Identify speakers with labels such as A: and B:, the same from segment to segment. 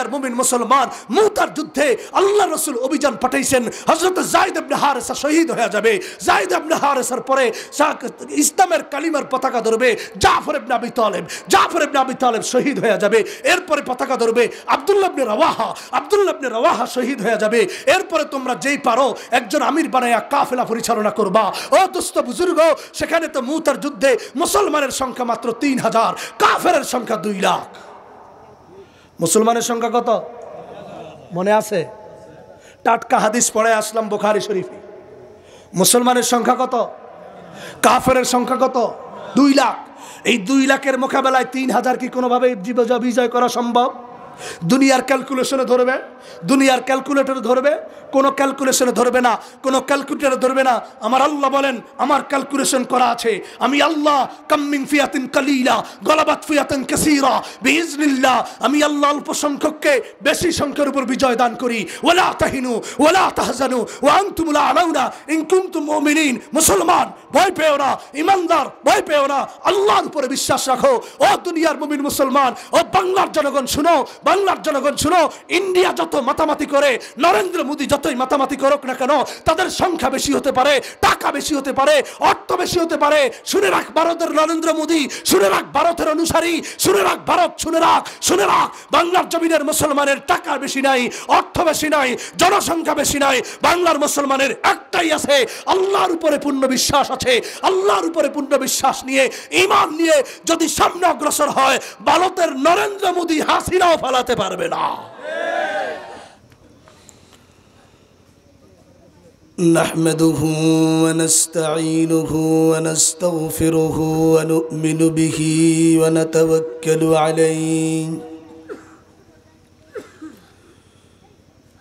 A: দুনিয়ার মুমিন মুসলমান মুতার যুদ্ধে আল্লাহ রাসূল অভিযান পাঠাইছেন হযরত যায়েদ ইবনে হারেসা শহীদ হয়ে যাবে যায়েদ ইবনে হারেসার পরে ইসলামের কালিমার পতাকা ধরবে জাফর ইবনে আবি তালেব শহীদ হয়ে যাবে এরপরে পতাকা ধরবে আব্দুল্লাহ ইবনে রাওয়াহা শহীদ হয়ে যাবে এরপরে তোমরা যেই পারো একজন আমির বানায়া কাফেলা পরিচালনা করবা ও দোস্ত বুজুর্গ সেখানে তো মুতার যুদ্ধে মুসলমানের সংখ্যা মাত্র 3000 কাফেরের সংখ্যা 2 লাখ মুসলমানের সংখ্যা কত মনে আছে টাটকা হাদিস পড়ে আসলাম বুখারী শরীফে মুসলমানের সংখ্যা কত কাফেরের সংখ্যা কত 2 লাখ এই 2 লাখের মোকাবেলায় 3000 কি কোনোভাবে বিজয় করা সম্ভব দুনিয়ার ক্যালকুলেশনে ধরবে দুনিয়ার ক্যালকুলেটরে ধরবে কোন ক্যালকুলেশনে ধরবে না কোন ক্যালকুলেটরে ধরবে না আমার আল্লাহ বলেন আমার ক্যালকুলেশন করা আছে আমি আল্লাহ কাম মিন ফিয়াতিন কালিলা গলাবাত ফিয়াতান কাসীরা বিইজনিল্লাহ আমি আল্লাহ অল্প সংখ্যককে বেশি সংখ্যার উপর বিজয় দান করি ওয়ালা তাহিনু ওয়ালা তাহজানু ওয়া আনতুমুল আলাউনা ইন কুনতুম মুমিনিন মুসলমান ভয় পেও না ইমানদার ভয় পেও না আল্লাহর উপরে বিশ্বাস রাখো ও দুনিয়ার মুমিন মুসলমান ও বাংলার জনগণ শুনো বাংলার জনগণ শুনো ইন্ডিয়া যত মাতামাতি করে নরেন্দ্র মোদী যতই মাতামাতি করুক না কেন তাদের সংখ্যা বেশি হতে পারে টাকা বেশি হতে পারে অর্থ বেশি হতে পারে শুনে রাখ ভারতের নরেন্দ্র মোদী শুনে রাখ ভারতের অনুসারী শুনে রাখ ভারত শুনে রাখ বাংলার জমিনের মুসলমানের টাকা বেশি নাই অর্থ বেশি নাই জনসংখ্যা বেশি নাই বাংলার মুসলমানের একটাই আছে আল্লাহর উপরে পূর্ণ বিশ্বাস আছে আল্লাহর উপরে পূর্ণ বিশ্বাস নিয়ে ঈমান নিয়ে যদি সামনে অগ্রসর হয় ভারতের নরেন্দ্র মোদী হাসিনাও ফলাতে পারবে না নাহমাদুহু ওয়া নাস্তাঈনুহু ওয়া নাস্তাগফিরুহু ওয়া নু'মিনু বিহি ওয়া নাতাওয়াক্কালু আলাইহি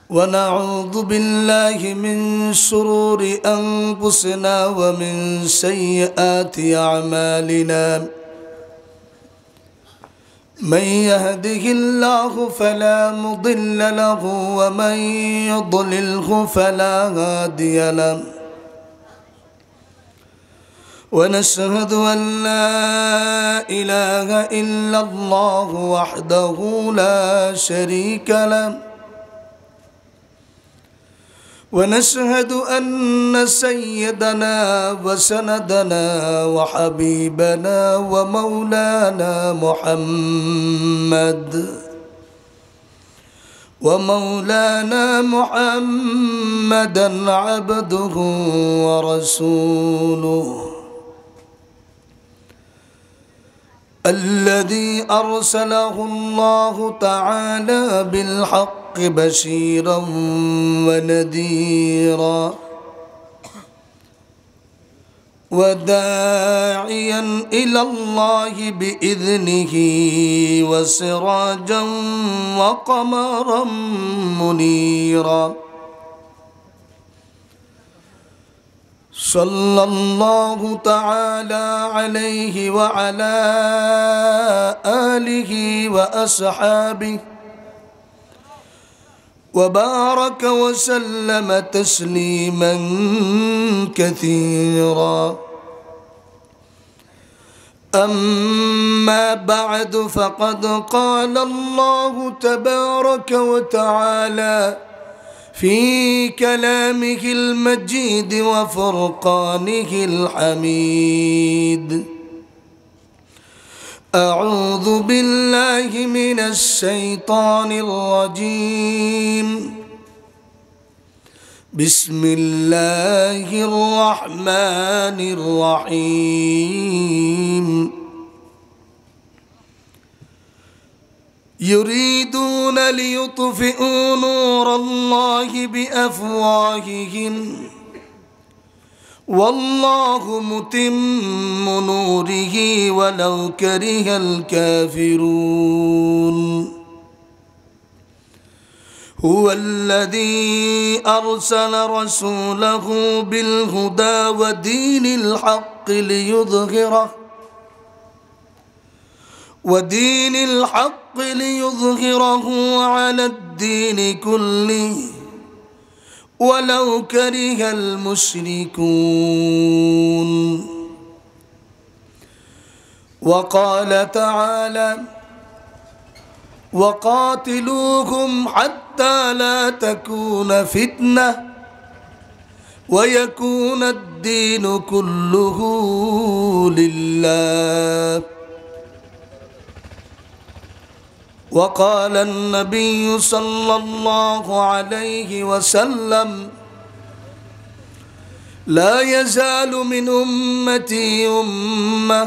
A: ওয়া নাউযু বিল্লাহি মিন শুরুরি আনফুসিনা ওয়া মিন সাইয়্যাতি আ'মালিনা من يهده الله فلا مضل له ومن يضلله فلا هادي له ونشهد أن لا إله إلا الله وحده لا شريك له ونشهد أن سيدنا وسندنا وحبيبنا ومولانا محمدا عبده ورسوله الذي أرسله الله تعالى بالحق بشيرا ونذيرا وداعيا إلى الله بإذنه وسراجا وقمرا منيرا صلى الله تعالى عليه وعلى آله وأصحابه وبارك وسلم تسليما كثيرا أما بعد فقد قال الله تبارك وتعالى في كلامه المجيد وفرقانه الحميد أعوذ بالله من الشيطان الرجيم بسم الله الرحمن الرحيم يريدون ليطفئوا نور الله بأفواههم والله متم نوره ولو كره الكافرون هو الذي أرسل رسوله بالهدى ودين الحق ليظهره على الدين كله ولو كره المشركون وقال تعالى وقاتلوهم حتى لا تكون فتنة ويكون الدين كله لله. وقال النبي صلى الله عليه وسلم لا يزال من أمتي أمة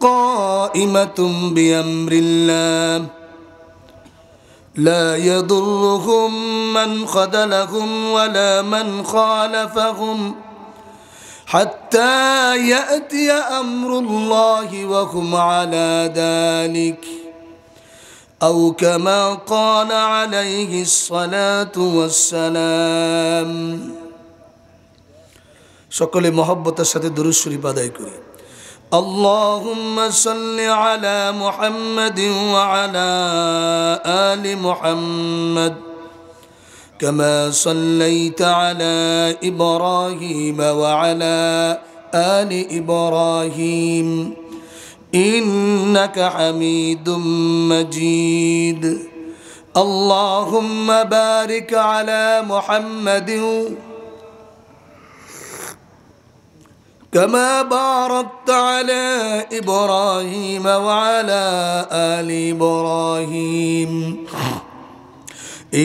A: قائمة بأمر الله لا يضرهم من خذلهم ولا من خالفهم حتى يأتي أمر الله وهم على ذلك أو كما قال عليه الصلاة والسلام. সকলে মহব্বতের সাথে দুরূদ শরীফ আদায় করি। اللهم صل على محمد وعلى آل محمد كما صليت على إبراهيم وعلى آل إبراهيم إنك حميد مجيد. اللهم بارك على محمد كما باركت على إبراهيم وعلى آل إبراهيم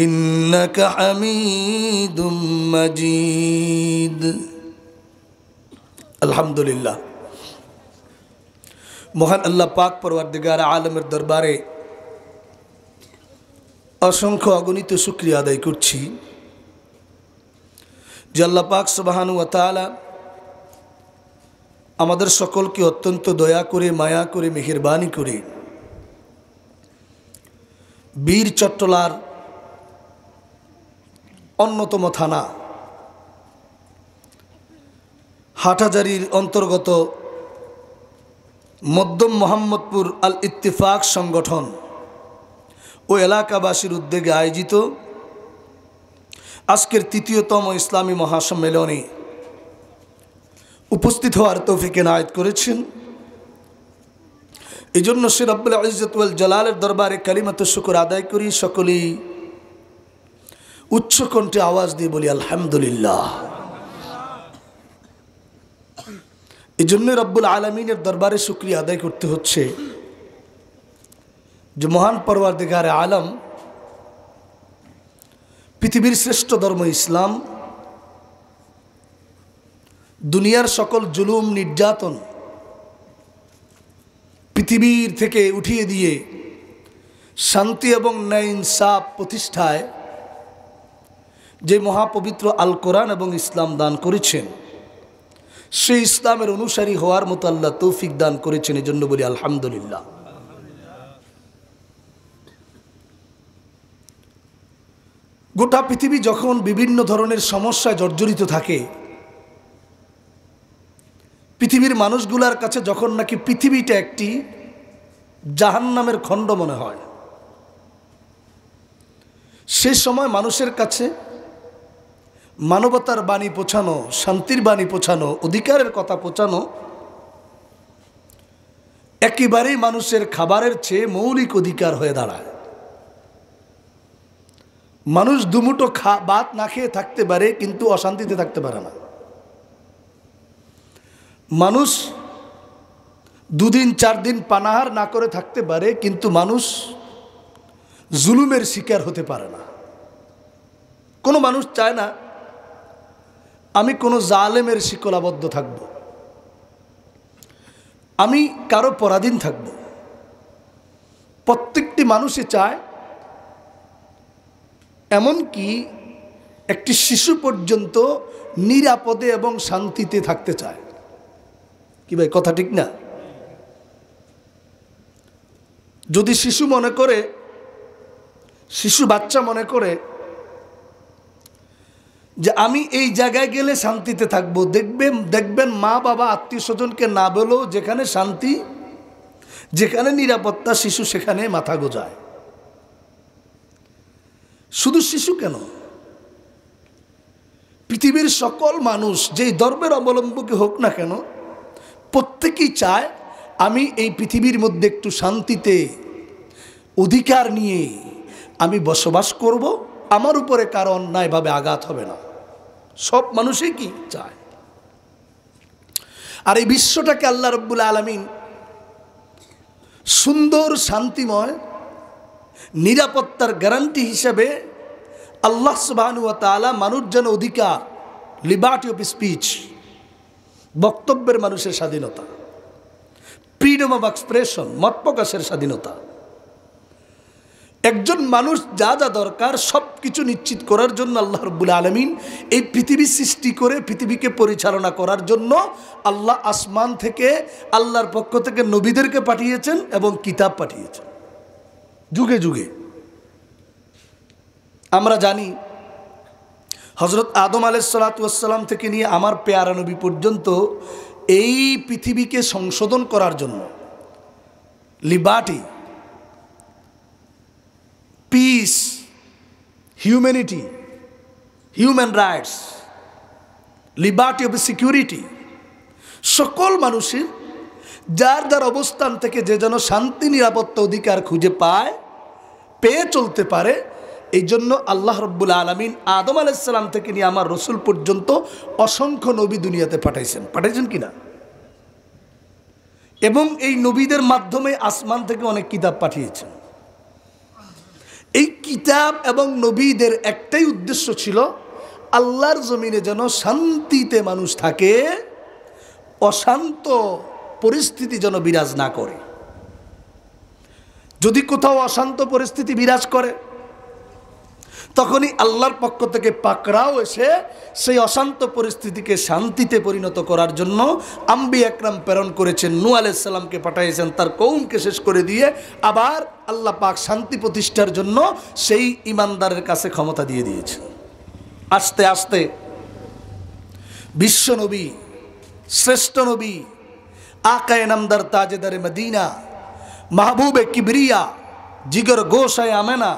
A: إنك حميد مجيد. الحمد لله. মহান আল্লাহ পাক পরওয়ারদিগার আলমের দরবারে অসংখ্য অগণিত শুকরিয়া আদায় করছি যে আল্লাহ পাক সুবহানাহু ওয়া তাআলা আমাদের সকলকে অত্যন্ত দয়া করে মায়া করে মেহেরবানি করে বীর চট্টলার অন্যতম থানা হাটহাজারীর অন্তর্গত মধ্যম মোহাম্মদপুর আল ইত্তেফাক সংগঠন ও এলাকাবাসীর উদ্যোগে আয়োজিত আজকের তৃতীয়তম ইসলামী মহাসম্মেলনে উপস্থিত হওয়ার তৌফিক এনায়েত করেছেন। এই জন্য সে রব্বুল ইজ্জত ওয়াল জালালের দরবারে কালিমাতুশ শুকর আদায় করি। সকলেই উচ্চ কণ্ঠে আওয়াজ দিয়ে বলি আলহামদুলিল্লাহ। এই জন্য রব্বুল আলামিনের দরবারে শুকরিয়া আদায় করতে হচ্ছে যে মহান পরওয়ারদিগারে আলম পৃথিবীর শ্রেষ্ঠ ধর্ম ইসলাম দুনিয়ার সকল জুলুম নির্যাতন পৃথিবীর থেকে উঠিয়ে দিয়ে শান্তি এবং ন্যায় ইনসাফ প্রতিষ্ঠায় যে মহাপবিত্র আল কোরআন এবং ইসলাম দান করেছেন সেই ইসলামের অনুসারী হওয়ার মতো আল্লাহ তৌফিক দান করেছেন। এই জন্য বলি আলহামদুলিল্লাহ। গোটা পৃথিবী যখন বিভিন্ন ধরনের সমস্যায় জর্জরিত থাকে, পৃথিবীর মানুষগুলার কাছে যখন নাকি পৃথিবীটা একটি জাহান্নামের খণ্ড মনে হয়, সে সময় মানুষের কাছে মানবতার বাণী পৌঁছানো, শান্তির বাণী পৌঁছানো, অধিকারের কথা পৌঁছানো একেবারেই মানুষের খাবারের চেয়ে মৌলিক অধিকার হয়ে দাঁড়ায়। মানুষ দুমুঠো ভাত না খেয়ে থাকতে পারে, কিন্তু অশান্তিতে থাকতে পারে না। মানুষ দুদিন চার দিন পানাহার না করে থাকতে পারে, কিন্তু মানুষ জুলুমের শিকার হতে পারে না। কোনো মানুষ চায় না আমি কোনো জালেমের শিকলাবদ্ধ থাকব, আমি কারো পরাধীন থাকব। প্রত্যেকটি মানুষই চায়, এমনকি একটি শিশু পর্যন্ত নিরাপদে এবং শান্তিতে থাকতে চায়। কি ভাই, কথা ঠিক না? যদি শিশু বাচ্চা মনে করে যে আমি এই জায়গায় গেলে শান্তিতে থাকবো, দেখবেন মা বাবা আত্মীয় স্বজনকে না বলেও যেখানে শান্তি, যেখানে নিরাপত্তা, শিশু সেখানে মাথা গোজায়। শুধু শিশু কেন, পৃথিবীর সকল মানুষ যেই ধর্মের অবলম্বী হোক না কেন, প্রত্যেকেই চায় আমি এই পৃথিবীর মধ্যে একটু শান্তিতে অধিকার নিয়ে আমি বসবাস করব, আমার উপরে কারো অন্যায়ভাবে আঘাত হবে না। সব মানুষই কি চায়। আর এই বিশ্বটাকে আল্লাহ রাব্বুল আলামিন সুন্দর, শান্তিময়, নিরাপত্তার গ্যারান্টি হিসেবে আল্লাহ সুবহানাহু ওয়া তাআলা মানুষ যেন অধিকার, লিবার্টি অফ স্পিচ, বক্তব্যের মানুষের স্বাধীনতা, ফ্রিডম অফ এক্সপ্রেশন, মত প্রকাশের স্বাধীনতা, একজন মানুষ যা যা দরকার সব কিছু নিশ্চিত করার জন্য আল্লাহ রাব্বুল আলামিন এই পৃথিবী সৃষ্টি করে পৃথিবীকে পরিচালনা করার জন্য আল্লাহ আসমান থেকে আল্লাহর পক্ষ থেকে নবীদেরকে পাঠিয়েছেন এবং কিতাব পাঠিয়েছেন যুগে যুগে। আমরা জানি হযরত আদম আলাইহিসসালাতু ওয়াসসালাম থেকে নিয়ে আমার পেয়ারা নবী পর্যন্ত এই পৃথিবীকে সংশোধন করার জন্য liberty, piece, humanity, human rights, liberty of security, সকল মানুষের যার যার অবস্থান থেকে যে যেন শান্তি, নিরাপত্তা, অধিকার খুঁজে পায়, পেয়ে চলতে পারে, এই জন্য আল্লাহ রাব্বুল আলামিন আদম আলাইহিস সালাম থেকে নিয়ে আমার রসুল পর্যন্ত অসংখ্য নবী দুনিয়াতে পাঠাইছেন কিনা? এবং এই নবীদের মাধ্যমে আসমান থেকে অনেক কিতাব পাঠিয়েছেন। এই কিতাব এবং নবীদের একটাই উদ্দেশ্য ছিল, আল্লাহর জমিনে যেন শান্তিতে মানুষ থাকে, অশান্ত পরিস্থিতি যেন বিরাজ না করে। যদি কোথাও অশান্ত পরিস্থিতি বিরাজ করে, তখনই আল্লাহর পক্ষ থেকে পাকড়াও এসে সেই অশান্ত পরিস্থিতিকে শান্তিতে পরিণত করার জন্য আম্বিয়া একরাম প্রেরণ করেছেন। নূহ আলাইহিস সালামকে পাঠিয়েছেন তার কওমকে শেষ করে দিয়ে, আবার আল্লাহ পাক শান্তি প্রতিষ্ঠার জন্য সেই ইমানদারের কাছে ক্ষমতা দিয়ে দিয়েছেন। আস্তে আস্তে বিশ্ব নবী, শ্রেষ্ঠ নবী, আকায়ে নামদার, তাজেদারে মদিনা, মাহবুবে কিবরিয়া, জিগর গোশায়ে আমেনা,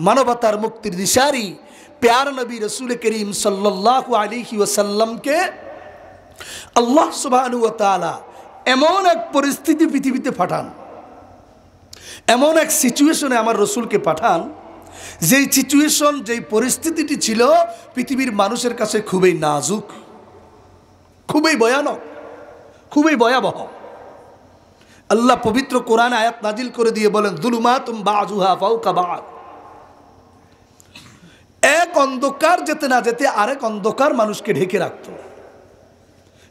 A: মানবতার মুক্তির দিশারি প্যার নবী রসুল করিম সাল্লাল্লাহু আলাইহি ওয়াসাল্লামকে আল্লাহ সুবহানাহু ওয়া তাআলা এমন এক পরিস্থিতি পৃথিবীতে পাঠান, এমন এক সিচুয়েশনে আমার রসুলকে পাঠান, যেই সিচুয়েশন, যেই পরিস্থিতিটি ছিল পৃথিবীর মানুষের কাছে খুবই নাজুক, খুবই ভয়ানক, খুবই ভয়াবহ। আল্লাহ পবিত্র কোরআনে আয়াত নাজিল করে দিয়ে বলেন, যুলুমাতুম বাযুহা ফাওকা বা'দ। এক অন্ধকার যেতে না যেতে আরেক অন্ধকার মানুষকে ঢেকে রাখত।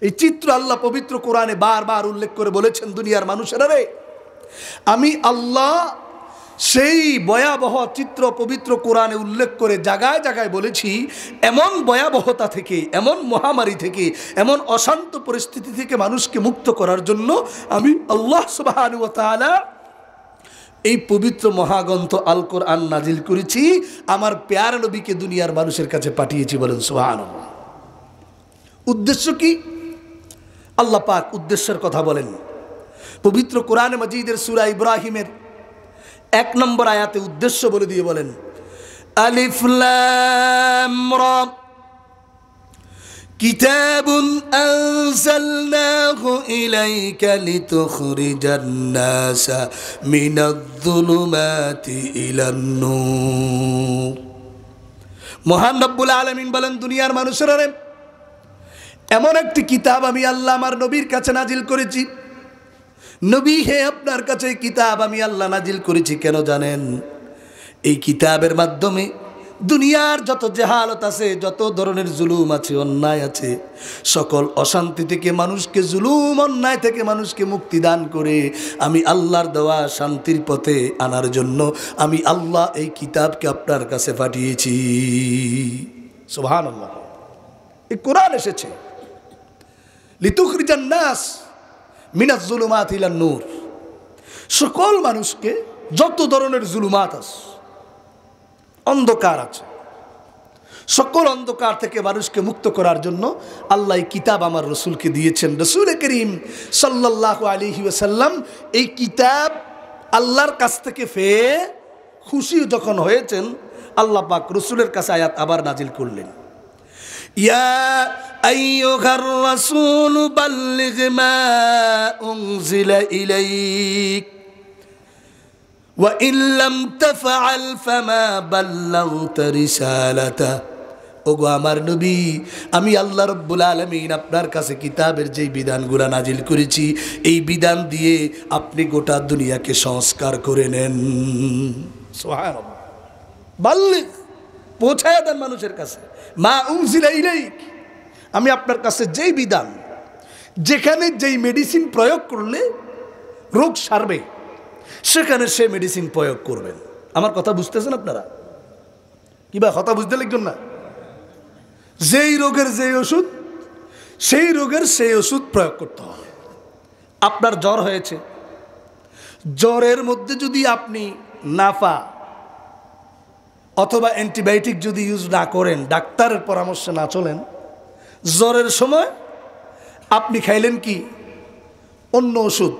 A: এই চিত্র আল্লাহ পবিত্র কোরআনে বারবার উল্লেখ করে বলেছেন, দুনিয়ার মানুষেরা রে, আমি আল্লাহ সেই ভয়াবহ চিত্র পবিত্র কোরআনে উল্লেখ করে জায়গায় জায়গায় বলেছি, এমন ভয়াবহতা থেকে, এমন মহামারী থেকে, এমন অশান্ত পরিস্থিতি থেকে মানুষকে মুক্ত করার জন্য আমি আল্লাহ সুবহানাহু ওয়া তাআলা এই পবিত্র মহাগ্রন্থ আল কোরআন নাজিল করেছি, আমার প্যারা নবীকে দুনিয়ার মানুষের কাছে পাঠিয়েছি। বলেন সুবহানাল্লাহ। উদ্দেশ্য কি? আল্লাহ পাক উদ্দেশ্যের কথা বলেন পবিত্র কোরআন মাজিদের সূরা ইব্রাহিমের 1 নম্বর আয়াতে উদ্দেশ্য বলে দিয়ে বলেন, আলিফ লাম রা কিতাবুন আনজালনাহু ইলাইকা লিতুখরিজান নাসা মিনায-যুলুমাতি ইলান-নূর। মহান রব্বুল আলামিন বলেন, দুনিয়ার মানুষেরা রে, এমন একটি কিতাব আমি আল্লাহ আমার নবীর কাছে নাজিল করেছি। নবী হে, আপনার কাছে কিতাব আমি আল্লাহ নাজিল করেছি কেন জানেন? এই কিতাবের মাধ্যমে দুনিয়ার যত জাহালত আছে, যত ধরনের জুলুম আছে, অন্যায় আছে, সকল অশান্তি থেকে মানুষকে, জুলুম অন্যায় থেকে মানুষকে মুক্তি দান করে আমি আল্লাহর দেওয়া শান্তির পথে আনার জন্য আমি আল্লাহ এই কিতাবকে আপনার কাছে পাঠিয়েছি। সুবহানাল্লাহ। এই কোরআন এসেছে লিতুখরিজান নাস মিনাজ-যুলুমাতি ইলান-নূর, সকল মানুষকে, যত ধরনের জুলুমাত আছে, অন্ধকার আছে, সকল অন্ধকার থেকে মানুষকে মুক্ত করার জন্য আল্লাহ এই কিতাব আমার রসুলকে দিয়েছেন। রসুল করিম সাল্লাল্লাহু আলাইহি ওয়াসাল্লাম এই কিতাব আল্লাহর কাছ থেকে পেয়ে খুশি যখন হয়েছেন, আল্লাহ পাক রসুলের কাছে আয়াত আবার নাজিল করলেন, ইয়া আইয়ুহার রাসূল বাল্লিগ মা উনজিলা ইলাইক ওয়া ইল্লাম তাফআল ফামা বাল্লাগতা রিসালাতা। ওগো আমার নবী, আমি আল্লাহ রাব্বুল আলামিন আপনার কাছে কিতাবের যেই বিধানগুলো নাজিল করেছি, এই বিধান দিয়ে আপনি গোটা দুনিয়াকে সংস্কার করে নেন। সুবহানাল্লাহ। বাল্লিগ, পৌঁছায় দেন মানুষের কাছে। মা উনজিলা ইলাইক, আমি আপনার কাছে যেই বিধান, যেখানে যেই মেডিসিন প্রয়োগ করলে রোগ সারবে, সেখানে সে মেডিসিন প্রয়োগ করবেন। আমার কথা বুঝতেছেন আপনারা? কিবা কথা বুঝতে লিখবেন না? যেই রোগের যেই ওষুধ, সেই রোগের সেই ওষুধ প্রয়োগ করতে হবে। আপনার জ্বর হয়েছে, জ্বরের মধ্যে যদি আপনি নাফা অথবা অ্যান্টিবায়োটিক যদি ইউজ না করেন, ডাক্তারের পরামর্শে না চলেন, জ্বরের সময় আপনি খাইলেন কি অন্য ওষুধ,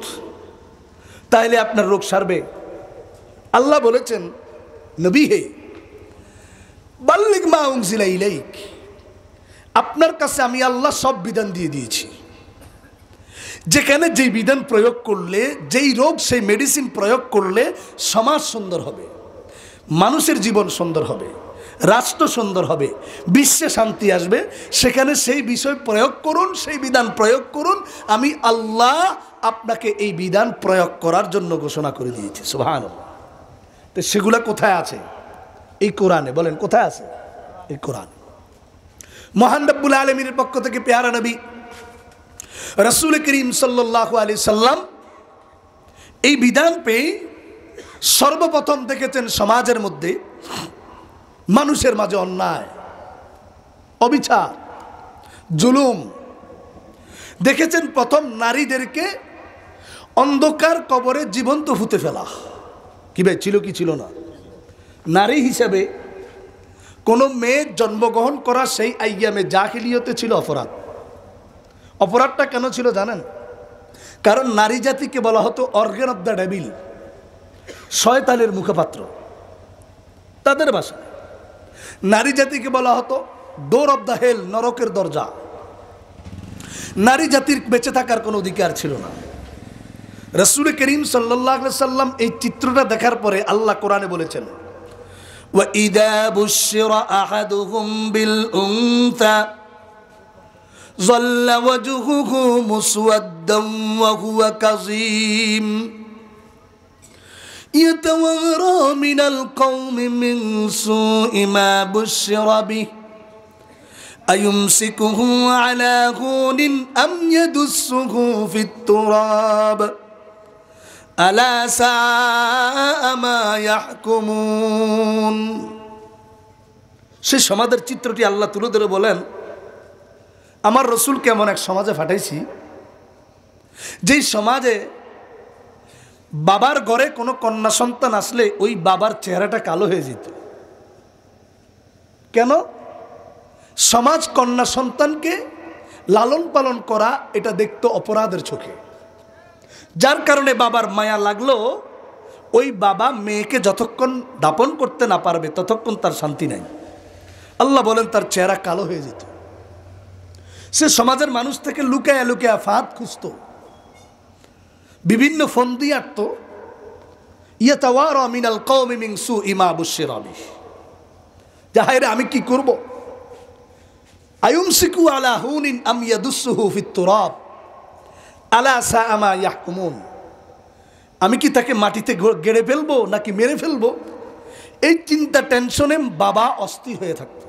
A: তাইলে আপনার রোগ সারবে? আল্লাহ বলেছেন, নবী হে বাল্লিগ মা উনজিলা ইলাইক, আপনার কাছে আমি আল্লাহ সব বিধান দিয়ে দিয়েছি। যেখানে যেই বিধান প্রয়োগ করলে, যেই রোগ সেই মেডিসিন প্রয়োগ করলে সমাজ সুন্দর হবে, মানুষের জীবন সুন্দর হবে, রাষ্ট্র সুন্দর হবে, বিশ্বে শান্তি আসবে, সেখানে সেই বিষয় প্রয়োগ করুন, সেই বিধান প্রয়োগ করুন। আমি আল্লাহ আপনাকে এই বিধান প্রয়োগ করার জন্য ঘোষণা করে দিয়েছি। সুবহানাল্লাহ। তো সেগুলা কোথায় আছে? এই কোরআনে। বলেন কোথায় আছে? এই কোরআন। মহান রব্বুল আলামিনের পক্ষ থেকে পেয়ারা নবী রাসূল করিম সাল্লাল্লাহু আলাইহি সাল্লাম এই বিধান পেয়ে সর্বপ্রথম দেখেছেন সমাজের মধ্যে, মানুষের মাঝে অন্যায়, অবিচার, জুলুম। দেখেছেন প্রথম নারীদেরকে অন্ধকার কবরে জীবন্ত ফুতে ফেলা। কি ভাই, ছিল কি ছিল না? নারী হিসাবে কোনো মেয়ে জন্মগ্রহণ করা সেই আইয়ামে জাহিলিয়তে ছিল অপরাধ। অপরাধটা কেন ছিল জানেন? কারণ নারী জাতিকে বলা হতো অর্গান অব দ্য ডেভিল, শয়তানের মুখপাত্র। তাদের ভাষায় নারী জাতিকে বলা হতো ডোর অব দ্য হেল, নরকের দরজা। নারী জাতির বেঁচে থাকার কোনো অধিকার ছিল না। রাসূল করিম সাল্লাল্লাহু আলাইহি সাল্লাম এই চিত্রটা দেখার পরে আল্লাহ কোরআনে বলেছেন, وَإِذَا بُشِّرَ أَحَدُهُمْ بِالْأُنثَى ظَلَّ وَجْهُهُ مُسْوَدًّا وَهُوَ كَظِيمٌ يَتَوَارَى مِنَ الْقَوْمِ مِنْ سُوءِ مَا بُشِّرَ بِهِ أَيُمْسِكُهُ عَلَى هُونٍ أَمْ يَدُسُّهُ فِي التُّرَابِ আলা সাআ মা ইয়াহকুমুন। সেই সমাজের চিত্রটি আল্লাহ তুলে ধরে বলেন, আমার রসুলকে এমন এক সমাজে পাঠাইছি, যেই সমাজে বাবার ঘরে কোনো কন্যা সন্তান আসলে ওই বাবার চেহারাটা কালো হয়ে যেত। কেন? সমাজ কন্যা সন্তানকে লালন পালন করা এটা দেখতো অপরাধের চোখে, যার কারণে বাবার মায়া লাগলো ওই বাবা মেয়েকে যতক্ষণ দাপন করতে না পারবে ততক্ষণ তার শান্তি নাই। আল্লাহ বলেন তার চেহারা কালো হয়ে যেত। সে সমাজের মানুষ থেকে লুকায়া লুকায়া ফাঁদ খুঁজত, বিভিন্ন ফন্দি আঁটত। ইয়াতাওয়ারা মিনাল কওমি মিন সুই মা বুশিরা বিহি, যাহাইরে আমি কি করব? আয়ুমসিকু আলা হুনিন আম ইয়াদুসুহু ফিত তুরাব আলা সাআ মা ইয়াহকুমুন। আমি কি তাকে মাটিতে গেড়ে ফেলবো নাকি মেরে ফেলবো? এই চিন্তা টেনশনে বাবা অস্থির হয়ে থাকত।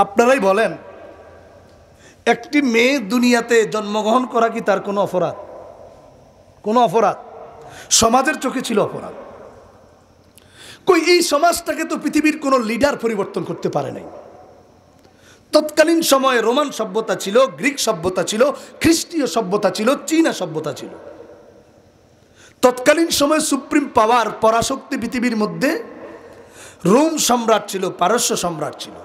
A: আপনারাই বলেন, একটি মেয়ে দুনিয়াতে জন্মগ্রহণ করা কি তার কোনো অপরাধ? কোনো অপরাধ? সমাজের চোখে ছিল অপরাধ। কই এই সমাজটাকে তো পৃথিবীর কোনো লিডার পরিবর্তন করতে পারে নাই। তৎকালীন সময়ে রোমান সভ্যতা ছিল, গ্রিক সভ্যতা ছিল, খ্রিস্টীয় সভ্যতা ছিল, চীনা সভ্যতা ছিল। তৎকালীন সময়ে সুপ্রিম পাওয়ার, পরাশক্তি পৃথিবীর মধ্যে রোম সম্রাট ছিল, পারস্য সম্রাট ছিল।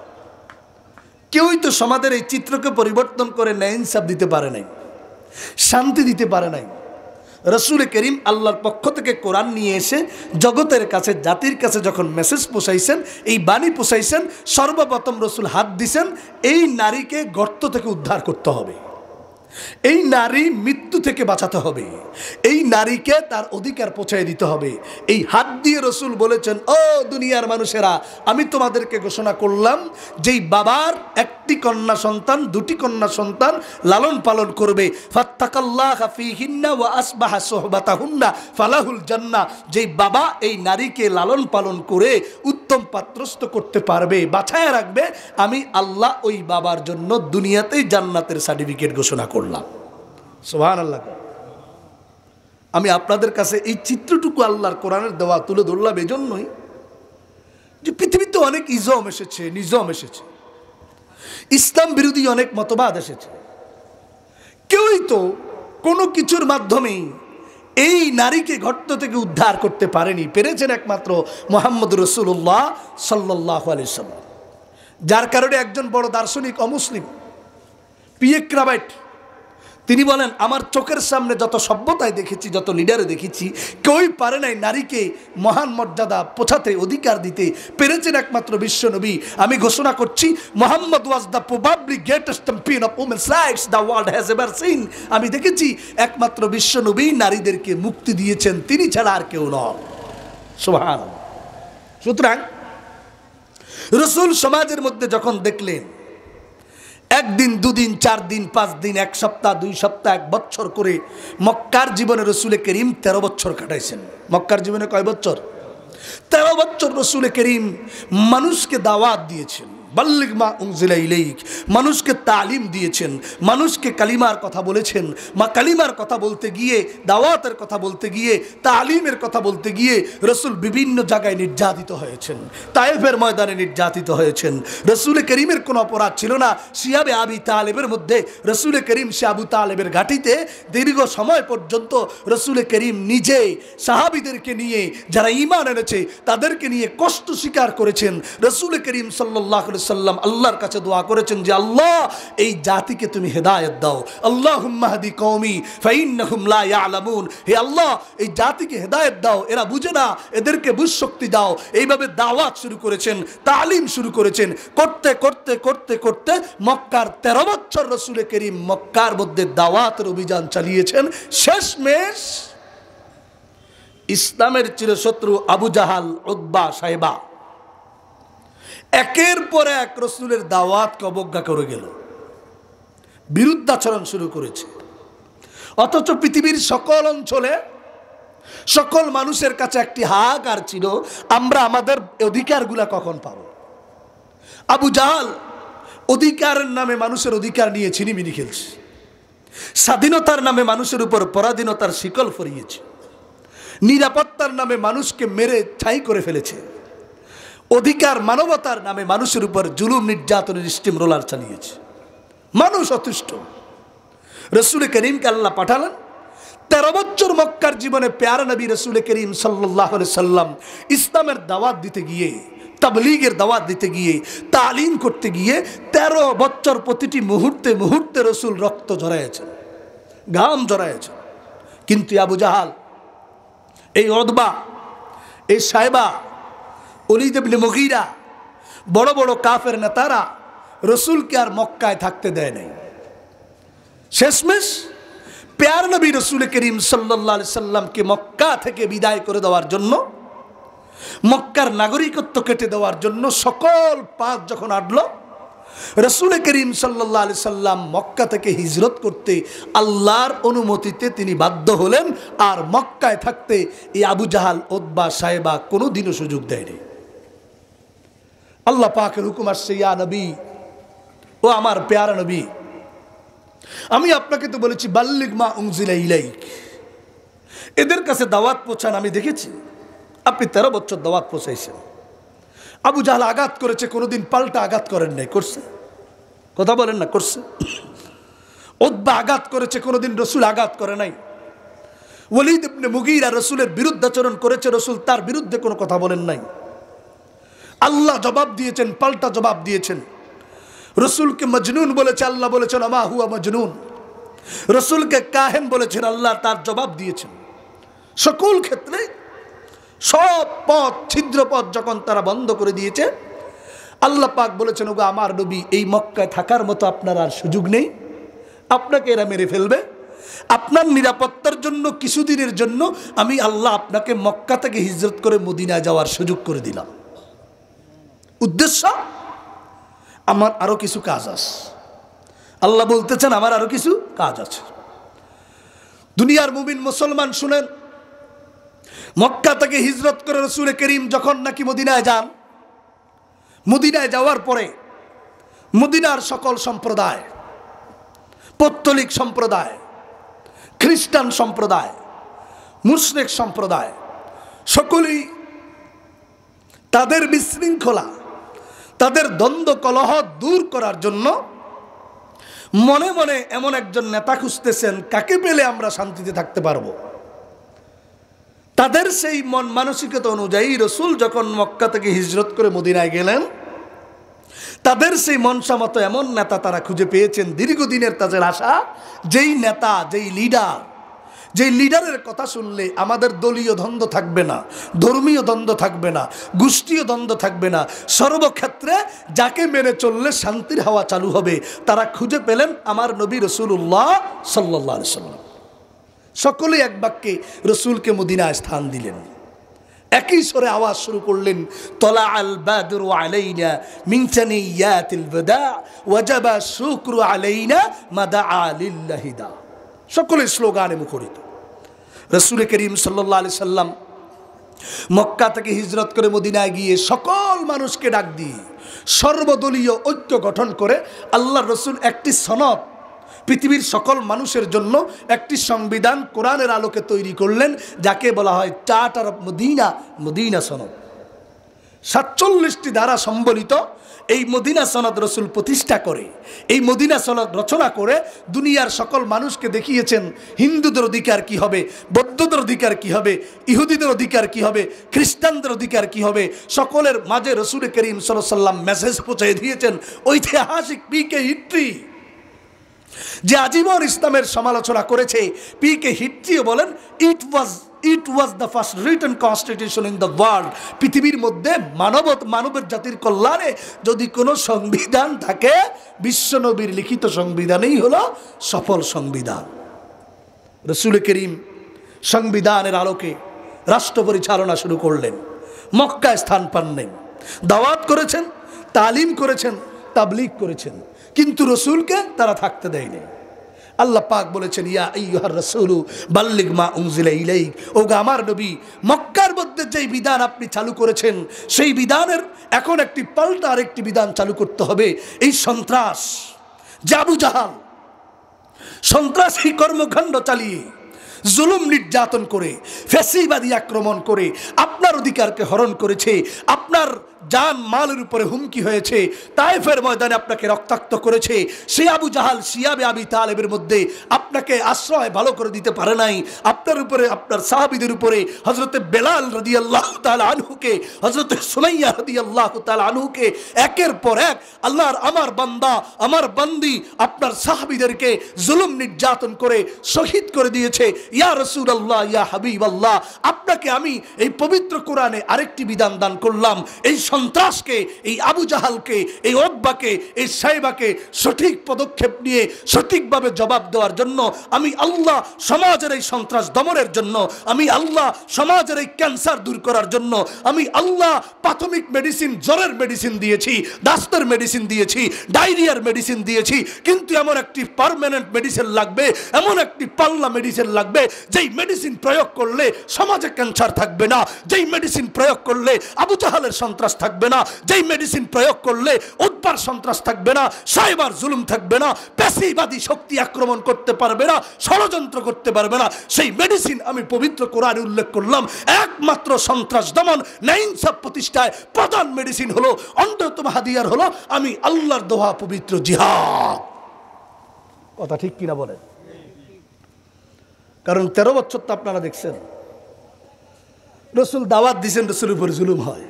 A: কেউই তো সমাজের এই চিত্রকে পরিবর্তন করে ন্যায় ইনসাফ দিতে পারে নাই, শান্তি দিতে পারে নাই। রাসূল করিম আল্লাহর পক্ষ থেকে কোরআন নিয়ে এসে জগতের কাছে, জাতির কাছে যখন মেসেজ পৌঁছাইছেন, এই বাণী পৌঁছাইছেন, সর্বপ্রথম রাসূল হাত দিছেন এই নারীকে গর্ত থেকে উদ্ধার করতে হবে। এই নারী মৃত্যু থেকে বাঁচাতে হবে, এই নারীকে তার অধিকার পৌঁছায় দিতে হবে। এই হাত দিয়ে রসুল বলেছেন, ও দুনিয়ার মানুষেরা, আমি তোমাদেরকে ঘোষণা করলাম, যেই বাবার একটি কন্যা সন্তান, দুটি কন্যা সন্তান লালন পালন করবে, ফাত্তাকাল্লাহা ফীহিন্না ওয়া আসবাহা সুহবাতাহুন্না ফালাহুল জান্নাহ, যেই বাবা এই নারীকে লালন পালন করে উত্তম পাত্রস্থ করতে পারবে, বাছায় রাখবে, আমি আল্লাহ ওই বাবার জন্য দুনিয়াতেই জান্নাতের সার্টিফিকেট ঘোষণা করলাম। সুবহানাল্লাহ। আমি আপনাদের কাছে এই চিত্রটুকু আল্লাহর কোরআনের দেওয়া তুলে ধরলাম এজন্যই যে পৃথিবীতে অনেক ইজম এসেছে, নিজম এসেছে, ইসলাম বিরোধী অনেক মতবাদ এসেছে, কেউই তো কোনো কিছুর মাধ্যমে এই নারীকে গর্ত থেকে উদ্ধার করতে পারেনি। পেরেছেন একমাত্র মুহাম্মদ রাসূলুল্লাহ সাল্লাল্লাহু আলাইহি ওয়াসাল্লাম, যার কারণে একজন বড় দার্শনিক অমুসলিম পিয়েক্রাবাইট তিনি বলেন, আমার চোখের সামনে যত সভ্যতায় দেখেছি, যত লিডারে দেখেছি, কেউই পারে নাই নারীকে মহান মর্যাদা পৌঁছাতে, অধিকার দিতে। পেরেছেন একমাত্র বিশ্ব নবী। আমি ঘোষণা করছি, Muhammad was the probably greatest champion of women's rights the world has ever seen. আমি দেখেছি একমাত্র বিশ্ব নবী নারীদেরকে মুক্তি দিয়েছেন, তিনি ছাড়া আর কেউ নন। সুবহানাল্লাহ। সুতরাং রাসূল সমাজের মধ্যে যখন দেখলেন একদিন, দুদিন, 4 দিন, 5 দিন, 1 সপ্তাহ, 2 সপ্তাহ, 1 বছর করে মক্কার জীবনে রসুল করিম 13 বছর কাটাইছেন। মক্কার জীবনে কয় বছর? 13 বছর রসুল করিম মানুষকে দাওয়াত দিয়েছেন, বাল্লিগ মা উনজিলা ইলাইক, মানুষকে তালিম দিয়েছেন, মানুষকে কালিমার কথা বলেছেন। মা কালিমার কথা বলতে গিয়ে, দাওয়াতের কথা বলতে গিয়ে, তালিমের কথা বলতে গিয়ে রসুল বিভিন্ন জায়গায় নির্যাতিত হয়েছেন, তায়েফের ময়দানে নির্যাতিত হয়েছেন। রসুল করিমের কোনো অপরাধ ছিল না। শিয়াবে আবি তালেবের মধ্যে রসুল করিম সে আবু তালেবের ঘাটিতে দীর্ঘ সময় পর্যন্ত রসুল করিম নিজে সাহাবিদেরকে নিয়ে, যারা ঈমান এনেছে তাদেরকে নিয়ে কষ্ট স্বীকার করেছেন। রসুল করিম সাল্লাল্লাহু আলাইহি সাল্লাম আল্লাহর কাছে দোয়া করেছেন যে আল্লাহ, এই জাতিকে তুমি হেদায়েত দাও। আল্লাহুম্মা হাদি কওমি ফাইন্নাহুম লা ইয়ালামুন। হে আল্লাহ, এই জাতিকে হেদায়েত দাও, এরা বুঝে না, এদেরকে বুঝশক্তি দাও। এইভাবে দাওয়াত শুরু করেছেন, তালিম শুরু করেছেন। করতে করতে করতে করতে মক্কার 13 বছর রসুল করিম মক্কার মধ্যে দাওয়াতের অভিযান চালিয়েছেন। শেষমেশ ইসলামের চিরশত্রু আবু জাহাল, উতবা, সাইবা একের পর এক রসুলের দাওয়াতকে অবজ্ঞা করে গেল, বিরুদ্ধাচরণ শুরু করেছে। অথচ পৃথিবীর সকল অঞ্চলে, সকল মানুষের কাছে একটি হাহাকার ছিল, আমরা আমাদের অধিকারগুলা কখন পাব। আবু জাহাল অধিকারের নামে মানুষের অধিকার নিয়ে ছিনিমিনি খেলছে, স্বাধীনতার নামে মানুষের উপর পরাধীনতার শিকল ফরিয়েছে, নিরাপত্তার নামে মানুষকে মেরে ছাই করে ফেলেছে, অধিকার মানবতার নামে মানুষের উপর জুলুম নির্যাতনের স্টিম রোলার চালিয়েছে। মানুষ অতুষ্ট। রসুল করিমকে আল্লাহ পাঠালেন। 13 বছর মক্কার জীবনে প্যারা নবী রসুল করিম সাল্লাল্লাহু আলাইহি সাল্লাম ইসলামের দাওয়াত দিতে গিয়ে, তাবলীগের দাওয়াত দিতে গিয়ে, তালিম করতে গিয়ে 13 বছর প্রতিটি মুহূর্তে মুহূর্তে রসুল রক্ত ঝরাইয়েছেন, ঘাম ঝরাইয়েছেন। কিন্তু আবু জাহাল, এই উতবা, এই সাইবা, ওলীদ ইবনে মুগীরা, বড় বড় কাফের নেতারা রসুলকে আর মক্কায় থাকতে দেয় নাই। শেষমেশ প্যার নবী রসুল করিম সাল্লাল্লাহু আলাইহি সাল্লামকে মক্কা থেকে বিদায় করে দেওয়ার জন্য, মক্কার নাগরিকত্ব কেটে দেওয়ার জন্য সকল পাক যখন আটল, রসুল করিম সাল্লাল্লাহু আলাইহি সাল্লাম মক্কা থেকে হিজরত করতে আল্লাহর অনুমতিতে তিনি বাধ্য হলেন। আর মক্কায় থাকতে এই আবু জাহাল, উতবা, সাইবা কোনোদিনও সুযোগ দেয়নি। আল্লাহ পাকের হুকুম আসছে, ইয়া নবী, ও আমার প্যারা নবী, আমি আপনাকে তো বলেছি বাল্লিগ মা উনজিলা ইলাইক, এদের কাছে দাওয়াত পৌঁছান। আমি দেখেছি আপনি 13 বছর দাওয়াত পৌঁছাইছেন। আবু জাহাল আঘাত করেছে, কোনোদিন পাল্টা আঘাত করেন নাই, করছে? কথা বলেন না, করছে? উতবা আঘাত করেছে, কোনোদিন রসুল আঘাত করে নাই। ওলীদ ইবনে মুগীরা রসুলের বিরুদ্ধাচরণ করেছে, রসুল তার বিরুদ্ধে কোনো কথা বলেন নাই। আল্লাহ জবাব দিয়েছেন, পাল্টা জবাব দিয়েছেন। রসুলকে মজনুন বলেছে, আল্লাহ বলেছেন আমা হুয়া মজনুন। রসুলকে কাহেন বলেছেন, আল্লাহ তার জবাব দিয়েছেন। সকল ক্ষেত্রে সব পথ, ছিদ্র পথ যখন তারা বন্ধ করে দিয়েছে, আল্লাহ পাক বলেছেন, ওগো আমার নবী, এই মক্কায় থাকার মতো আপনার আর সুযোগ নেই। আপনাকে এরা মেরে ফেলবে, আপনার নিরাপত্তার জন্য কিছুদিনের জন্য আমি আল্লাহ আপনাকে মক্কা থেকে হিজরত করে মদিনায় যাওয়ার সুযোগ করে দিলাম। উদ্দেশ্য, আমার আরো কিছু কাজ আছে। আল্লাহ বলতেছেন আমার আরো কিছু কাজ আছে। দুনিয়ার মুমিন মুসলমান শুনেন, মক্কা থেকে হিজরত করে রাসূল করিম যখন নাকি মদিনায় যান, মদিনায় যাওয়ার পরে মদিনার সকল সম্প্রদায়, পৌত্তলিক সম্প্রদায়, খ্রিস্টান সম্প্রদায়, মুশরিক সম্প্রদায়, সকলেই তাদের বিশৃঙ্খলা, তাদের দ্বন্দ্ব কলহ দূর করার জন্য মনে মনে এমন একজন নেতা খুঁজতেছেন, কাকে পেলে আমরা শান্তিতে থাকতে পারবো। তাদের সেই মন মানসিকতা অনুযায়ী রাসূল যখন মক্কা থেকে হিজরত করে মদিনায় গেলেন, তাদের সেই মনসা মতো এমন নেতা তারা খুঁজে পেয়েছেন, দীর্ঘদিনের তাদের আশা, যেই নেতা, যেই লিডার, যেই লিডারের কথা শুনলে আমাদের দলীয় দ্বন্দ্ব থাকবে না, ধর্মীয় দ্বন্দ্ব থাকবে না, গোষ্ঠীয় দ্বন্দ্ব থাকবে না, সর্বক্ষেত্রে যাকে মেনে চললে শান্তির হাওয়া চালু হবে, তারা খুঁজে পেলেন আমার নবী রাসূলুল্লাহ সাল্লাল্লাহু আলাইহি ওয়াসাল্লাম। সকলেই এক বাক্যে রাসূলকে মদিনায় স্থান দিলেন। একই স্বরে আওয়াজ শুরু করলেন, তলা আল বাদরু আলাইনা মিন সানিয়াতিল ওয়াদা ওয়াজাবা শুকরু আলাইনা মাদাআ লিল্লাহি দা। সকলের স্লোগানে মুখরিত। রাসূল করিম সাল্লাল্লাহু আলাইহি সাল্লাম মক্কা থেকে হিজরত করে মদিনায় গিয়ে সকল মানুষকে ডাক দিয়ে সর্বদলীয় ঐক্য গঠন করে আল্লাহর রাসূল একটি সনদ পৃথিবীর সকল মানুষের জন্য, একটি সংবিধান কোরআনের আলোকে তৈরি করলেন, যাকে বলা হয় চার্টার অফ মদিনা, মদিনা সনদ। 47টি ধারা সম্বলিত এই মদিনা সনদ রাসূল প্রতিষ্ঠা করে, এই মদিনা সনদ রচনা করে দুনিয়ার সকল মানুষকে দেখিয়েছেন হিন্দুদের অধিকার কি হবে, বৌদ্ধদের অধিকার কি হবে, ইহুদিদের অধিকার কি হবে, খ্রিস্টানদের অধিকার কি হবে। সকলের মাঝে রাসূল করিম সাল্লাল্লাহু আলাইহি ওয়াসাল্লাম মেসেজ পৌঁছে দিয়েছেন। ঐতিহাসিক পিকে হিট্রি, যে আজীবন ইসলামের সমালোচনা করেছে, পিকে হিট্রিও বলেন, it was the first written constitution in the world. পৃথিবীর মধ্যে মানবের জাতির কল্যাণে যদি কোনো সংবিধান থাকে, বিশ্বনবীর লিখিত সংবিধানই হলো সফল সংবিধান। রাসূল করিম সংবিধানের আলোকে রাষ্ট্র পরিচালনা শুরু করলেন। মক্কায় স্থান পাননি, দাওয়াত করেছেন, তালিম করেছেন, তাবলীগ করেছেন, কিন্তু রাসূলকে তারা থাকতে দেয়নি। আল্লাহ পাক বলেছেন, ইয়া আইয়ুহার রাসূলু বাল্লিগ মা উনজিলা ইলাইক, ওগো আমার নবী, মক্কার মধ্যে যেই বিধান আপনি চালু করেছেন, সেই বিধানের এখন একটি পাল্টা আরেকটি বিধান চালু করতে হবে। এই সন্ত্রাস, আবু জাহাল সন্ত্রাসী কর্মকাণ্ড চালিয়ে, জুলুম নির্যাতন করে, ফ্যাসিবাদী আক্রমণ করে আপনার অধিকারকে হরণ করেছে, আপনার জান মালের উপরে হুমকি হয়েছে, তায়েফের ময়দানে আপনাকে রক্তাক্ত করেছে। সে আবু জাহাল শিয়াবে আবি তালেবের মধ্যে আপনাকে আশ্রয় ভালো করে দিতে পারে নাই। আপনার উপরে, আপনার সাহাবীদের উপরে হযরতে বেলাল রাদিয়াল্লাহু তাআলা আনহুকে, হযরতে সুমাইয়া রাদিয়াল্লাহু তাআলা আনহুকে একের পর এক আল্লাহর আমার বান্দা, আমার বান্দি আপনার সাহাবীদেরকে জুলুম নির্যাতন করে শহীদ করে দিয়েছে। ইয়া রাসূলুল্লাহ, ইয়া হাবিবাল্লাহ, আপনাকে আমি এই পবিত্র কোরআনে আরেকটি বিধান দান করলাম। এই সন্ত্রাসকে, এই আবু জাহালকে, এই উতবাকে, এই সাইবাকে সঠিক পদক্ষেপ নিয়ে সঠিকভাবে জবাব দেওয়ার জন্য আমি আল্লাহ সমাজের এই সন্ত্রাস দমনের জন্য, আমি আল্লাহ সমাজের এই ক্যান্সার দূর করার জন্য, আমি আল্লাহ প্রাথমিক মেডিসিন, জ্বরের মেডিসিন দিয়েছি, দাস্তের মেডিসিন দিয়েছি, ডায়রিয়ার মেডিসিন দিয়েছি, কিন্তু এমন একটি পার্মানেন্ট মেডিসিন লাগবে, এমন একটি পাল্লা মেডিসিন লাগবে, যেই মেডিসিন প্রয়োগ করলে সমাজে ক্যান্সার থাকবে না, যেই মেডিসিন প্রয়োগ করলে আবু জাহালের সন্ত্রাস থাকবে না, যেই মেডিসিন প্রয়োগ করলে উৎপার সন্ত্রাস থাকবে না, সাইবার জুলুম থাকবে না, পেশিবাদী শক্তি আক্রমণ করতে পারবে না, ষড়যন্ত্র করতে পারবে না, সেই মেডিসিন আমি পবিত্র কোরআনে উল্লেখ করলাম। একমাত্র সন্ত্রাস দমন, ন্যায় ইনসাফ প্রতিষ্ঠায় প্রধান মেডিসিন হলো, অন্যতম হাতিয়ার হলো আমি আল্লাহর দোয়া পবিত্র জিহাদ। কথা ঠিক কিনা বলেন? কারণ 13 বছর তো আপনারা দেখছেন রাসূল দাওয়াত দিয়েছেন, রাসূলের উপর জুলুম হয়।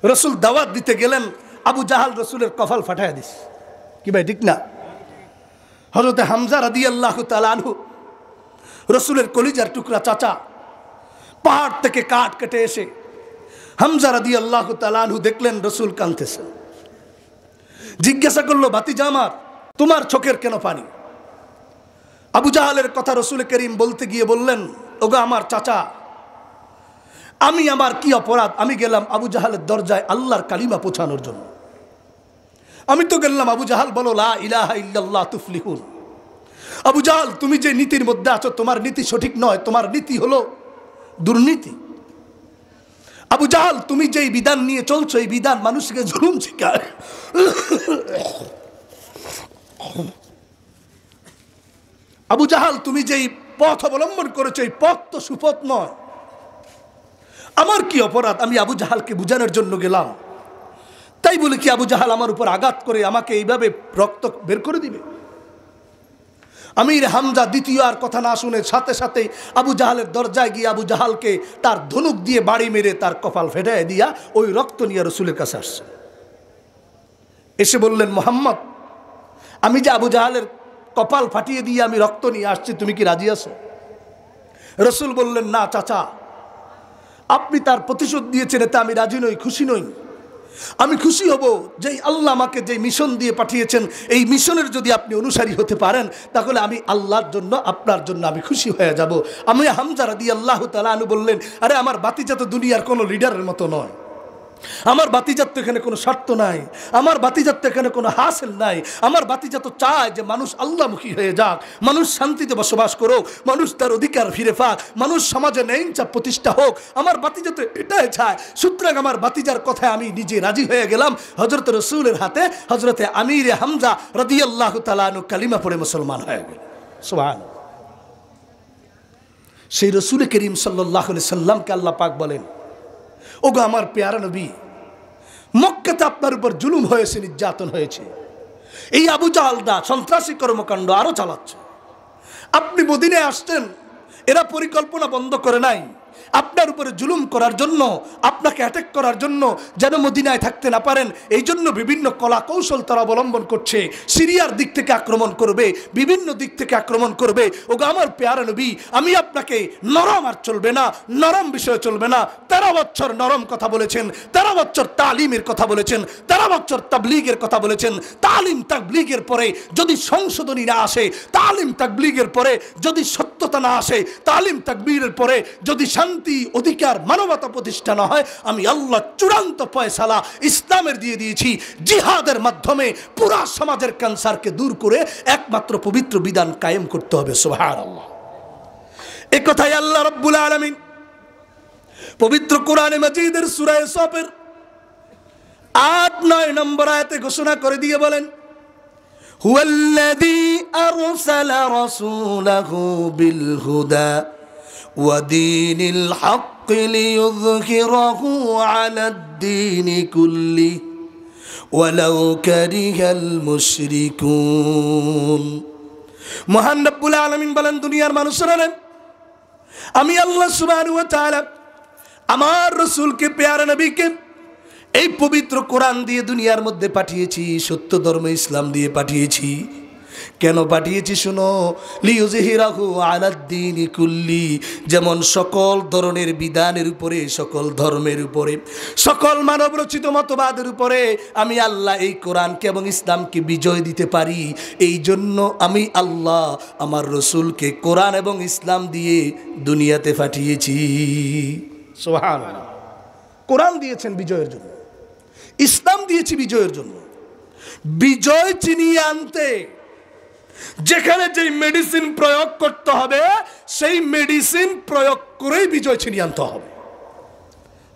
A: রাসূল দাওয়াত দিতে গেলেন, আবু জাহাল রাসূলের কপাল ফাটায় দিস। কি ভাই ঠিক না? হযরতে হামজা রাদিয়াল্লাহু তাআলা আনহু, রাসূলের কলিজার টুকরা চাচা, পাহাড় থেকে কাঠ কেটে এসে হামজা রাদিয়াল্লাহু তাআলা আনহু দেখলেন রাসূল কাঁদতেছেন। জিজ্ঞাসা করলো, ভাতিজা আমার তোমার চোখের কেন পানি? আবু জাহালের কথা রসুল করিম বলতে গিয়ে বললেন, ওগো আমার চাচা, আমি আমার কি অপরাধ? আমি গেলাম আবু জাহালের দরজায় আল্লাহর কালিমা পৌঁছানোর জন্য। আমি তো গেলাম, আবু জাহাল বলো লা ইলাহা ইল্লাল্লাহ তুফলিহুন। আবু জাহাল, তুমি যে নীতির মধ্যে আছো তোমার নীতি সঠিক নয়, তোমার নীতি হলো দুর্নীতি। আবু জাহাল, তুমি যেই বিধান নিয়ে চলছো এই বিধান মানুষকে জুলুম শিখায়। আবু জাহাল, তুমি যেই পথ অবলম্বন করেছো এই পথ তো সুপথ নয়। আমার কি অপরাধ? আমি আবু জাহালকে বুঝানোর জন্য গেলাম, তাই বলে কি আবু জাহাল আমার উপর আঘাত করে আমাকে এইভাবে রক্ত বের করে দিবে? আমির হামজা দ্বিতীয় আর কথা না শুনে সাথে সাথে আবু জাহালের দরজায় গিয়ে আবু জাহালকে তার ধনুক দিয়ে বাড়ি মেরে তার কপাল ফেটায় দিয়া ওই রক্ত নিয়ে রসুলের কাছে আসছে। এসে বললেন, মোহাম্মদ, আমি যে আবু জাহালের কপাল ফাটিয়ে দিয়ে আমি রক্ত নিয়ে আসছি, তুমি কি রাজি আছো? রসুল বললেন, না চাচা, আপনি তার প্রতিশোধ দিয়েছেন, এতে আমি রাজি নই, খুশি নই। আমি খুশি হব যে আল্লাহ আমাকে যে মিশন দিয়ে পাঠিয়েছেন এই মিশনের যদি আপনি অনুসারী হতে পারেন তাহলে আমি আল্লাহর জন্য আপনার জন্য আমি খুশি হয়ে যাব। আমি হামজা রাদিয়াল্লাহু তাআলা আনহু বললেন, আরে আমার বাতিজা তো দুনিয়ার কোনো লিডারের মতো নয়, আমার বাতিজাত তো এখানে কোনো স্বার্থ নাই, আমার বাতিজাত তো এখানে কোনো হাসিল নাই। আমার বাতিজাত তো চায় যে মানুষ আল্লাহমুখী হয়ে যাক, মানুষ শান্তিতে বসবাস করুক, মানুষ তার অধিকার ফিরে পাক, মানুষ সমাজে ন্যায়চাপ প্রতিষ্ঠা হোক। আমার বাতিজাত এটাই চায়। সুতরাং আমার বাতিজার কথায় আমি নিজে রাজি হয়ে গেলাম। হযরত রাসূলের হাতে হযরতে আমির হামজা রাদিয়াল্লাহু তাআলা আনহু কালিমা পড়ে মুসলমান হয়ে গেল। সুবহানাল্লাহ। সেই রাসূল করিম সাল্লাল্লাহু আলাইহি সাল্লামকে আল্লাহ পাক বলেন, ওগো আমার পেয়ারা নবী, মক্কাতে আপনার উপর জুলুম হয়েছে, নির্যাতন হয়েছে, এই আবু জাহালরা সন্ত্রাসী কর্মকাণ্ড আরো চালাচ্ছে। আপনি মদিনায় আসছেন, এরা পরিকল্পনা বন্ধ করে নাই আপনার উপরে জুলুম করার জন্য, আপনাকে অ্যাটাক করার জন্য, যেন মদিনায় থাকতে না পারেন। এই জন্য বিভিন্ন কলা কৌশল তারা অবলম্বন করছে। সিরিয়ার দিক থেকে আক্রমণ করবে, বিভিন্ন দিক থেকে আক্রমণ করবে। ওগো আমার পেয়ারা নবী, আমি আপনাকে নরম আর চলবে না, নরম বিষয় চলবে না। 13 বছর নরম কথা বলেছেন, 13 বছর তালিমের কথা বলেছেন, 13 বছর তাবলীগের কথা বলেছেন। তালিম তাবলীগের পরে যদি সংশোধনী না আসে, তালিম তাবলীগের পরে যদি সত্যতা না আসে, তালিম তাকবীরের পরে যদি শান্তি, অধিকার, মানবতা প্রতিষ্ঠা না হয়, আমি আল্লাহ চূড়ান্ত ফয়সালা ইসলামের দিয়ে দিয়েছি। জিহাদের মাধ্যমে পুরা সমাজের ক্যান্সারকে দূর করে একমাত্র পবিত্র বিধান কায়েম করতে হবে। সুবহানাল্লাহ। এই কথাই আল্লাহ রাব্বুল আলামিন পবিত্র কোরআনে মাজিদের সূরা সফের 8-9 নম্বর আয়াতে ঘোষণা করে দিয়ে বলেন, হুয়াল্লাযী আরসালা রাসূলাহু বিল হুদা ودين الحق ليظهره على الدين كله ولو كره المشركون। মহান রব্বুল আলামিন বলেন, দুনিয়ার মানুষেরা, আমি আল্লাহ সুবহানাহু ওয়া তাআলা আমার রাসূলকে, পেয়ারা নবীকে এই পবিত্র কোরআন দিয়ে দুনিয়ার মধ্যে পাঠিয়েছি, সত্য ধর্ম ইসলাম দিয়ে পাঠিয়েছি। কেন পাঠিয়েছি শুনো, লিইউযহিরাহু আলাদ-দীনি কুল্লি, যেমন সকল ধরনের বিধানের উপরে, সকল ধর্মের উপরে, সকল মানব রচিত মতবাদের উপরে আমি আল্লাহ এই কোরআনকে এবং ইসলামকে বিজয় দিতে পারি। এই জন্য আমি আল্লাহ আমার রাসূলকে কোরআন এবং ইসলাম দিয়ে দুনিয়াতে পাঠিয়েছি। সুবহানাল্লাহ। কোরআন দিয়েছেন বিজয়ের জন্য, ইসলাম দিয়েছি বিজয়ের জন্য। বিজয় চিনিয়ে আনতে যেখানে যেই মেডিসিন প্রয়োগ করতে হবে সেই মেডিসিন প্রয়োগ করেই বিজয় ছিনিয়ে আনতে হবে।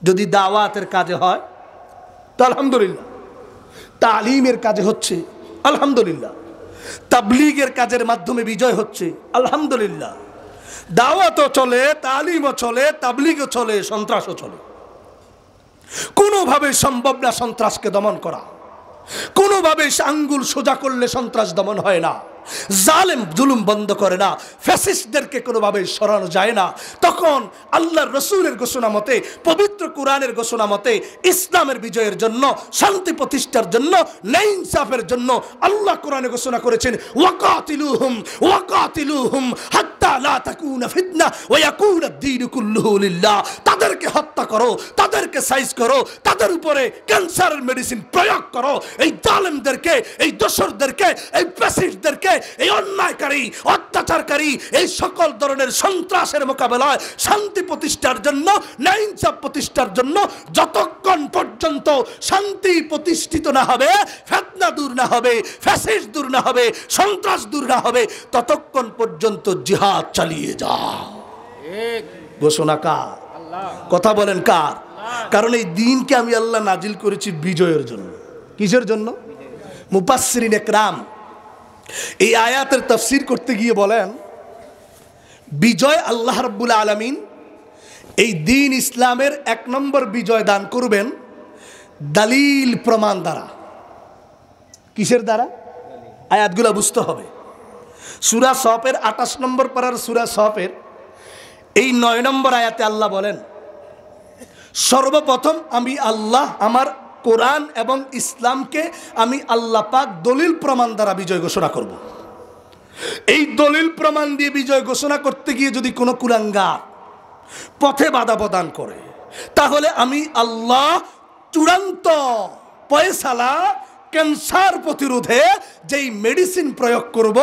A: যদি দাওয়াতের কাজে হয় তো আলহামদুলিল্লাহ, তালিমের কাজে হচ্ছে আলহামদুলিল্লাহ, তাবলীগের কাজের মাধ্যমে বিজয় হচ্ছে আলহামদুলিল্লাহ। দাওয়াতও চলে, তালিমও চলে, তাবলীগও চলে, সন্ত্রাসও চলে। কোনোভাবে সম্ভব না সন্ত্রাসকে দমন করা, কোনোভাবে আঙ্গুল সোজা করলে সন্ত্রাস দমন হয় না। জালেম জুলুম বন্ধ করে না, ফ্যাসিস্টদেরকে কোনোভাবে সরানো যায় না, তখন আল্লাহর রসুলের ঘোষণা মতে, পবিত্র কোরআনের ঘোষণা মতে ইসলামের বিজয়ের জন্য, শান্তি প্রতিষ্ঠার জন্য, ন্যায় ইনসাফের জন্য আল্লাহ কোরআনে ঘোষণা করেছেন ওয়াকাতিলুহুম হাত্তা লা তাকুনা ফিতনা ওয়া ইয়াকুনা আদ-দীনু কুল্লুহু লিল্লাহ। তাদেরকে হত্যা করো, তাদেরকে সাইজ করো, তাদের উপরে ক্যান্সারের মেডিসিন প্রয়োগ করো। এই জালেমদেরকে, এই দোসরদেরকে, এই ফ্যাসিস্টদেরকে, এই অন্যায়কারী, অত্যাচারকারী, এই সকল ধরনের সন্ত্রাসের মোকাবেলায় শান্তি প্রতিষ্ঠার জন্য, ন্যায় ইনসাফ প্রতিষ্ঠার জন্য যতক্ষণ পর্যন্ত শান্তি প্রতিষ্ঠিত না হবে, ফিতনা দূর না হবে, ফ্যাসিস্ট দূর না হবে, সন্ত্রাস দূর না হবে, ততক্ষণ পর্যন্ত জিহাদ চালিয়ে যাও। ঘোষণা কার? কথা বলেন কার? কারণ এই দিনকে আমি আল্লাহ নাজিল করেছি বিজয়ের জন্য। কিসের জন্য? মুফাসসিরিন একরাম এই আয়াতের তাফসীর করতে গিয়ে বলেন, বিজয় আল্লাহ রাব্বুল আলামিন এই দিন ইসলামের 1 নম্বর বিজয় দান করবেন দলিল প্রমাণ দ্বারা। কিসের দ্বারা? আয়াতগুলো বুঝতে হবে। সূরা সফের 28 নম্বর পারার সূরা সফের এই 9 নম্বর আয়াতে আল্লাহ বলেন, সর্বপ্রথম আমি আল্লাহ আমার কোরআন এবং ইসলামকে আমি আল্লাহ পাক দলিল প্রমাণ দ্বারা বিজয় ঘোষণা করব। এই দলিল প্রমাণ দিয়ে বিজয় ঘোষণা করতে গিয়ে যদি কোনো কুলাঙ্গার পথে বাধা প্রদান করে, তাহলে আমি আল্লাহ চূড়ান্ত ফয়সালা ক্যান্সার প্রতিরোধে যেই মেডিসিন প্রয়োগ করব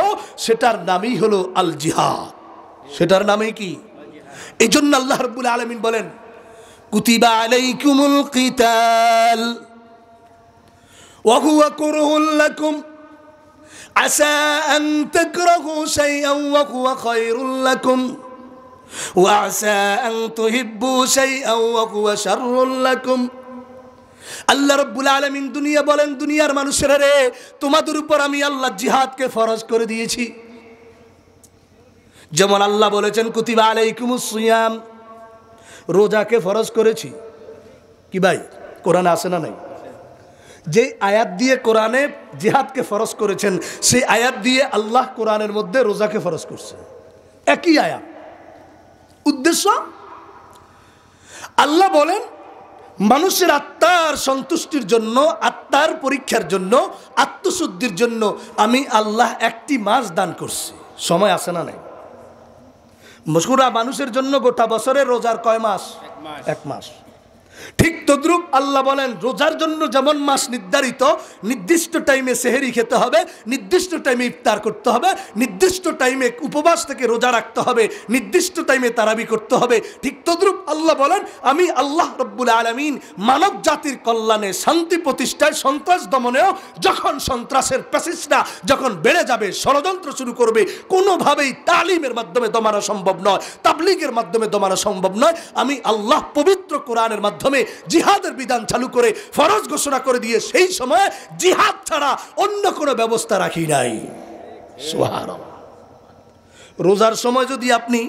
A: সেটার নামই হলো আল জিহাদ। সেটার নামই কি? এই জন্য আল্লাহ রাব্বুল আলামিন বলেন, কুতিবা আলাইকুমুল কিতাল ওয়া হুয়া কুরহুল লাকুম আসা আন তাকরাহু শাইআন ওয়া হুয়া খায়রুল লাকুম ওয়া আসা আন তুহিব্বু শাইআন ওয়া হুয়া শাররুল লাকুম। আল্লাহ রাব্বুল আলামিন দুনিয়া বলেন, দুনিয়ার মানুষেরা রে, তোমাদের উপর আমি আল্লাহ জিহাদকে ফরজ করে দিয়েছি। যেমন আল্লাহ বলেছেন কুতিবা আলাইকুমুস সিয়াম, রোজাকে ফরজ করেছি। কি ভাই, কোরআনে আছে না নাই? যে আয়াত দিয়ে কোরআনে জিহাদকে ফরজ করেছেন, সেই আয়াত দিয়ে আল্লাহ কোরআনের মধ্যে রোজাকে ফরজ করছে। একই আয়াত। উদ্দেশ্য, আল্লাহ বলেন মানুষের আত্মার সন্তুষ্টির জন্য, আত্মার পরীক্ষার জন্য, আত্মশুদ্ধির জন্য আমি আল্লাহ একটি মাস দান করছি। সময় আছে না নাই? মশগুরা মানুষের জন্য গোটা বছরের রোজার কয় মাস? 1 মাস। ঠিক তদ্রুপ আল্লাহ বলেন রোজার জন্য যেমন মাস নির্ধারিত, নির্দিষ্ট টাইমে সেহেরি খেতে হবে, নির্দিষ্ট টাইমে ইফতার করতে হবে, নির্দিষ্ট টাইমে উপবাস থেকে রোজা রাখতে হবে, নির্দিষ্ট টাইমে তারাবি করতে হবে, ঠিক তদ্রুপ আল্লাহ বলেন আমি আল্লাহ রাব্বুল আলামিন মানব জাতির কল্যাণে, শান্তি প্রতিষ্ঠায়, সন্ত্রাস দমনেও যখন সন্ত্রাসের প্যাসিস্টরা যখন বেড়ে যাবে, ষড়যন্ত্র শুরু করবে, কোনোভাবেই তালিমের মাধ্যমে দমানো সম্ভব নয়, তাবলীগের মাধ্যমে দমানো সম্ভব নয়, আমি আল্লাহ পবিত্র কোরআনের মাধ্যমে জিহাদের বিধান চালু করে ফরজ ঘোষণা করে দিয়ে সেই সময় জিহাদ ছাড়া অন্য কোনো ব্যবস্থা রাখি নাই। সুবহানাল্লাহ। রোজার সময় যদি আপনি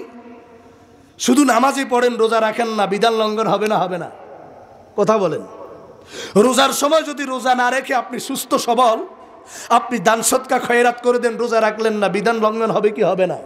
A: শুধু নামাজই পড়েন, রোজা রাখেন না, বিধান লঙ্ঘন হবে না? হবে না? কথা বলেন। রোজার সময় যদি রোজা না রেখে আপনি সুস্থ সবল, আপনি দান সদকা খয়রাত করে দেন, রোজা রাখলেন না, বিধান লঙ্ঘন হবে কি হবে না?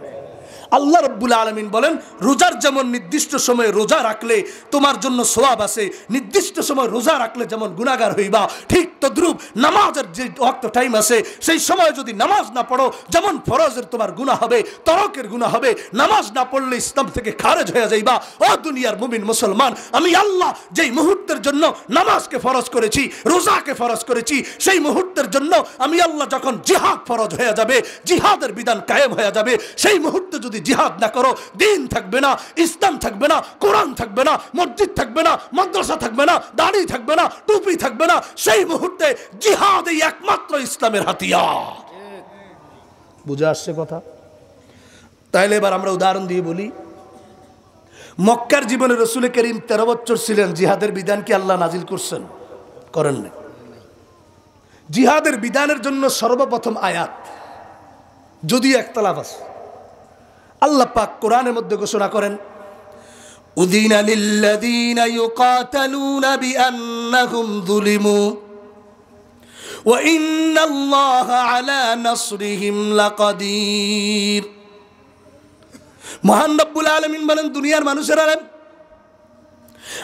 A: আল্লাহ রাব্বুল আলামিন বলেন রোজার যেমন নির্দিষ্ট সময়ে রোজা রাখলে তোমার জন্য সওয়াব আছে, নির্দিষ্ট সময় রোজা রাখলে যেমন গুনাহগার হইবা, ঠিক তদ্রুপ নামাজের যে ওয়াক্ত টাইম আছে সেই সময় যদি নামাজ না পড়ো, যেমন ফরজের তোমার গুনাহ হবে, তরকের গুনাহ হবে, নামাজ না পড়লে ইসলাম থেকে খারেজ হয়ে যাইবা। ও দুনিয়ার মুমিন মুসলমান, আমি আল্লাহ যেই মুহূর্তের জন্য নামাজকে ফরজ করেছি, রোজাকে ফরজ করেছি, সেই মুহূর্তের জন্য আমি আল্লাহ যখন জিহাদ ফরজ হয়ে যাবে, জিহাদের বিধান কায়েম হয়ে যাবে, সেই মুহূর্তে যদি জিহাদ না করো, দিন থাকবে না, ইসলাম থাকবে না, কোরআন থাকবে না, মসজিদ থাকবে না, মাদ্রাসা থাকবে না, দাড়ি থাকবে না, টুপি থাকবে না, সেই মুহূর্তে জিহাদ এই একমাত্র ইসলামের হাতিয়ার। বুঝে আসছে কথা? তাইলে এবার আমরা উদাহরণ দিয়ে বলি, মক্কার জীবনে রাসূল করিম 13 বছর ছিলেন, জিহাদের বিধান কি আল্লাহ নাজিল করছেন? করেন না। জিহাদের বিধানের জন্য সর্বপ্রথম আয়াত, যদিও একতলাফ আছে, আল্লাহ পাক কোরআনের মধ্যে ঘোষণা করেন উযিনা লিল্লাযীনা ইউকাতালুনা বিআন্নাহুম যুলিমু ওয়া ইন্নাল্লাহা আলা নাসরিহিম লাকাদির। মহান রব্বুল আলামিন বলেন, দুনিয়ার মানুষেরা,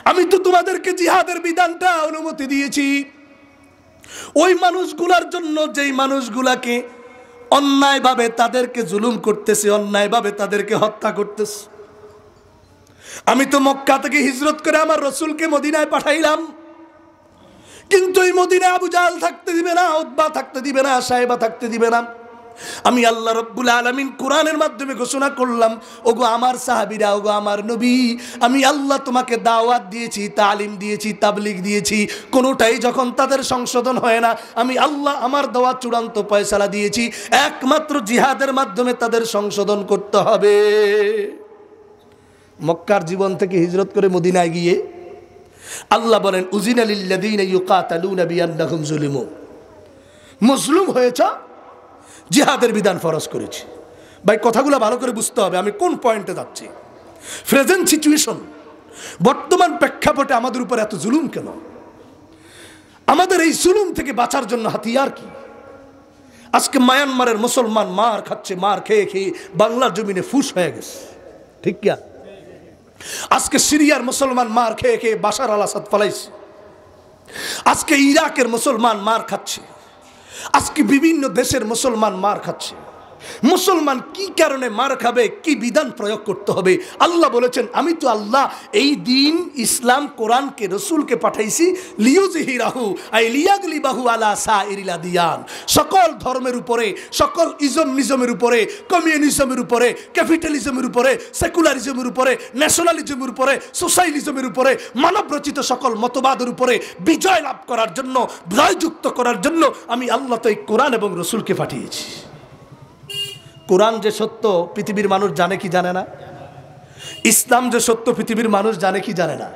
A: আমি তো তোমাদেরকে জিহাদের বিধানটা অনুমতি দিয়েছি ওই মানুষগুলার জন্য যেই মানুষগুলাকে অন্যায়ভাবে তাদেরকে জুলুম করতেছে, অন্যায়ভাবে তাদেরকে হত্যা করতেছে। আমি তো মক্কা থেকে হিজরত করে আমার রসুলকে মদিনায় পাঠাইলাম, কিন্তু এই মদিনায় আবু জাহল থাকতে দিবে না, উতবা থাকতে দিবে না, সাহেবা থাকতে দিবে না। আমি আল্লাহ রব্বুল আলামিন কোরআনের মাধ্যমে ঘোষণা করলাম, ওগো আমার সাহাবীরা, ওগো আমার নবী, আমি আল্লাহ তোমাকে দাওয়াত দিয়েছি, তালিম দিয়েছি, তাবলিগ দিয়েছি, কোনোটাই যখন তাদের সংশোধন হয় না, আমি আল্লাহ আমার দেওয়া চূড়ান্ত ফয়সালা দিয়েছি, একমাত্র জিহাদের মাধ্যমে তাদের সংশোধন করতে হবে। মক্কার জীবন থেকে হিজরত করে মদিনায় গিয়ে আল্লাহ বলেন, উজিনা লিল্লাযীনা ইউকাতালুনা বিআন্নাহুম যুলিমু, মুসলিম হয়েছ, জিহাদের বিধান ফরজ করেছি। ভাই কথাগুলো ভালো করে বুঝতে হবে আমি কোন পয়েন্টে যাচ্ছি। প্রেজেন্ট সিচুয়েশন, বর্তমান প্রেক্ষাপটে আমাদের উপর এত জুলুম কেন? আমাদের এই জুলুম থেকে বাঁচার জন্য হাতিয়ার কি? আজকে মায়ানমারের মুসলমান মার খাচ্ছে, মার খেয়ে খেয়ে বাংলার জমিনে ফুস হয়ে গেছে, ঠিক কিয়া? আজকে সিরিয়ার মুসলমান মার খেয়ে খেয়ে বাশার আল আসাদ পালাইছে, আজকে ইরাকের মুসলমান মার খাচ্ছে, আজকে বিভিন্ন দেশের মুসলমান মার খাচ্ছে। মুসলমান কি কারণে মার খাবে, কি বিধান প্রয়োগ করতে হবে? আল্লাহ বলেছেন, আমি তো আল্লাহ এই দিন ইসলাম কোরআনকে রসুলকে পাঠাইছি লিইউযহিরাহু আই লিয়াগলিবাহু আলা সাইরিল আদিয়ান, সকল ধর্মের উপরে, সকল নিজমের উপরে, কমিউনিজমের উপরে, ক্যাপিটালিজমের উপরে, সেকুলারিজমের উপরে, ন্যাশনালিজমের উপরে, সোশ্যালিজমের উপরে, মানব রচিত সকল মতবাদের উপরে বিজয় লাভ করার জন্য, জয়যুক্ত করার জন্য আমি আল্লাহ তো এই কোরআন এবং রসুলকে পাঠিয়েছি। কোরআন যে সত্য পৃথিবীর মানুষ জানে কি জানে না? ইসলাম যে সত্য পৃথিবীর মানুষ জানে কি জানে না?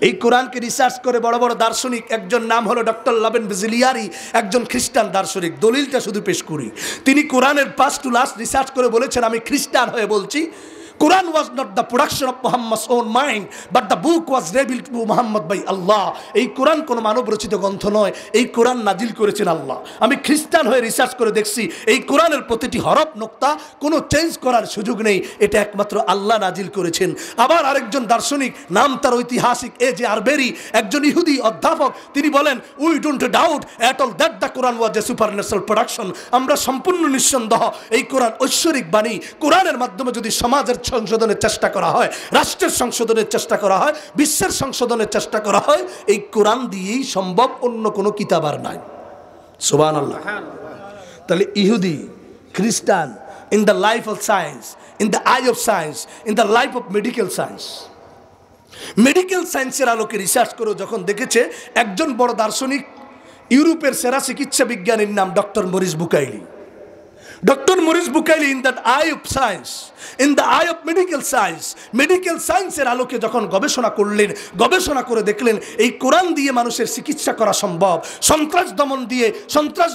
A: এই কোরআনকে রিসার্চ করে বড় বড় দার্শনিক, একজন নাম হলো ডক্টর লাবেন বেজিলিয়ারি, একজন খ্রিস্টান দার্শনিক, দলিলটা শুধু পেশ করি। তিনি কোরআনের ফার্স্ট টু লাস্ট রিসার্চ করে বলেছেন, আমি খ্রিস্টান হয়ে বলছি, Quran was not the production of Muhammad's own mind, but the book was revealed to Muhammad by Allah. এই কোরআন কোনো মানব রচিত গ্রন্থ নয়, এই কোরআন নাজিল করেছেন আল্লাহ। আমি খ্রিস্টান হয়ে রিসার্চ করে দেখছি, এই কোরআনের প্রতিটি হরফ নোক্তা কোনো চেঞ্জ করার সুযোগ নেই, এটা একমাত্র আল্লাহ নাজিল করেছেন। আবার আরেকজন দার্শনিক, নাম তার ঐতিহাসিক A.J. আরবেরি, একজন ইহুদি অধ্যাপক, তিনি বলেন, we don't doubt at all that the Quran was A supernatural production. আমরা সম্পূর্ণ নিঃসন্দেহ এই কোরআন ঐশ্বরিক বাণী। কোরআনের মাধ্যমে যদি সমাজের সংশোধনের চেষ্টা করা হয়, রাষ্ট্রের সংশোধনের চেষ্টা করা হয়, বিশ্বের সংশোধনের চেষ্টা করা হয়, এই কোরআন দিয়েই সম্ভব, অন্য কোনো কিতাব আর নাই। সুবহানাল্লাহ। তাহলে ইহুদি, খ্রিস্টান, in the life of science, in the I of science, in the life of medical science, medical সায়েন্সের আলোকে রিসার্চ করে যখন দেখেছে, একজন বড় দার্শনিক, ইউরোপের সেরা চিকিৎসা বিজ্ঞানীর নাম doctor Maurice Bucaille. Doctor Maurice Bucaille in the I of science, in the I of medical science, medical সায়েন্সের আলোকে যখন গবেষণা করলেন, গবেষণা করে দেখলেন এই কোরআন দিয়ে মানুষের চিকিৎসা করা সম্ভব, সন্ত্রাস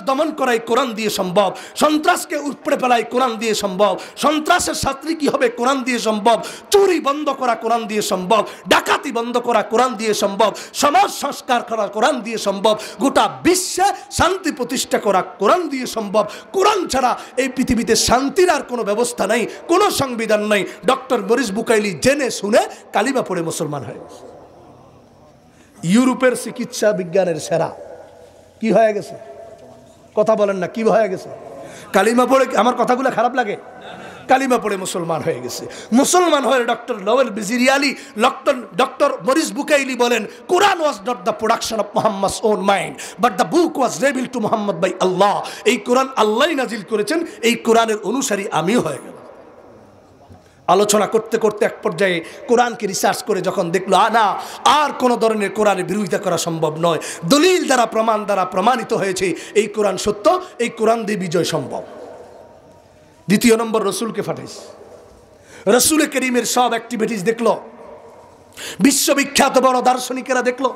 A: দমন করা এই কোরআন দিয়ে সম্ভব, সন্ত্রাসকে উপড়ে ফেলাই কোরআন দিয়ে সম্ভব, সন্ত্রাসের ছাত্রী কি হবে কোরআন দিয়ে সম্ভব, চুরি বন্ধ করা কোরআন দিয়ে সম্ভব, ডাকাতি বন্ধ করা কোরআন দিয়ে সম্ভব, সমাজ সংস্কার করা কোরআন দিয়ে সম্ভব, গোটা বিশ্বে শান্তি প্রতিষ্ঠা করা কোরআন দিয়ে সম্ভব। কোরআন ছাড়া এই পৃথিবীতে শান্তির আর কোনো ব্যবস্থা নাই, কোনো সংবিধান নাই। ডক্টর মরিস বুকাইলি জেনে শুনে কালিমা পড়ে মুসলমান হয়ে গেছে। ইউরোপের চিকিৎসা বিজ্ঞানের সেরা কি হয়ে গেছে? কথা বলেন না, কি হয়ে গেছে? কালিমা পড়ে। আমার কথাগুলো খারাপ লাগে? কালিমা পড়ে মুসলমান হয়ে গেছে। মুসলমান হয়ে ডক্টর লওয়েল বেজিরিয়ালি, ডক্টর মরিস বুকাইলি বলেন, Quran was not the production of Muhammad's own mind, but the book was revealed to Muhammad by Allah. এই কোরআন আল্লাহই নাজিল করেছেন, এই কোরআনের অনুসারী আমিও হয়ে গেলাম। আলোচনা করতে করতে এক পর্যায়ে কোরআনকে রিসার্চ করে যখন দেখলো না, আর কোনো ধরনের কোরআনের বিরোধিতা করা সম্ভব নয়, দলিল দ্বারা, প্রমাণ দ্বারা প্রমাণিত হয়েছে এই কোরআন সত্য, এই কোরআন দিয়ে বিজয় সম্ভব। দ্বিতীয় নম্বর, রসুলকে পাঠাইছে। রসুল করিমের সব অ্যাক্টিভিটিস দেখলো, বিশ্ববিখ্যাত বড় দার্শনিকেরা দেখলো।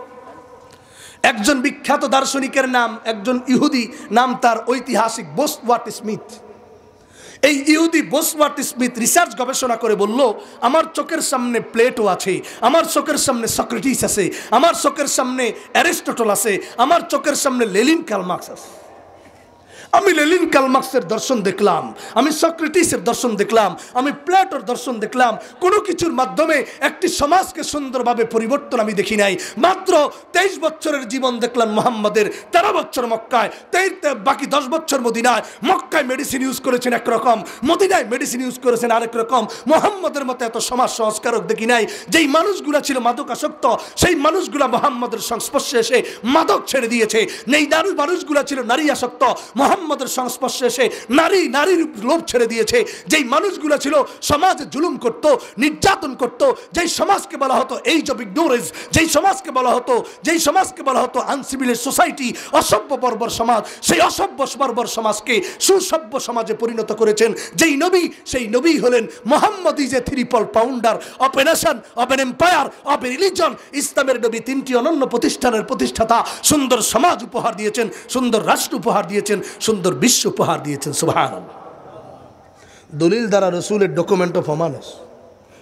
A: একজন বিখ্যাত দার্শনিকের নাম, একজন ইহুদি, নাম তার ঐতিহাসিক বোসওয়ার্থ স্মিথ। এই ইহুদি বোসওয়ার্থ স্মিথ রিসার্চ গবেষণা করে বলল, আমার চোখের সামনে প্লেটো আছে, আমার চোখের সামনে সক্রেটিস আছে, আমার চোখের সামনে অ্যারিস্টটল আছে, আমার চোখের সামনে লেনিন কার্ল মার্কস আছে। আমি লেনিন কার্ল মার্কসের দর্শন দেখলাম, আমি সক্রেটিসের দর্শন দেখলাম, আমি প্লেটোর দর্শন দেখলাম। কোনো কিছুর মাধ্যমে একটি সমাজকে সুন্দরভাবে পরিবর্তন আমি দেখি নাই। মাত্র 23 বছরের জীবন দেখলাম মুহাম্মাদের, 13 বছর মক্কায়, বাকি 10 বছর মদিনায়। মক্কায় মেডিসিন ইউজ করেছেন একরকম, মদিনায় মেডিসিন ইউজ করেছেন আরেক রকম। মুহাম্মাদের মতো এত সমাজ সংস্কারক দেখি নাই। যেই মানুষগুলা ছিল মাদকাসক্ত, সেই মানুষগুলা মুহাম্মাদের সংস্পর্শে এসে মাদক ছেড়ে দিয়েছে। নেই মানুষগুলা ছিল নারী আসক্ত, মুহাম্মাদের সংস্পর্শে এসে নারীর লোভ ছেড়ে দিয়েছে। যেই মানুষগুলো ছিল সমাজে জুলুম করত, নির্যাতন করত, যেই সমাজকে বলা হতো এইজ অফ ইগনোরেন্স, যেই সমাজকে বলা হতো আনসিভিলাইজড সোসাইটি, অসভ্য বর্বর সমাজ, সেই অসভ্য বর্বর সমাজকে সুসভ্য সমাজে পরিণত করেছেন যেই নবী, সেই নবী হলেন Muhammad is a triple founder of a nation, of N empire, of a religion. ইসলামের নবী 3টি অনন্য প্রতিষ্ঠানের প্রতিষ্ঠাতা। সুন্দর সমাজ উপহার দিয়েছেন, সুন্দর রাষ্ট্র উপহার দিয়েছেন, সুন্দর বিশ্ব উপহার দিয়েছেন। সুবহানাল্লাহ। দলিল দ্বারা রসুলের ডকুমেন্ট অফ অমানস,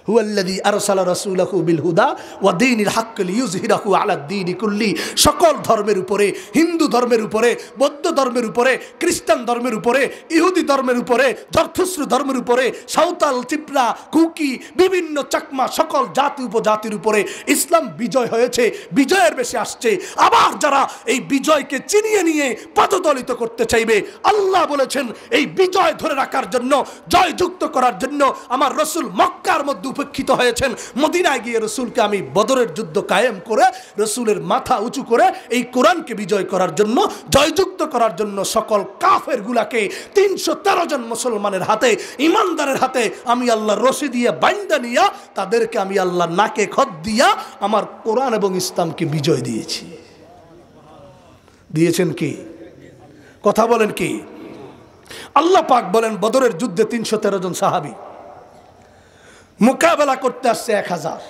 A: হুয়াল্লাযী আরসালা রাসূলাহু বিল হুদা ওয়া দীনিল হক লিইয়ুযহিরাহু আলাদ দীনি কুল্লি। সকল ধর্মের উপরে, হিন্দু ধর্মের উপরে, বৌদ্ধ ধর্মের উপরে, খ্রিস্টান ধর্মের উপরে, ইহুদি ধর্মের উপরে, জরথুস্ত্র ধর্মের উপরে, সাঁওতাল, চিপরা, কুকি, বিভিন্ন চাকমা সকল জাতি উপজাতির উপরে ইসলাম বিজয় হয়েছে, বিজয়ের বেশে আসছে। আবার যারা এই বিজয়কে চিনিয়ে নিয়ে পদদলিত করতে চাইবে, আল্লাহ বলেছেন এই বিজয় ধরে রাখার জন্য, জয়যুক্ত করার জন্য আমার রসুল মক্কার মধ্যে উপেক্ষিত হয়েছেন। মদিনায় গিয়ে রসুলকে আমি বদরের যুদ্ধ কায়েম করে রসুলের মাথা উঁচু করে এই কোরআনকে বিজয় করার জন্য, জয়যুক্ত করার জন্য সকল কাফের গুলাকে 313 জন মুসলমানের হাতে, ইমানদারের হাতে আমি আল্লাহ রশি দিয়ে বাইন্দা নিয়া তাদেরকে আমি আল্লাহ নাকে খত দিয়া আমার কোরআন এবং ইসলামকে বিজয় দিয়েছি। দিয়েছেন কি? কথা বলেন কি? আল্লাহ পাক বলেন বদরের যুদ্ধে 313 জন সাহাবী মোকাবেলা করতে আসছে 1000।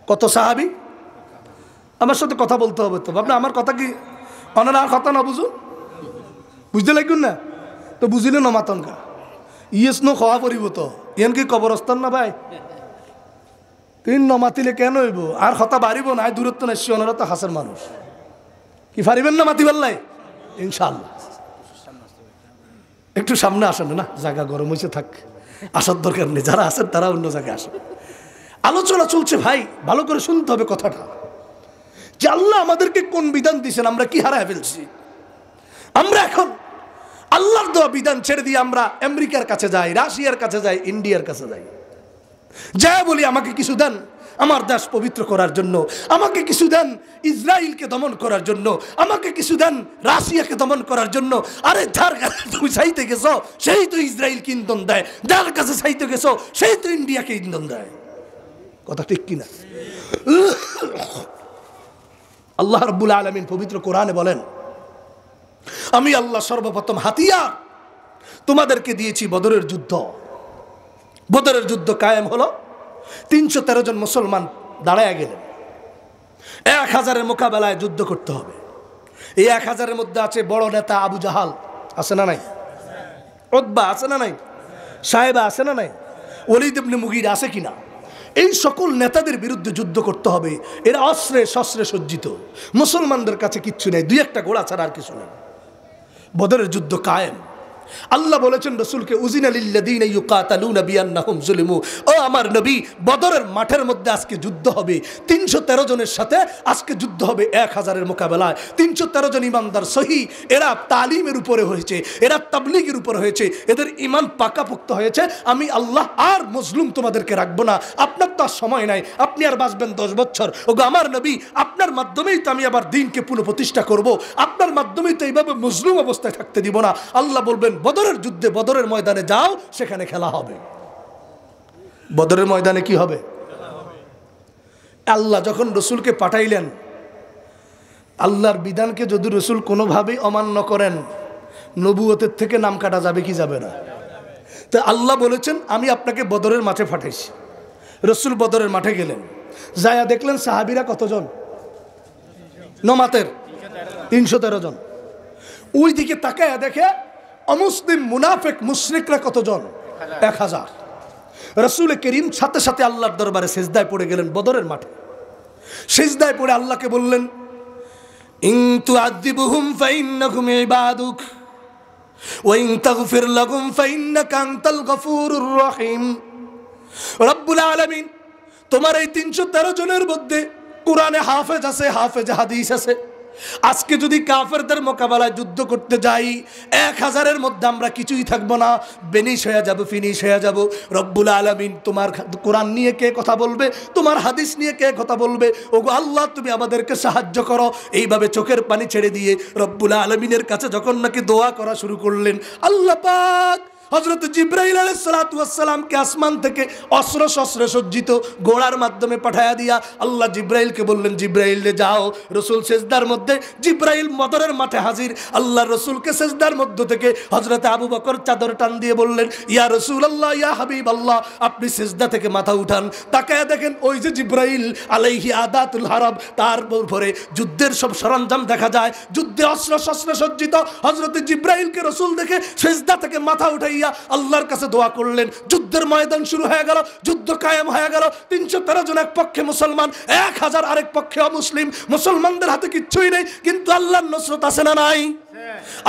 A: কত সাহাবী? আমার সাথে কথা বলতে হবে তো। আপনি আমার কথা কি অনার কথা না বুঝুন? বুঝতে লাগুন না তো, বুঝিলে নমাতন কা ইয়েস নো খাওয়া পড়িব তো। ইয়ান কি কবরস্থান না ভাই? 3 নমাতিলে কেন হইব? আর কথা বাড়িব না, দূরত্ব নাইছি। ওনারা তো হাসের মানুষ, কি পারিবেন না মাতি পাল্লাই? ইনশাআল্লাহ। একটু সামনে আসেন না, জায়গা গরম হয়েছে, থাক, আসার দরকার নেই। যারা আছেন তারা অন্য জায়গায় আসেন। আলোচনা চলছে ভাই, ভালো করে শুনতে হবে কথাটা, যে আল্লাহ আমাদেরকে কোন বিধান দিয়েছেন, আমরা কি হারায় ফেলছি। আমরা এখন আল্লাহর দেওয়া বিধান ছেড়ে দিয়ে আমরা আমেরিকার কাছে যাই, রাশিয়ার কাছে যাই, ইন্ডিয়ার কাছে যাই, যা বলি আমাকে কিছু দেন আমার দেশ পবিত্র করার জন্য, আমাকে কিছু দেন ইসরায়েলকে দমন করার জন্য, আমাকে কিছু দেন রাশিয়াকে দমন করার জন্য। আরে যার কাছে তুমি চাইতে গেছো সেই তো ইসরায়েলকে ইন্ধন দেয়, যার কাছে চাইতে গেছো সেই তো ইন্ডিয়াকে ইন্ধন দেয়। কথা ঠিক কিনা? আল্লাহ রাব্বুল আলামিন পবিত্র কোরআনে বলেন, আমি আল্লাহ সর্বপ্রথম হাতিয়ার তোমাদেরকে দিয়েছি বদরের যুদ্ধ। বদরের যুদ্ধ কায়েম হলো, 313 জন মুসলমান দাঁড়ায় গেলেন। 1000-এর মোকাবেলায় যুদ্ধ করতে হবে। এই 1000-এর মধ্যে আছে বড় নেতা আবু জাহাল, আছে না নাই? উতবা আছে না নাই? সাহেবা আছে না নাই? ওলীদ ইবনে মুগীরা আছে কিনা? এই সকল নেতাদের বিরুদ্ধে যুদ্ধ করতে হবে। এরা অস্ত্রে শস্ত্রে সজ্জিত, মুসলমানদের কাছে কিচ্ছু নেই, 2-1টা ঘোড়া ছাড়া আর কিছু নেই। বদরের যুদ্ধ কায়েম। আল্লাহ বলেছেন রসুলকে, উযিনা লিল্লাযীনা ইউকাতালুনা বিআন্নাহুম যুলিমু। ও আমার নবী, বদরের মাঠের মধ্যে আজকে যুদ্ধ হবে। 313 জনের সাথে আজকে যুদ্ধ হবে 1000-এর মোকাবেলায়। 313 জন ইমানদার সহি, এরা তালিমের উপরে হয়েছে, এরা তাবলীগের উপরে হয়েছে, এদের ইমান পাকাপোক্ত হয়েছে। আমি আল্লাহ আর মজলুম তোমাদেরকে রাখবো না। আপনার তো আর সময় নাই, আপনি আর বাঁচবেন 10 বছর। ওগো আমার নবী, আপনার মাধ্যমেই তো আমি আবার দ্বীনকে পুনঃপ্রতিষ্ঠা করব, আপনার মাধ্যমেই তো এইভাবে মজলুম অবস্থায় থাকতে দিব না। আল্লাহ বলবেন বদরের যুদ্ধে, বদরের ময়দানে যাও, সেখানে খেলা হবে। বদরের ময়দানে কি হবে? আল্লাহ যখন রসুলকে পাঠাইলেন, আল্লাহর বিধানকে যদি রসুল কোনোভাবেই অমান্য করেন, নবুয়তের থেকে নাম কাটা যাবে কি যাবে না? তো আল্লাহ বলেছেন আমি আপনাকে বদরের মাঠে পাঠাইছি। রসুল বদরের মাঠে গেলেন, যায়া দেখলেন সাহাবীরা কতজন? নমাতের 313 জন। ওই দিকে তাকায় দেখে অমুসলিম মুনাফিক মুশরিকরা কতজন? 1000। রাসূল করিম সাথে সাথে আল্লাহর দরবারে সিজদায় পড়ে গেলেন বদরের মাঠে। সিজদায় পড়ে আল্লাহকে বললেন, ইন তুআযিবুহুম ফাইন্নাকুম ইবাদুক ওয়া ইন তাগফির লাহুম ফাইন্নাকা আনতাল গফুরুর রহিম। রব্বুল আলামিন, তোমার এই 313 জনের মধ্যে কোরআনে হাফেজ আছে, হাফেজ হাদিস আছে। আজকে যদি কাফেরদের মোকাবেলায় যুদ্ধ করতে যাই, 1000-এর মধ্যে আমরা কিছুই থাকবো না, বেনিশ হয়ে যাব, ফিনিশ হয়ে যাব। রব্বুল আলামিন, তোমার কোরআন নিয়ে কে কথা বলবে, তোমার হাদিস নিয়ে কে কথা বলবে? ওগো আল্লাহ, তুমি আমাদেরকে সাহায্য করো। এইভাবে চোখের পানি ছেড়ে দিয়ে রব্বুল আলামিনের কাছে যখন নাকি দোয়া করা শুরু করলেন, আল্লাহ পাক হযরত জিবরাইল আলাইহিস সালাতু ওয়াস সালামকে আসমান থেকে অস্ত্র শস্ত্রে সজ্জিত ঘোড়ার মাধ্যমে পাঠায়া দিয়া আল্লাহ জিবরাইলকে বললেন, জিবরাইল রে যাও। রাসূল সিজদার মধ্যে, জিবরাইল বদরের মাঠে হাজির। আল্লাহ রাসূলকে সিজদার মধ্য থেকে হযরত আবু বকর চাদর টান দিয়ে বললেন, ইয়া রাসূলুল্লাহ, ইয়া হাবিবাল্লাহ, আপনি সিজদা থেকে মাথা উঠান। তাকায়া দেখেন ওই যে জিবরাইল আলাইহি আদাতুল হারাব, তার উপরে যুদ্ধের সব সরঞ্জাম দেখা যায়, যুদ্ধে অস্ত্র শস্ত্রে সজ্জিত। হযরত জিবরাইলকে রাসূল দেখে সিজদা থেকে মাথা উঠাই আল্লাহর কাছে দোয়া করলেন। যুদ্ধের ময়দান শুরু হয়ে গেল, যুদ্ধ কায়েম হয়ে গেল। 313 জন এক পক্ষে মুসলমান, 1000 আরেক পক্ষে অমুসলিম। মুসলমানদের হাতে কিচ্ছুই নেই, কিন্তু আল্লাহর নসরত আছে না নাই?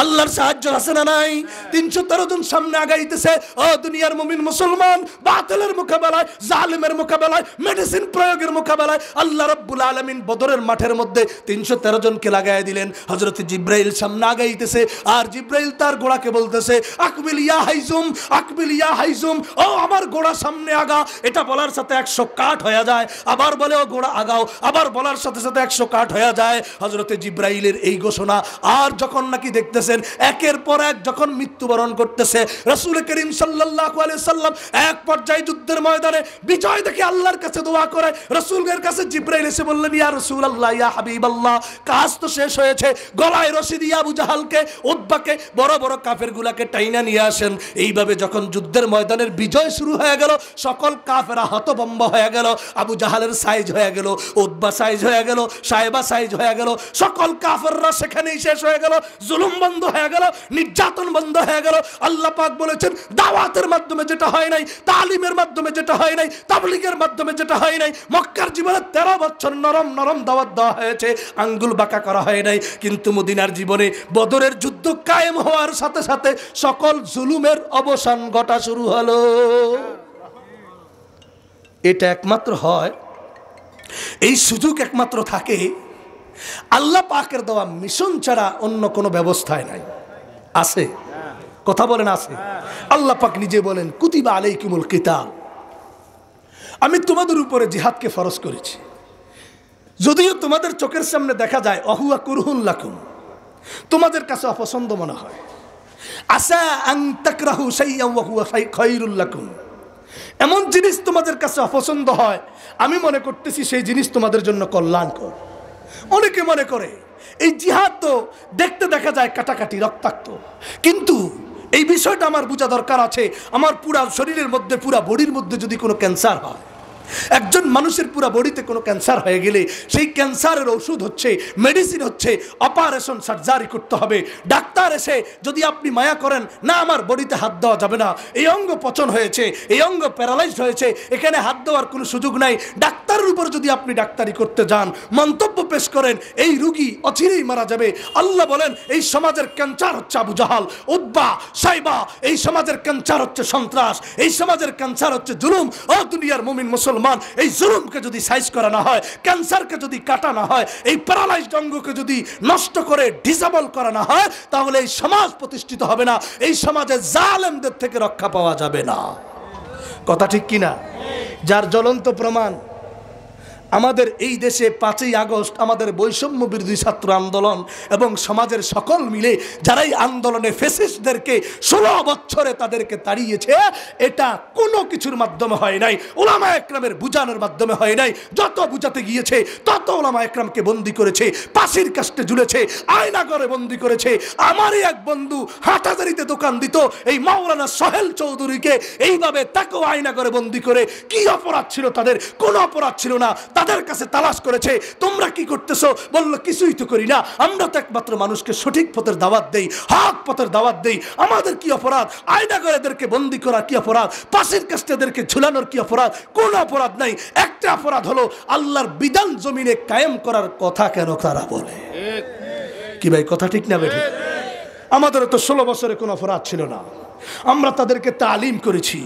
A: আল্লাহর সাহায্য আছে না নাই? 313 জন সামনে আগাইতেছে। ও দুনিয়ার মুমিন মুসলমান, বাতিলের মোকাবেলায়, জালিমের মোকাবেলায়, মেডিসিন প্রয়োগের মোকাবেলায় আল্লাহ রাব্বুল আলামিন বদরের মাঠের মধ্যে 313 জনকে লাগায় দিলেন। হযরত জিবরাইল সামনে আগাইতেছে, আর জিবরাইল তার ঘোড়াকে বলতেছে, আকবিল ইয়া হাইজুম, আকবিল ইয়া হাইজুম, ও আমার ঘোড়া সামনে আগা। এটা বলার সাথে 100 কাঠ হয়ে যায়। আবার বলে, ও ঘোড়া আগাও, আবার বলার সাথে সাথে 100 কাঠ হয়ে যায়। হযরত জিবরাইলের এই ঘোষণা, আর যখন নাকি দেখতেছেন একের পর এক যখন মৃত্যুবরণ করতেছে রাসূল করিম সাল্লাল্লাহু আলাইহি সাল্লাম, এক পর্যায়ে যুদ্ধের ময়দানে বিজয় দেখে আল্লাহর কাছে দোয়া করে। রাসূলের কাছে জিবরাইল এসে বললেন, ইয়া রাসূলুল্লাহ, ইয়া হাবিবাল্লাহ, কাজ তো শেষ হয়েছে, গলায় রশি দিয়ে আবু জাহালকে, উতবাকে, বড় বড় কাফেরগুলোকে টাইনা নিয়ে আসেন। এইভাবে যখন যুদ্ধের ময়দানের বিজয় শুরু হয়ে গেল, সকল কাফেরা হতভম্ব হয়ে গেল। আবু জাহালের সাইজ হয়ে গেল, উতবা সাইজ হয়ে গেল, সাহেবা সাইজ হয়ে গেল। সকল কাফেররা সেখানেই শেষ হয়ে গেল, জুলুম বন্ধ হয়ে গেল, নির্যাতন বন্ধ হয়ে গেল। আল্লাহ পাক বলেছেন, দাওয়াতের মাধ্যমে যেটা হয় নাই, তালিমের মাধ্যমে যেটা হয় নাই, তাবলীগের মাধ্যমে যেটা হয় নাই, মক্কার জীবনে 13 বছর নরম নরম দাওয়াত দেওয়া হয়েছে, আঙ্গুল বাঁকা করা হয় নাই। কিন্তু মদিনার জীবনে বদরের যুদ্ধ কায়েম হওয়ার সাথে সাথে সকল জুলুমের অবসান ঘটা শুরু হলো। এটা একমাত্র হয়, এই সুযোগ একমাত্র থাকে আল্লাহ পাকের দেওয়া মিশন ছাড়া অন্য কোনো ব্যবস্থায় নাই। আছে? কথা বলেন আছে? আল্লাহ পাক নিজে বলেন, কুতিবা আলাইকুমুল কিতাল, আমি তোমাদের উপরে জিহাদকে ফরজ করেছি। যদিও তোমাদের চোখের সামনে দেখা যায় অহুয়া কুরহুন লাকুম, তোমাদের কাছে অপছন্দ মনে হয়। আসা আন তাকরাহু শাইআন ওয়া হুয়া খায়রুল লাকুম, এমন জিনিস তোমাদের কাছে অপছন্দ হয়, আমি মনে করতেছি সেই জিনিস তোমাদের জন্য কল্যাণকর। অনেকে মনে করে এই জিহাদ তো দেখতে দেখা যায় কাটাকাটি, রক্তাক্ত, কিন্তু এই বিষয়টা আমার বোঝা দরকার আছে। আমার পুরা শরীরের মধ্যে, পুরা বডির মধ্যে যদি কোনো ক্যান্সার হয়, একজন মানুষের পুরা বডিতে কোনো ক্যান্সার হয়ে গেলে সেই ক্যান্সারের ওষুধ হচ্ছে, মেডিসিন হচ্ছে অপারেশন, সার্জারি করতে হবে। ডাক্তার এসে যদি আপনি মায়া করেন, না আমার বডিতে হাত দেওয়া যাবে না, এই অঙ্গ পচন হয়েছে, এই অঙ্গ প্যারালাইজড হয়েছে, এখানে হাত দেওয়ার কোনো সুযোগ নাই, ডাক্তারের উপর যদি আপনি ডাক্তারি করতে যান, মন্তব্য পেশ করেন, এই রুগী অচিরেই মারা যাবে। আল্লাহ বলেন, এই সমাজের ক্যান্সার হচ্ছে আবু জাহাল, উতবা, সাইবা, এই সমাজের ক্যান্সার হচ্ছে সন্ত্রাস, এই সমাজের ক্যান্সার হচ্ছে জুলুম। ও দুনিয়ার মুমিন মুসলমান, এই জুলুমকে যদি সাইজ করা না হয়, ক্যান্সারকে যদি কাটা না হয়, এই প্যারালাইজড অঙ্গকে যদি নষ্ট করে ডিসেবল করা না হয়, তাহলে এই সমাজ প্রতিষ্ঠিত হবে না, এই সমাজে জালেমদের থেকে রক্ষা পাওয়া যাবে না। কথা ঠিক কিনা? যার জ্বলন্ত প্রমাণ আমাদের এই দেশে 5ই আগস্ট আমাদের বৈষম্য বিরোধী ছাত্র আন্দোলন এবং সমাজের সকল মিলে যারা এই আন্দোলনে ফ্যাসিস্টদেরকে 16 বছরে তাদেরকে তাড়িয়েছে, এটা কোনো কিছুর মাধ্যমে হয় নাই, উলামা একরামের বুঝানোর মাধ্যমে হয় নাই। যত বুঝাতে গিয়েছে তত উলামা একরামকে বন্দী করেছে, ফাঁসির কাস্টে ঝুলেছে, আয়নাগরে বন্দী করেছে। আমারই এক বন্ধু হাটাজারিতে দোকান দিত, এই মাওলানা সোহেল চৌধুরীকে এইভাবে তাকেও আয়নাগরে বন্দী করে। কি অপরাধ ছিল তাদের? কোনো অপরাধ ছিল না। তাদের কাছে তালাশ করেছে, তোমরা কি করতেছো? বলল কিছুই তো করি না, আমরা তো একমাত্র মানুষকে সঠিক পথের দাওয়াত দেই, হক পথের দাওয়াত দেই। আমাদের কি অপরাধ? আয়না করে এদেরকে বন্দি করা কি অপরাধ? পাশের কাছে এদেরকে ঝুলানোর কি অপরাধ? কোন অপরাধ নাই। একটা অপরাধ হলো আল্লাহর বিধান জমিনে কায়েম করার কথা কেন তারা বলে? কি ভাই কথা ঠিক না বেঠিক? আমাদের তো 16 বছরে কোনো অপরাধ ছিল না। আমরা তাদেরকে তালিম করেছি,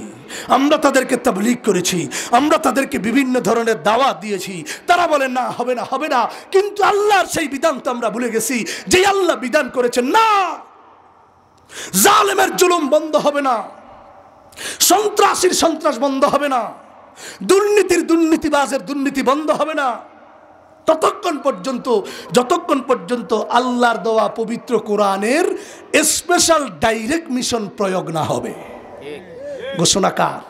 A: আমরা তাদেরকে তাবলীগ করেছি, আমরা তাদেরকে বিভিন্ন ধরনের দাওয়াত দিয়েছি। তারা বলে না হবে না হবে না, কিন্তু আল্লাহর সেই বিধান তো আমরা ভুলে গেছি যে আল্লাহ বিধান করেছেন না, জালেমের জুলুম বন্ধ হবে না, সন্ত্রাসীর সন্ত্রাস বন্ধ হবে না, দুর্নীতির দুর্নীতিবাজের দুর্নীতি বন্ধ হবে না যতক্ষণ পর্যন্ত আল্লাহর দেওয়া পবিত্র কোরআনের স্পেশাল ডাইরেক্ট মিশন প্রয়োগ না হবে। ঘোষণা কার?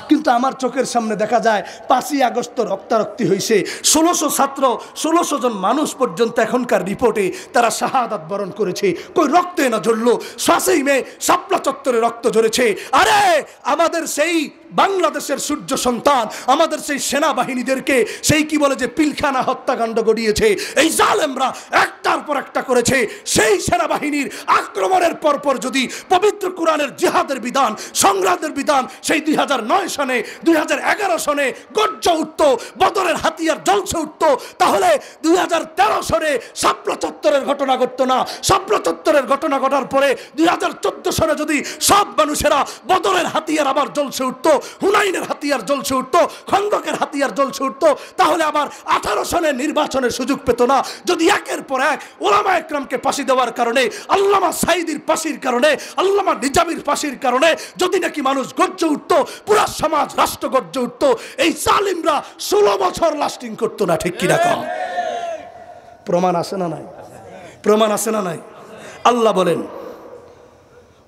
A: কিন্তু আমার চোখের সামনে দেখা যায় 5ই আগস্ট রক্তারক্তি হয়েছে, 1600 ছাত্র 1600 জন মানুষ পর্যন্ত এখনকার রিপোর্টে তারা শাহাদাত বরণ করেছে। কই রক্তে না ঝরলো? 5ই মে শাপলা চত্বরে রক্ত ঝরেছে। আরে আমাদের সেই বাংলাদেশের সূর্য সন্তান, আমাদের সেই সেনাবাহিনীদেরকে সেই কি বলে যে পিলখানা হত্যাকাণ্ড ঘটিয়েছে এই জালেমরা, একটার পর একটা করেছে। সেই সেনাবাহিনীর আক্রমণের পরপর যদি পবিত্র কোরআনের জিহাদের বিধান, সংগ্রামের বিধান সেই 2009 সনে 2011 সনে গর্জে উঠত, বদরের হাতিয়ার জ্বলছে উঠত, তাহলে 2013 সনে শাপলা চত্বরের ঘটনা ঘটতো না। শাপলা চত্বরের ঘটনা ঘটার পরে 2014 সনে যদি সব মানুষেরা বদরের হাতিয়ার আবার জ্বলছে উঠতো, হুনাইনের হাতিয়ার জ্বলছে উঠতো, খন্দকের হাতিয়ার জ্বলছে উঠতো, তাহলে আবার 18 সনে নির্বাচনের সুযোগ পেত না। যদি একের পর এক ওলামা একরামকে ফাঁসি দেওয়ার কারণে, আল্লামা সাইদির ফাঁসির কারণে, আল্লামা নিজামীর ফাঁসির কারণে যদি নাকি মানুষ গর্জে উঠতো, পুরা সমাজ রাষ্ট্র গর্জে উঠতো, এই জালিমরা 16 বছর লাস্টিং করতো না। ঠিক কিনা কম? প্রমাণ আছে না নাই? প্রমাণ আছে না নাই? আল্লাহ বলেন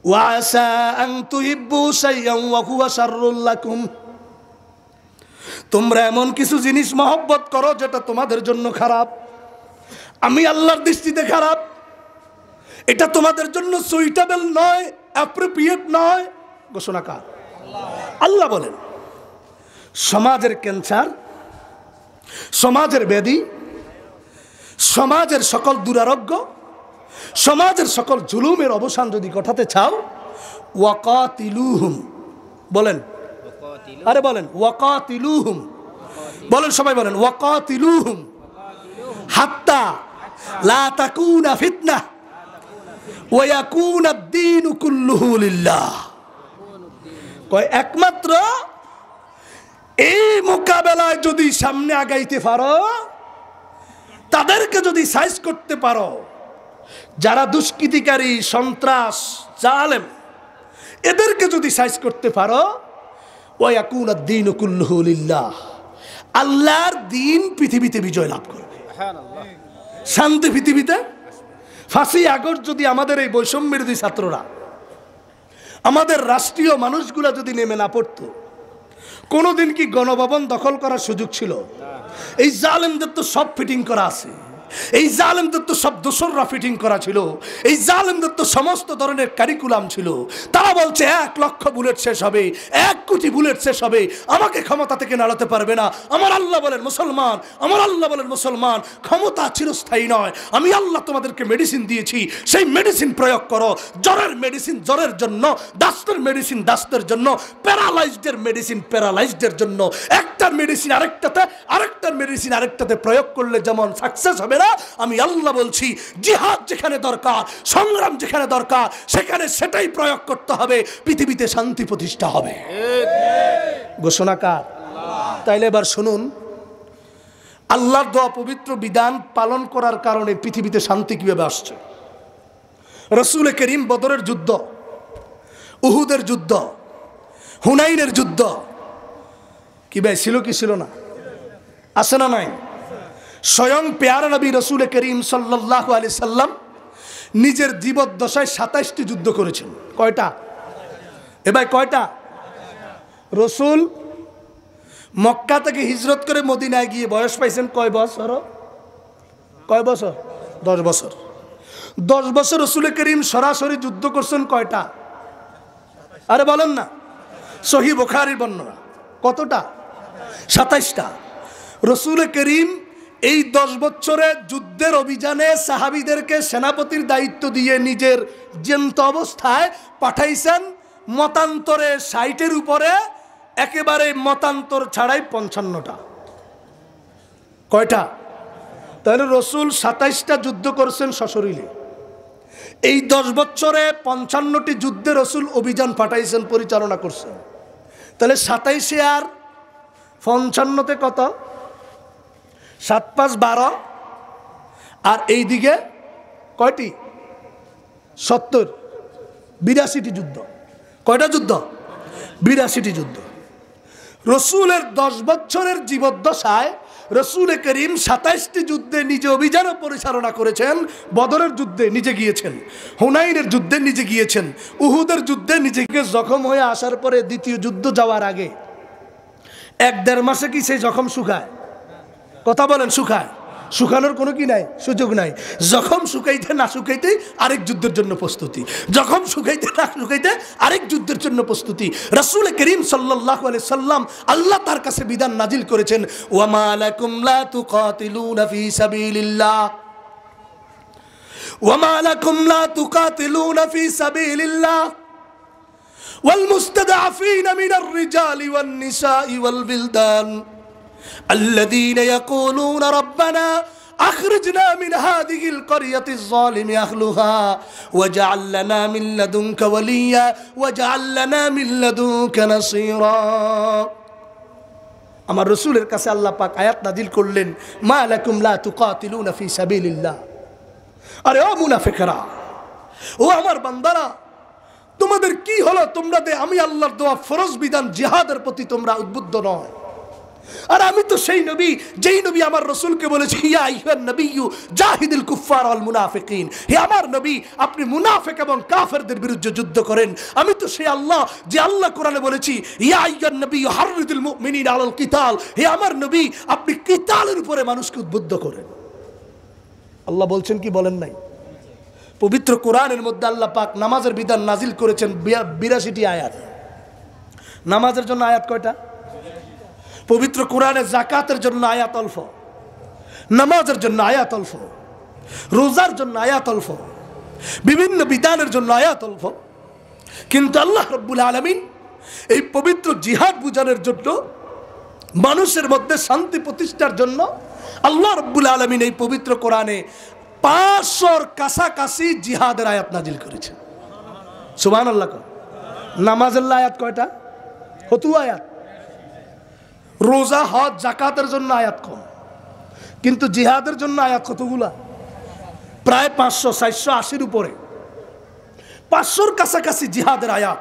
A: ওয়াসা আন তুহিব্বু শাইআন ওয়া হুয়া শাররুল লাকুম, তোমরা এমন কিছু জিনিস মহব্বত করো যেটা তোমাদের জন্য খারাপ, আমি আল্লাহর দৃষ্টিতে খারাপ, এটা তোমাদের জন্য সুইটেবল নয়, অ্যাপ্রোপ্রিয়েট নয়। ঘোষণা কার? আল্লাহ বলেন সমাজের ক্যান্সার, সমাজের ব্যাধি, সমাজের সকল দুরারোগ্য, সমাজের সকল জুলুমের অবসান যদি ঘটাতে চাও, ওয়াকাতিলুহুম, বলেন আরে বলেন ওয়াকাতিলুহুম, বলেন সবাই বলেন ওয়াকাতিলুহুম হাত্তা লা তাকুনা ফিতনাহ ওয়া ইয়াকুনা আদ-দীনু কুল্লুহু লিল্লাহ। কয় একমাত্র এই মোকাবেলায় যদি সামনে আগাইতে পারো, তাদেরকে যদি সাইজ করতে পারো, যারা দুষ্কৃতিকারী, সন্ত্রাস, জালেম, এদেরকে যদি সাইজ করতে পারো, ওয়া ইয়াকুনা আদ-দীনু কুল্লুহু লিল্লাহ, আল্লাহর দ্বীন পৃথিবীতে বিজয় লাভ করবে। শান্তি পৃথিবীতে। 5ই আগস্ট যদি আমাদের এই বৈষম্যবিরোধী ছাত্ররা, আমাদের রাষ্ট্রীয় মানুষগুলা যদি নেমে না পড়তো, কোনোদিন কি গণভবন দখল করার সুযোগ ছিল? এই জালেমদের তো সব ফিটিং করা আছে, এই জালেমদের তো সব দোসররা ফিটিং করা ছিল, এই জালেমদের তো সমস্ত ধরনের কারিকুলাম ছিল। তারা বলছে 1 লক্ষ বুলেট শেষ হবে, 1 কোটি বুলেট শেষ হবে, আমাকে ক্ষমতা থেকে নাড়াতে পারবে না। আমার আল্লাহ বলেন মুসলমান, আমার আল্লাহ বলেন মুসলমান, ক্ষমতা চিরস্থায়ী নয়। আমি আল্লাহ তোমাদেরকে মেডিসিন দিয়েছি, সেই মেডিসিন প্রয়োগ করো। জ্বরের মেডিসিন জ্বরের জন্য, দাস্তের মেডিসিন দাস্তের জন্য, প্যারালাইজডের মেডিসিন প্যারালাইজডের জন্য। একটার মেডিসিন আরেকটাতে, আরেকটার মেডিসিন আরেকটাতে প্রয়োগ করলে যেমন সাকসেস হবে না, আমি আল্লাহ বলছি জিহাদ যেখানে দরকার, সংগ্রাম যেখানে দরকার, সেখানে সেটাই প্রয়োগ করতে হবে, পৃথিবীতে শান্তি প্রতিষ্ঠা হবে। ঘোষণা কার? তাইলে এবার শুনুন, আল্লাহর দেওয়া পবিত্র বিধান পালন করার কারণে পৃথিবীতে শান্তি কিভাবে আসছে। রাসূল করিম বদরের যুদ্ধ, উহুদের যুদ্ধ, হুনাইনের যুদ্ধ কি ভাই ছিল কি ছিল না? আছে না নাই? স্বয়ং পেয়ারা নবী রাসূল করিম সাল্লাল্লাহু আলাইহি সাল্লাম নিজের জীবদ্দশায় 27টি যুদ্ধ করেছেন। কয়টা? এ ভাই কয়টা? রাসূল মক্কা থেকে হিজরত করে মদিনায় গিয়ে বয়স পাইছেন কয় বছর? কয় বছর? 10 বছর। 10 বছর রাসূল করিম সরাসরি যুদ্ধ করছেন কয়টা? আরে বলেন না। সহিহ বুখারীর বর্ণনা কতটা? 27টা। রসুল করিম এই 10 বছরে যুদ্ধের অভিযানে সাহাবীদেরকে সেনাপতির দায়িত্ব দিয়ে নিজের জ্যান্ত অবস্থায় পাঠাইছেন মতান্তরে 60-এর উপরে, একেবারে মতান্তর ছাড়াই 55টা। কয়টা? তাহলে রসুল 27টা যুদ্ধ করছেন সশরীরে। এই 10 বছরে 55টি যুদ্ধে রসুল অভিযান পাঠাইছেন, পরিচালনা করছেন। তাহলে 27-এ আর 55-তে কত? 7 5 12, আর এই দিকে কয়টি? 70, 82টি যুদ্ধ। কয়টা যুদ্ধ? 82টি যুদ্ধ। রসুলের 10 বছরের জীবদ্দশায় রসুল করিম 27টি যুদ্ধে নিজে অভিযানও পরিচালনা করেছেন। বদরের যুদ্ধে নিজে গিয়েছেন, হুনাইনের যুদ্ধে নিজে গিয়েছেন, উহুদের যুদ্ধে নিজেকে জখম হয়ে আসার পরে দ্বিতীয় যুদ্ধ যাওয়ার আগে 1-1.5 মাসে কি সেই জখম শুকায়? কথা বলেন, শুকায়? শুকানোর কোনো কি নাই, সুযোগ নাই। জখম শুকাইতে না শুকাইতে আরেক যুদ্ধের জন্য প্রস্তুতি, জখম শুকাইতে না শুকাইতে আরেক যুদ্ধের জন্য প্রস্তুতি। রাসূল করিম সাল্লাল্লাহু আলাইহি সাল্লাম আল্লাহ তার কাছে বিধান নাজিল করেছেন, ওয়া মা লাকুম লা তুকাতিলুনা ফি সাবিলিল্লাহ, ওয়া মা লাকুম লা তুকাতিলুনা ফি সাবিলিল্লাহ ওয়াল মুস্তাদআফিনা মিনার রিজালি ওয়ান নিসাই ওয়াল বিলদান الذين يقولون ربنا أخرجنا من هذه القرية الظالم أهلها واجعل لنا من لدنك وليا واجعل لنا من لدنك نصيرا। আমার রাসূলের কাছে আল্লাহ পাক আয়াত নাযিল করলেন, মা লাকুম লা তুকাতিলুনা ফি সাবিলিল্লাহ। আরে ও মুনাফিকরা, ও আমার বান্দারা, তোমাদের কি হলো? তোমরা আমি আল্লাহর দেওয়া ফরজ বিধান জিহাদের প্রতি তোমরা উদ্বুদ্ধ নয়। আর আমি তো সেই নবী, যেই নবী আমার রাসূলকে বলেছি, ইয়া আইয়ুহান নাবিয়্যু জাহিদুল কুফার ওয়াল মুনাফিকিন, হে আমার নবী আপনি মুনাফিক এবং কাফেরদের বিরুদ্ধে যুদ্ধ করেন। আমি তো সেই আল্লাহ, যে আল্লাহ কোরআনে বলেছি, ইয়া আইয়ুহান নাবিয়্যু হাররিদুল মুমিনিনা আলাল কিতাল, হে আমার নবী আপনি কিতালের উপরে মানুষকে উদ্বুদ্ধ করেন। আল্লাহ বলছেন কি বলেন নাই? পবিত্র কোরআনের মধ্যে আল্লাহ পাক নামাজের বিধান নাজিল করেছেন 82টি আয়াত। নামাজের জন্য আয়াত কয়টা? পবিত্র কোরআনে যাকাতের জন্য আয়াত অল্প, নামাজের জন্য আয়াত অল্প, রোজার জন্য আয়াত অল্প, বিভিন্ন বিধানের জন্য আয়াত অল্প। কিন্তু আল্লাহ রাব্বুল আলামিন এই পবিত্র জিহাদ বুঝানোর জন্য, মানুষের মধ্যে শান্তি প্রতিষ্ঠার জন্য আল্লাহ রাব্বুল আলামিন এই পবিত্র কোরআনে 500-র কাছাকাছি জিহাদের আয়াত নাজিল করেছেন। সুবহানাল্লাহ। নামাজের আয়াত কয়টা? 70 আয়াত। রোজা, হজ, যাকাতের জন্য আয়াত কম, কিন্তু জিহাদের জন্য আয়াত কতগুলা? প্রায় 500, 480-র উপরে, 500-র কাছাকাছি জিহাদের আয়াত।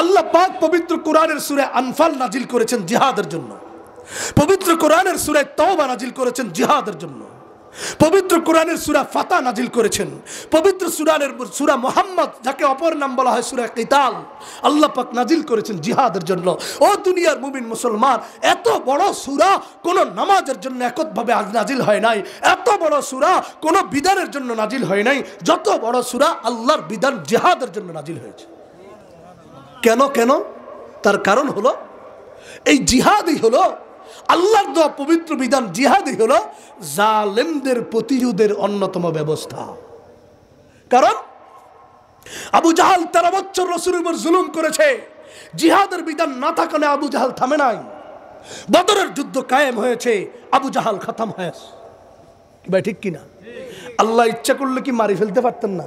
A: আল্লাহ পাক পবিত্র কোরআনের সূরা আনফাল নাজিল করেছেন জিহাদের জন্য, পবিত্র কোরআনের সূরা তাওবা নাজিল করেছেন জিহাদের জন্য, পবিত্র কোরআনের সূরা ফাতা নাজিল করেছেন, পবিত্র সূরা মুহাম্মদ, যাকে অপর নাম বলা হয় সূরা কিতাল, আল্লাহ পাক নাজিল করেছেন জিহাদের জন্য। ও দুনিয়ার মুমিন মুসলমান, এত বড় সূরা কোন নামাজের জন্য এককভাবে নাজিল হয় নাই, এত বড় সূরা কোন বিধানের জন্য নাজিল হয় নাই, যত বড় সূরা আল্লাহর বিধান জিহাদের জন্য নাজিল হয়েছে। কেন? তার কারণ হলো এই জিহাদই হলো আল্লাহর দেওয়া পবিত্র বিধান। জিহাদই হলো জালেমদের প্রতিরোধের অন্যতম ব্যবস্থা। কারণ আবু জাহাল 13 বছর রাসূলের উপর জুলুম করেছে, জিহাদের বিধান না থাকলে আবু জাহাল থামে নাই। বদরের যুদ্ধ কায়েম হয়েছে, আবু জাহাল খতম হয়েছে। ভাই ঠিক কিনা? আল্লাহ ইচ্ছা করলে কি মারি ফেলতে পারতেন না?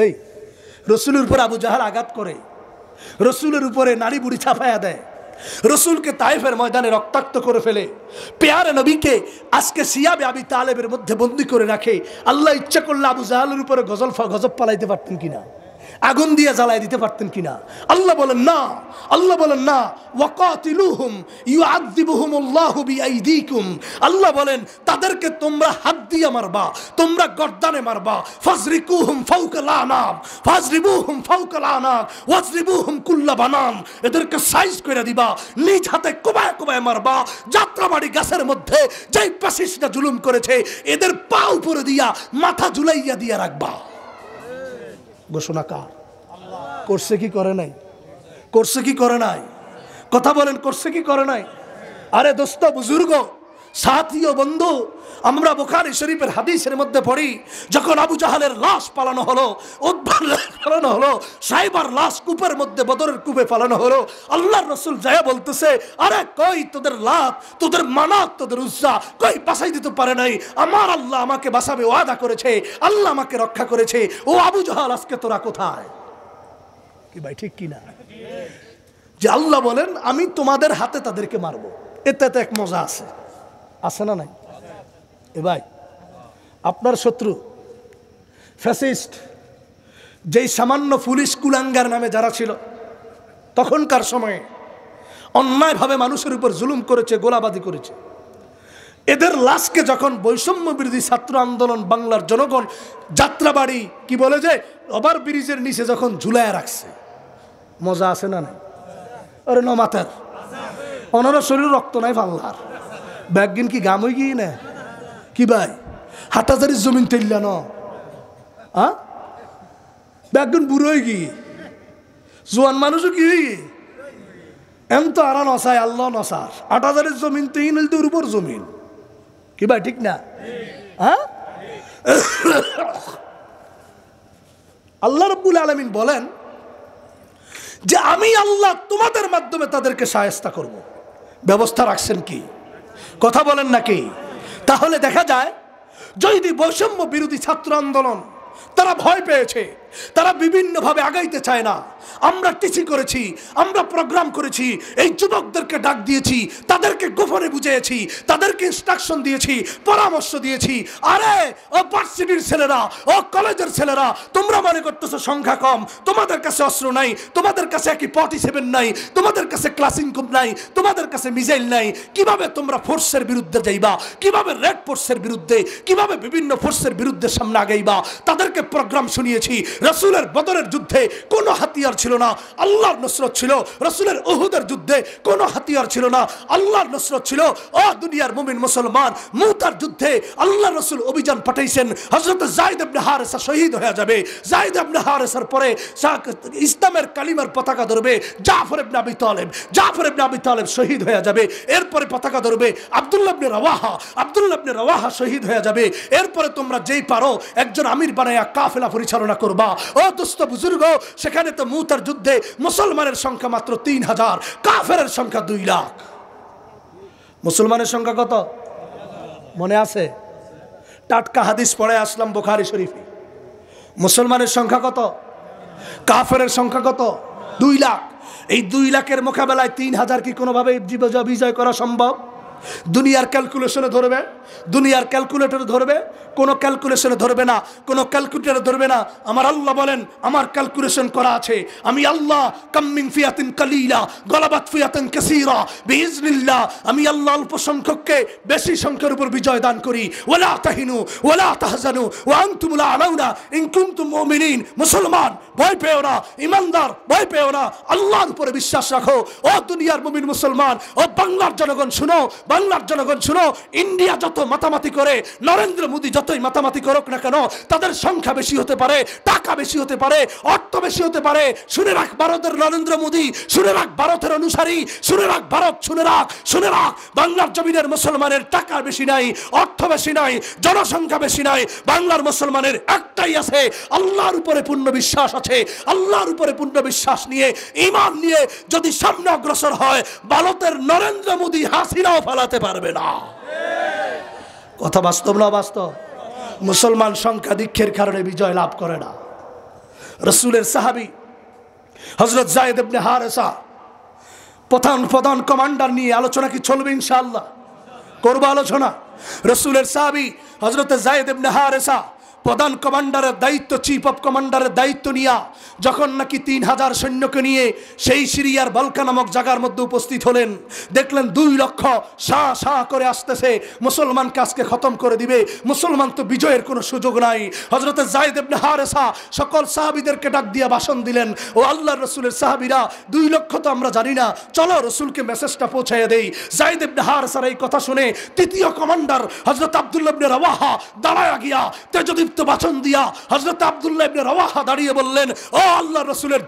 A: এই রাসূলের উপর আবু জাহাল আঘাত করে, রাসূলের উপরে নারী বুড়ি ছাপায়া দেয়, রসুলকে তায়েফের ময়দানে রক্তাক্ত করে ফেলে, পেয়ারে নবীকে আজকে সিয়াবে আবি তালেবের মধ্যে বন্দী করে রাখে। আল্লাহ ইচ্ছা করলে আবু জাহালের উপরে গজব পালাইতে পারতেন কিনা? আগুন দিয়ে জ্বালায় দিতে পারতেন কিনা? আল্লাহ বলেন না, আল্লাহ বলেন না, ওয়াকাতিলুহুম ইউআযিবুহুমুল্লাহু বিআইদিকুম। আল্লাহ বলেন তাদেরকে তোমরা হাত দিয়ে মারবা, তোমরা গর্দানে মারবা। ফাজরিকুহুম ফাওকাল আনাম, ফাজরিবুহুম ফাওকাল আনাম, ওয়াজরিবুহুম কুল্লা বানান। এদেরকে সাইজ করে দিবা, নিজ হাতে কোবায় কোবায় মারবা। যাত্রাবাড়ি গাছের মধ্যে যেই প্যাসিস্টরা জুলুম করেছে, এদের পা উপরে দিয়া মাথা ঝুলাইয়া দিয়া রাখবা। ঘোষণা কার? করছে কি করে নাই? করছে কি করে নাই? কথা বলেন, করছে কি করে নাই? আরে দোস্ত বুজুর্গ সাথী ও বন্ধু, আমরা বুখারী শরীফের হাদিসের মধ্যে পড়ি, যখন আবু জাহালের লাশ পালানো হলো, উতবার লাশ পালানো হলো, সাইবার লাশ কূপের মধ্যে, বদরের কূপে পালানো হলো, আল্লাহর রাসূল যায় বলতেছে, আরে কই তোদের লাত, তোদের মানাত, তোদের উজ্জা কই বাঁচাই দিতে পারে নাই? আমার আল্লাহ আমাকে বাঁচাবে ওয়াদা করেছে, আল্লাহ আমাকে রক্ষা করেছে। ও আবু জাহাল, আজকে তোরা কোথায়? কি ভাই ঠিক কিনা? যে আল্লাহ বলেন আমি তোমাদের হাতে তাদেরকে মারবো, এতে তো এক মজা আছে, আছে না নাই? এ ভাই, আপনার শত্রু ফ্যাসিস্ট, যেই সামান্য পুলিশ কুলাঙ্গার নামে যারা ছিল তখনকার সময়ে, অন্যায়ভাবে মানুষের উপর জুলুম করেছে, গোলাবাদি করেছে, এদের লাশকে যখন বৈষম্য বিরোধী ছাত্র আন্দোলন বাংলার জনগণ যাত্রাবাড়ি কি বলে যে ওভার ব্রিজের নিচে যখন ঝুলায় রাখছে, মজা আছে না নাই? আরে নমাতার অনারা শরীর রক্ত নাই পাল্লার, ব্যাগিন কি গাম হয়ে গিয়ে না কি ভাই? হাটাজারির জমিন তেললা ন ব্যাগিন বুড়ো হয়ে গিয়ে, জোয়ান মানুষও কি হয়ে গিয়ে এম তো আরা নসায়, আল্লাহ নসার ৮,০০০ জমিন তিন তোর উপর জমিন, কি ভাই ঠিক না? হ্যাঁ, আল্লাহ রাব্বুল আলামিন বলেন যে আমি আল্লাহ তোমাদের মাধ্যমে তাদেরকে শায়েস্তা করব। ব্যবস্থা রাখছেন কি? কথা বলেন নাকি? তাহলে দেখা যায় যদি বৈষম্য বিরোধী ছাত্র আন্দোলন তারা ভয় পেয়েছে, তারা বিভিন্নভাবে আগাইতে চায় না, আমরা টিচি করেছি, আমরা প্রোগ্রাম করেছি, এই যুবকদেরকে ডাক দিয়েছি, তাদেরকে গোপনে বুঝিয়েছি, তাদেরকে ইনস্ট্রাকশন দিয়েছি, পরামর্শ দিয়েছি। আরে ও ভার্সিটির ছেলেরা, ও কলেজের ছেলেরা, তোমরা মনে করতেছো সংখ্যা কম, তোমাদের কাছে অস্ত্র নাই, তোমাদের কাছে একই 47 নাই, তোমাদের কাছে ক্লাসিং কুপ নাই, তোমাদের কাছে মিসাইল নাই, কিভাবে তোমরা ফোর্সের বিরুদ্ধে যাইবা, কিভাবে রেড ফোর্সের বিরুদ্ধে, কিভাবে বিভিন্ন ফোর্সের বিরুদ্ধে সামনে আগাইবা, তাদেরকে প্রোগ্রাম শুনিয়েছি। রাসূলের বদরের যুদ্ধে কোনো হাতিয়ার ছিল না, আল্লাহর নসরত ছিল। রাসূলের উহুদের যুদ্ধে কোনো হাতিয়ার ছিল না, আল্লাহর নসরত ছিল। ও দুনিয়ার মুমিন মুসলমান, মুতার যুদ্ধে আল্লাহর রাসূল অভিযান পাঠাইছেন, হযরত যায়েদ ইবনে হারেসা শহীদ হয়ে যাবে। যায়েদ ইবনে হারেসার পরে ইসলামের কালিমার পতাকা ধরবে জাফর ইবনে আবি তালেব, জাফর ইবনে আবি তালেব শহীদ হয়ে যাবে। এরপরে পতাকা ধরবে আব্দুল্লাহ ইবনে রাওয়াহা, আব্দুল্লাহ ইবনে রাওয়াহা শহীদ হয়ে যাবে। এরপরে তোমরা যেই পারো একজন আমির বানায়া কাফেলা পরিচালনা করবা। ও দোস্ত বুজুর্গ, সেখানে তো মুতার যুদ্ধে মুসলমানের সংখ্যা মাত্র ৩,০০০, কাফেরের সংখ্যা ২ লাখ। মুসলমানের সংখ্যা কত মনে আছে? টাটকা হাদিস পড়ে আসলাম বুখারী শরীফে। মুসলমানের সংখ্যা কত? কাফেরের সংখ্যা কত? ২ লাখ। এই ২ লাখের মোকাবেলায় ৩,০০০ কি কোনোভাবে বিজয় করা সম্ভব? দুনিয়ার ক্যালকুলেশনে ধরবে, দুনিয়ার ক্যালকুলেটর ধরবে, কোনো ক্যালকুলেশনে ধরবে না, কোনো ক্যালকুলেটর ধরবে না। আমার আল্লাহ বলেন আমার ক্যালকুলেশন করা আছে, আমি আল্লাহ কাম মিন ফিয়াতিন কালিলা গলাবাত ফিয়াতান কাসীরা বিইজনিল্লাহ, আমি আল্লাহ অল্প সংখ্যককে বেশি সংখ্যার উপর বিজয় দান করি। ওয়ালা তাহিনু ওয়ালা তাহজানু ওয়া আনতুমুল আলাউনা ইন কুনতুম মুমিনিন। মুসলমান ভয় পেও না, ইমানদার ভয় পেও না, আল্লাহর উপরে বিশ্বাস রাখো। ও দুনিয়ার মুমিন মুসলমান, ও বাংলার জনগণ শুনো, বাংলার জনগণ শুনো, ইন্ডিয়া যত মাতামাতি করে, নরেন্দ্র মোদী যতই মাতামাতি করুক না কেন, তাদের সংখ্যা বেশি হতে পারে, টাকা বেশি হতে পারে, অর্থ বেশি হতে পারে। শুনে রাখ ভারতের নরেন্দ্র মোদী, শুনে রাখ ভারতের অনুসারী, শুনে রাখ ভারত, শুনে রাখ, শুনে রাখ, বাংলার জমিনের মুসলমানের টাকা বেশি নাই, অর্থ বেশি নাই, জনসংখ্যা বেশি নাই। বাংলার মুসলমানের একটাই আছে, আল্লাহর উপরে পূর্ণ বিশ্বাস আছে। আল্লাহর উপরে পূর্ণ বিশ্বাস নিয়ে, ঈমান নিয়ে যদি সামনে অগ্রসর হয়, ভারতের নরেন্দ্র মোদী হাসিনাও ফেলাতে পারবে না। কথা বাস্তব না বাস্তব? মুসলমান সংখ্যাধিক্যের কারণে বিজয় লাভ করে না। রাসূলের সাহাবী হযরত যায়েদ ইবনে হারেসা প্রধান কমান্ডার নিয়ে আলোচনা কি চলবে? ইনশাআল্লাহ করব আলোচনা। রাসূলের সাহাবী হযরত যায়েদ ইবনে হারেসা প্রধান কমান্ডারের দায়িত্ব, চিফ অফ কমান্ডারের দায়িত্ব নিয়া যখন নাকি ৩,০০০ সৈন্যকে নিয়ে সেই সিরিয়ার বালকা নামক জায়গার মধ্যে উপস্থিত হলেন, দেখলেন ২ লক্ষ শাহ করে আসতেছে, মুসলমানকে আজকে খতম করে দিবে, মুসলমান তো বিজয়ের কোনো সুযোগ নাই। হযরত যায়েদ ইবনে হারেসা সকল সাহাবীদেরকে ডাক দিয়ে ভাষণ দিলেন, ও আল্লাহর রাসূলের সাহাবীরা, ২ লক্ষ তো আমরা জানি না, চলো রাসূলকে মেসেজটা পৌঁছাইয়া দেই। যায়েদ ইবনে হারেসার এই কথা শুনে তৃতীয় কমান্ডার হযরত আব্দুল্লাহ ইবনে রাওয়াহা দাঁড়ায়া গিয়া, তে যদি দায়িত্ব ভাষণ দিয়া হযরত আব্দুল্লাহ ইবনে রাওয়াহা দাঁড়িয়ে বললেন, ও আল্লাহর রাসূলের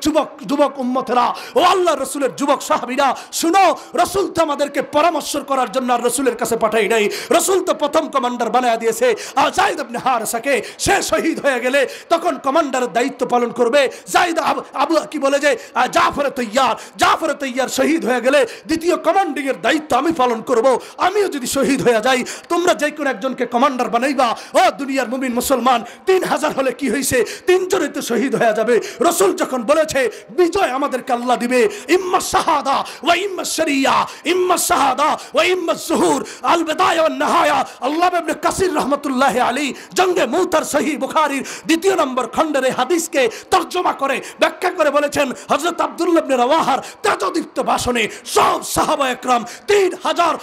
A: যুবক উম্মতেরা, ও আল্লাহর রাসূলের যুবক সাহাবীরা, শুনো, রাসূল তো আমাদেরকে পরামর্শ করার জন্য আর রাসূলের কাছে পাঠাই নাই। রাসূল তো প্রথম কমান্ডার বানায়া দিয়েছে যায়েদ ইবনে হারেসাকে। সে শহীদ হয়ে গেলে তখন কমান্ডারের দায়িত্ব পালন করবে যায়েদ। আবু কি বলে যে জাফর তৈয়ার শহীদ হয়ে গেলে দ্বিতীয় কমান্ডিং এর দায়িত্ব আমি পালন করব। আমিও যদি শহীদ হয়ে যাই, তোমরা যে কোনো একজনকে কমান্ডার বানাইবা। ও দুনিয়ার মুমিন মুসলমান, 3000 হলে কি হয়েছে, 3 জনে তো শহীদ হয়ে যাবে। রাসূল যখন বলেছে বিজয় আমাদেরকে আল্লাহ দিবে, ইম্মা শাহাদা ওয়া ইম্মা শরিয়া, ইম্মা শাহাদা ওয়া ইম্মা যুহুর, আল বিদায়া ওয়ান নিহায়া। আল্লাহ ইবনে কাসির রাহমাতুল্লাহি আলাইহি জঙ্গে মুতার সহিহ বুখারীর 2 নম্বর খণ্ডের হাদিসকে তরজমা করে ব্যাখ্যা করে বলেছেন, হযরত আব্দুল্লাহ ইবনে রাওয়াহার তেজদীপ্ত ভাষণে সব সাহাবা একরাম 3000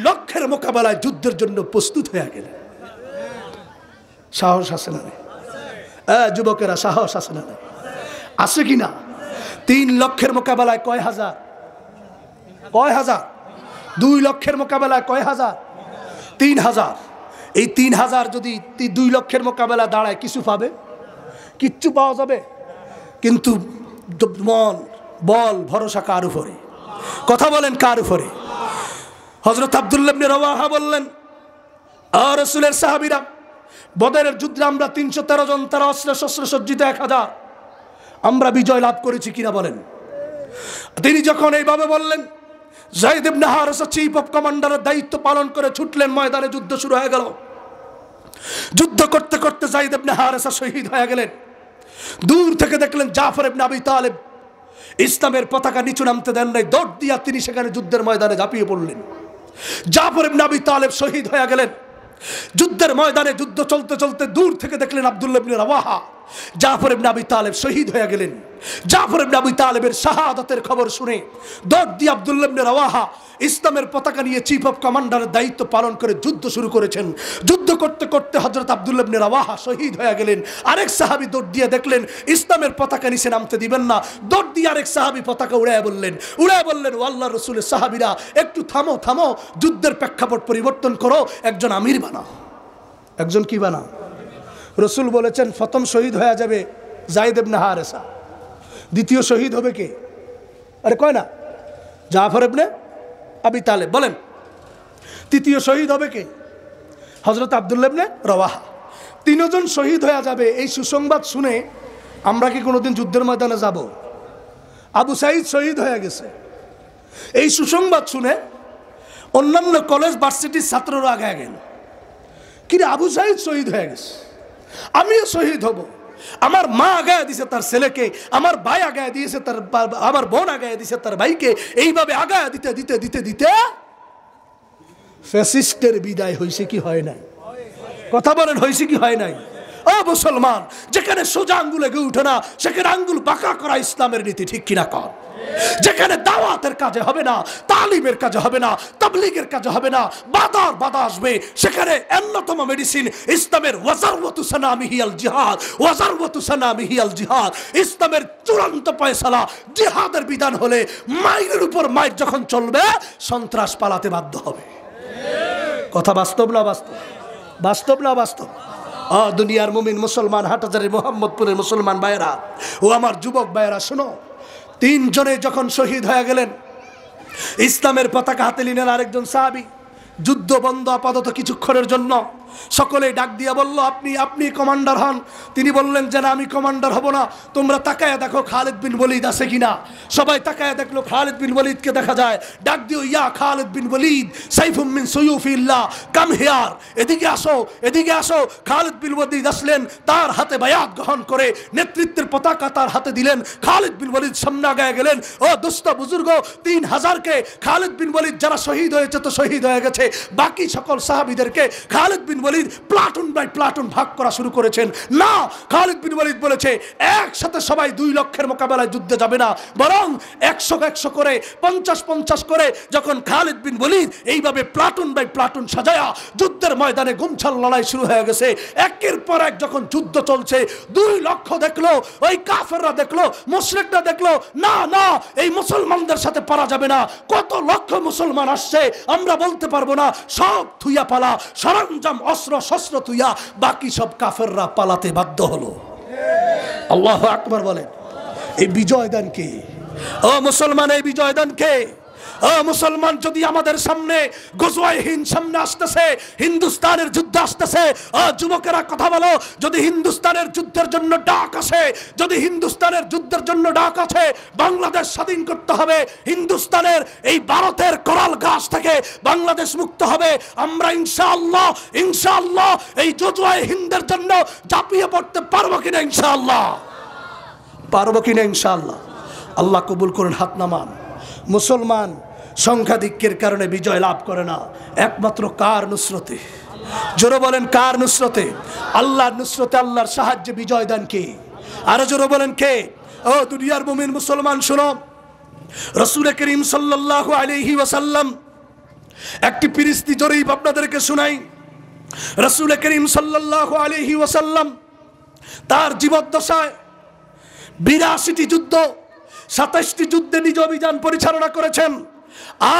A: লক্ষের মোকাবেলায় যুদ্ধের জন্য প্রস্তুত হয়ে গেলেন। সাহস আছে না? যুবকেরা সাহস আছে না? আছে কি না? 3 লক্ষের মোকাবেলায় কয় হাজার? 2 লক্ষের মোকাবেলায় কয় হাজার? 3000। এই 3000 যদি 2 লক্ষের মোকাবেলা দাঁড়ায়, কিছু পাবে? কিচ্ছু পাওয়া যাবে? কিন্তু মন, বল, ভরসা কার উপরে? কথা বলেন, কার উপরে? হযরত আব্দুল্লাহ ইবনে রাওয়াহা বললেন, আর রাসূলের সাহাবীরা, বদরের যুদ্ধে আমরা 313 জন, তারা অস্ত্রে শস্ত্রে সজ্জিত 1000, আমরা বিজয় লাভ করেছি কিনা বলেন? তিনি যখন এইভাবে বললেন, যায়েদ ইবনে হারেসা চিফ অফ কমান্ডারের দায়িত্ব পালন করে ছুটলেন ময়দানে। যুদ্ধ শুরু হয়ে গেল। যুদ্ধ করতে করতে যায়েদ ইবনে হারেসা শহীদ হয়ে গেলেন। দূর থেকে দেখলেন জাফর ইবনে আবি তালেব ইসলামের পতাকা নিচু নামতে দেন নাই, দৌড় দিয়া তিনি সেখানে যুদ্ধের ময়দানে ঝাঁপিয়ে পড়লেন। জাফর ইবনে আবি তালেব শহীদ হয়ে গেলেন। যুদ্ধের ময়দানে যুদ্ধ চলতে চলতে দূর থেকে দেখলেন আব্দুল্লাহ ইবনে রাওয়াহা, জাফর ইবনে আবি তালেব শহীদ হয়ে গেলেন। জাফর ইবনে আবি তালেবের শাহাদাতের খবর শুনে দৌড় দিয়ে আব্দুল্লাহ ইবনে রাওয়াহা ইসলামের পতাকা নিয়ে চিফ অফ কমান্ডারের দায়িত্ব পালন করে যুদ্ধ শুরু করেছেন। যুদ্ধ করতে করতে হযরত আব্দুল্লাহ ইবনে রাওয়াহা শহীদ হয়ে গেলেন। আরেক সাহাবী দৌড় দিয়ে দেখলেন ইসলামের পতাকা নিচে নামতে দিবেন না, দৌড় দিয়ে আরেক সাহাবী পতাকা উড়ায় বললেন, ও আল্লাহর রাসূলের সাহাবীরা, একটু থামো, যুদ্ধের প্রেক্ষাপট পরিবর্তন করো, একজন আমির বানাও। একজন কি বানাও? রাসূল বলেছেন প্রথম শহীদ হয়ে যাবে যায়েদ ইবনে হারেসা, দ্বিতীয় শহীদ হবে কে? আরে কয় না, জাফর ইবনে আবি তালেব। বলেন তৃতীয় শহীদ হবে কে? হযরত আব্দুল্লাহ ইবনে রাওয়াহা। 3 জন শহীদ হয়ে যাবে। এই সুসংবাদ শুনে আমরা কি কোনোদিন যুদ্ধের ময়দানে যাব? আবু সাঈদ শহীদ হয়ে গেছে। এই সুসংবাদ শুনে অন্যান্য কলেজ ভার্সিটির ছাত্ররা আগায় গেল, কিরে আবু সাঈদ শহীদ হয়ে গেছে, আমিও শহীদ হব। আমার মা আগায় দিয়েছে তার ছেলেকে, আমার ভাই আগায় দিয়েছে তার, আমার বোন আগায় দিয়েছে তার ভাইকে। এইভাবে আগায় দিতে দিতে দিতে দিতে ফ্যাসিস্টের বিদায় হয়েছে কি হয় নাই? কথা বলেন, হয়েছে কি হয় নাই? ও মুসলমান, যেখানে সোজা আঙ্গুলে গিয়ে উঠে না, সেখানে আঙ্গুল বাঁকা করা ইসলামের নীতি, ঠিক কিনা কর? যেখানে দাওয়াতের কাজে হবে না, তালিমের কাজে হবে না, তাবলীগের কাজে হবে না, বাধা আসবে, সেখানে অন্যতম মেডিসিন ইসলামের ওয়াজারওয়াতু সানামিহি আল জিহাদ, ওয়াজারওয়াতু সানামিহি আল জিহাদ। ইসলামের চূড়ান্ত ফয়সালা জিহাদের বিধান হলে মাইলের উপর মাইল যখন চলবে, সন্ত্রাস পালাতে বাধ্য হবে। কথা বাস্তব না বাস্তব? বাস্তব না বাস্তব? দুনিয়ার মুমিন মুসলমান, হাটহাজারী মোহাম্মদপুরের মুসলমান ভাইয়েরা ও আমার যুবক ভাইয়েরা, শোনো, 3 জনে যখন শহীদ হয়ে গেলেন, ইসলামের পতাকা হাতে নিলেন আরেকজন সাহাবী। যুদ্ধ বন্ধ আপাতত কিছুক্ষণের জন্য। সকলেই ডাক দিয়া বলল, আপনি কমান্ডার হন। তিনি বললেন যে না, আমি কমান্ডার হব না, তোমরা তাকায়া দেখো খালিদ বিন ওয়ালিদ আছে কিনা। সবাই তাকায়া দেখলো, খালিদ বিন ওয়ালিদকে দেখা যায়। ডাক দিও, ইয়া খালিদ বিন ওয়ালিদ, সাইফুম মিন সুয়ুফিল্লাহ, কাম হিয়ার, এদিকে আসো, এদিকে আসো। খালিদ বিন ওয়ালিদ আসলেন, তার হাতে বায়াত গ্রহণ করে নেতৃত্বের পতাকা তার হাতে দিলেন। খালিদ বিন ওয়ালিদ সামনে আগায় গেলেন। ও দোস্ত বুজুর্গ, 3000কে খালিদ বিন ওয়ালিদ যারা শহীদ হয়েছে তো শহীদ হয়ে গেছে, বাকি সকল সাহাবীদেরকে খালিদ বিন ওয়ালিদ প্লাটুন বাই প্লাটুন ভাগ করা শুরু করেছেন। না, খালিদ বিন ওয়ালিদ বলেছে একসাথে সবাই 2 লক্ষের মোকাবেলায় যুদ্ধে যাবে না, বরং 100 করে 50 করে যখন খালিদ বিন ওয়ালিদ এইভাবে প্লাটুন বাই প্লাটুন সাজায়া যুদ্ধের ময়দানে গুমছাল লড়াই শুরু হয়ে গেছে। একের পর এক যখন যুদ্ধ চলছে, 2 লক্ষ দেখলো, ওই কাফেররা দেখলো, মুশরিকরা দেখলো, না এই মুসলমানদের সাথে পারা যাবে না। কত লক্ষ মুসলমান আসছে আমরা বলতে পারবো না, সব থুইয়া পালা, সরঞ্জাম অস্ত্র শস্ত্র তুইয়া বাকি সব কাফেররা পালাতে বাধ্য হলো। আল্লাহু আকবার বলেন। এই বিজয় দান কে? ও মুসলমান, এই বিজয় দান কে? ও মুসলমান, যদি আমাদের সামনে গজওয়ায়ে হিন্দ সামনে আসতেছে, হিন্দুস্তানের যুদ্ধ আসতেছে, যুবকেরা কথা বলো, যদি হিন্দুস্তানের যুদ্ধের জন্য ডাক আসে, যদি হিন্দুস্তানের যুদ্ধের জন্য ডাক আছে, বাংলাদেশ স্বাধীন করতে হবে, হিন্দুস্তানের এই ভারতের কোরাল গাছ থেকে বাংলাদেশ মুক্ত হবে, আমরা ইনশাআল্লাহ ইনশাআল্লাহ এই গজওয়ায়ে হিন্দের জন্য ঝাঁপিয়ে পড়তে পারবো কিনা? ইনশাআল্লাহ পারবো কিনা? ইনশাআল্লাহ। আল্লাহ কবুল করুন। হাত নামান। মুসলমান সংখ্যাধিক্যের কারণে বিজয় লাভ করে না, একমাত্র কার নুসরতে? জোরে বলেন, কার নুসরতে? আল্লাহর নুসরতে, আল্লাহর সাহায্যে বিজয় দান কে? আরো জোরে বলেন কে? ও দুনিয়ার মুমিন মুসলমান শুনো, রাসূল করিম সাল্লাল্লাহু আলাইহি ওয়াসাল্লাম একটি ফিরিস্তি জরিপ আপনাদেরকে শুনাই। রাসূল করিম সাল্লাল্লাহু আলাইহি ওয়াসাল্লাম তার জীবদ্দশায় 82টি যুদ্ধ, 27টি যুদ্ধে নিজে অভিযান পরিচালনা করেছেন,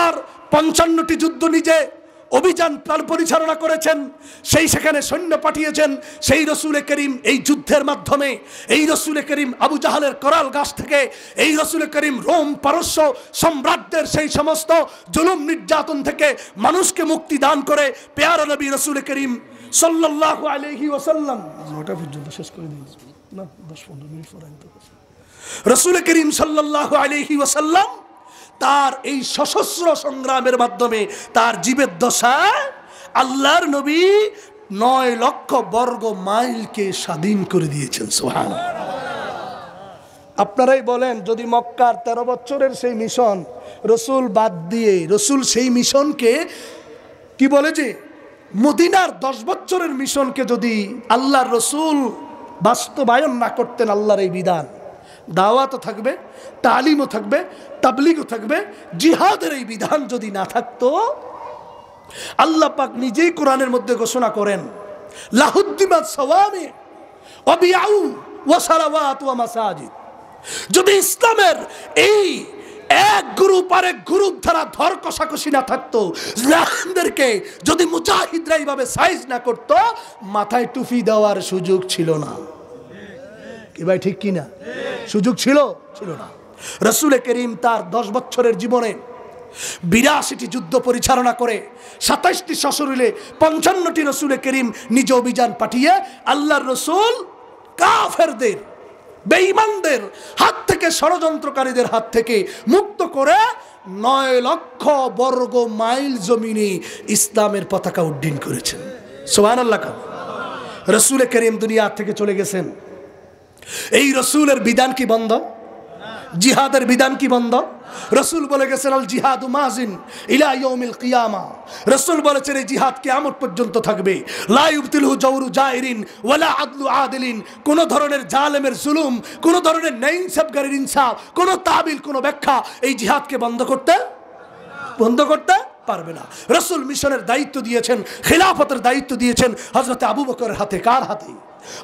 A: আর 55টি যুদ্ধ নিজে অভিযান পরিচালনা করেছেন। সেখানে সৈন্য পাঠিয়েছেন। সেই রসুল করিম এই যুদ্ধের মাধ্যমে, এই রসুল করিম আবু জাহালের করাল গাছ থেকে, এই রসুল করিম রোম পারস্য সম্রাটদের সেই সমস্ত জুলুম নির্যাতন থেকে মানুষকে মুক্তি দান করে পেয়ারা নবী রসুল করিম সাল্লাল্লাহু আলাইহি ওয়াসাল্লাম, ওটা পর্যন্ত শেষ করে দিয়েছি না, 10-15 মিনিট পরে রাসূল করিম সাল্লাল্লাহু আলাইহি ওয়াসাল্লাম তার এই সশস্ত্র সংগ্রামের মাধ্যমে তার জীবের দশায় আল্লাহর নবী 9 লক্ষ বর্গ মাইলকে স্বাধীন করে দিয়েছেন। সুবহানাল্লাহ। আপনারাই বলেন, যদি মক্কার 13 বছরের সেই মিশন রসুল বাদ দিয়ে, রসুল সেই মিশনকে কি বলে যে মদিনার 10 বছরের মিশনকে যদি আল্লাহর রসুল বাস্তবায়ন না করতেন, আল্লাহর এই বিধান, দাওয়াতও থাকবে, তালিমও থাকবে, তাবলীগও থাকবে, জিহাদের এই বিধান যদি না থাকতো, আল্লাহ পাক নিজেই কোরআনের মধ্যে ঘোষণা করেন, লাহুদ্দিমাত সাওয়ামি ওয়া বিআউ ওয়া সালাওয়াত ওয়া মাসাজিদ। যদি ইসলামের এই এক গ্রুপ আরেক গ্রুপ দ্বারা ধর কষাকষি না থাকতো, ইসলামদেরকে যদি মুজাহিদরা এইভাবে সাইজ না করতো, মাথায় টুপি দেওয়ার সুযোগ ছিল না। কি ভাই ঠিক কিনা? সুযোগ ছিল না। রাসূল করিম তার 10 বছরের জীবনে 82টি যুদ্ধ পরিচালনা করে 27টি সশরীরে 55টি রাসূল করিম নিজ অভিযান পাঠিয়ে আল্লাহর রাসূল কাফেরদের, বেঈমানদের হাত থেকে, ষড়যন্ত্রকারীদের হাত থেকে মুক্ত করে 9 লক্ষ বর্গ মাইল জমিনে ইসলামের পতাকা উড্ডীন করেছেন। সুবহানাল্লাহ। রাসূল করিম দুনিয়া থেকে চলে গেছেন, এই রসুলের বিধান কি বন্ধ? জিহাদের বিধান কি বন্ধ? রসুল বলে গেছেন, আল জিহাদু মাজিন ইলা ইয়াউমিল কিয়ামা। রসুল বলেছেন এই জিহাদ কিয়ামত পর্যন্ত থাকবে। লা ইবতিলহু জাওরু জাইরিন ওয়ালা আদলু আদিলিন। কোন ধরনের জালেমের জুলুম, কোন ধরনের ন্যায়ইনসাফকারীর ইনসাফ, কোন তাবিল, কোন ব্যাখ্যা এই জিহাদকে বন্ধ করতে পারবে না। রসুল মিশনের দায়িত্ব দিয়েছেন, খিলাফতের দায়িত্ব দিয়েছেন হযরত আবু বকরের হাতে। কার হাতে?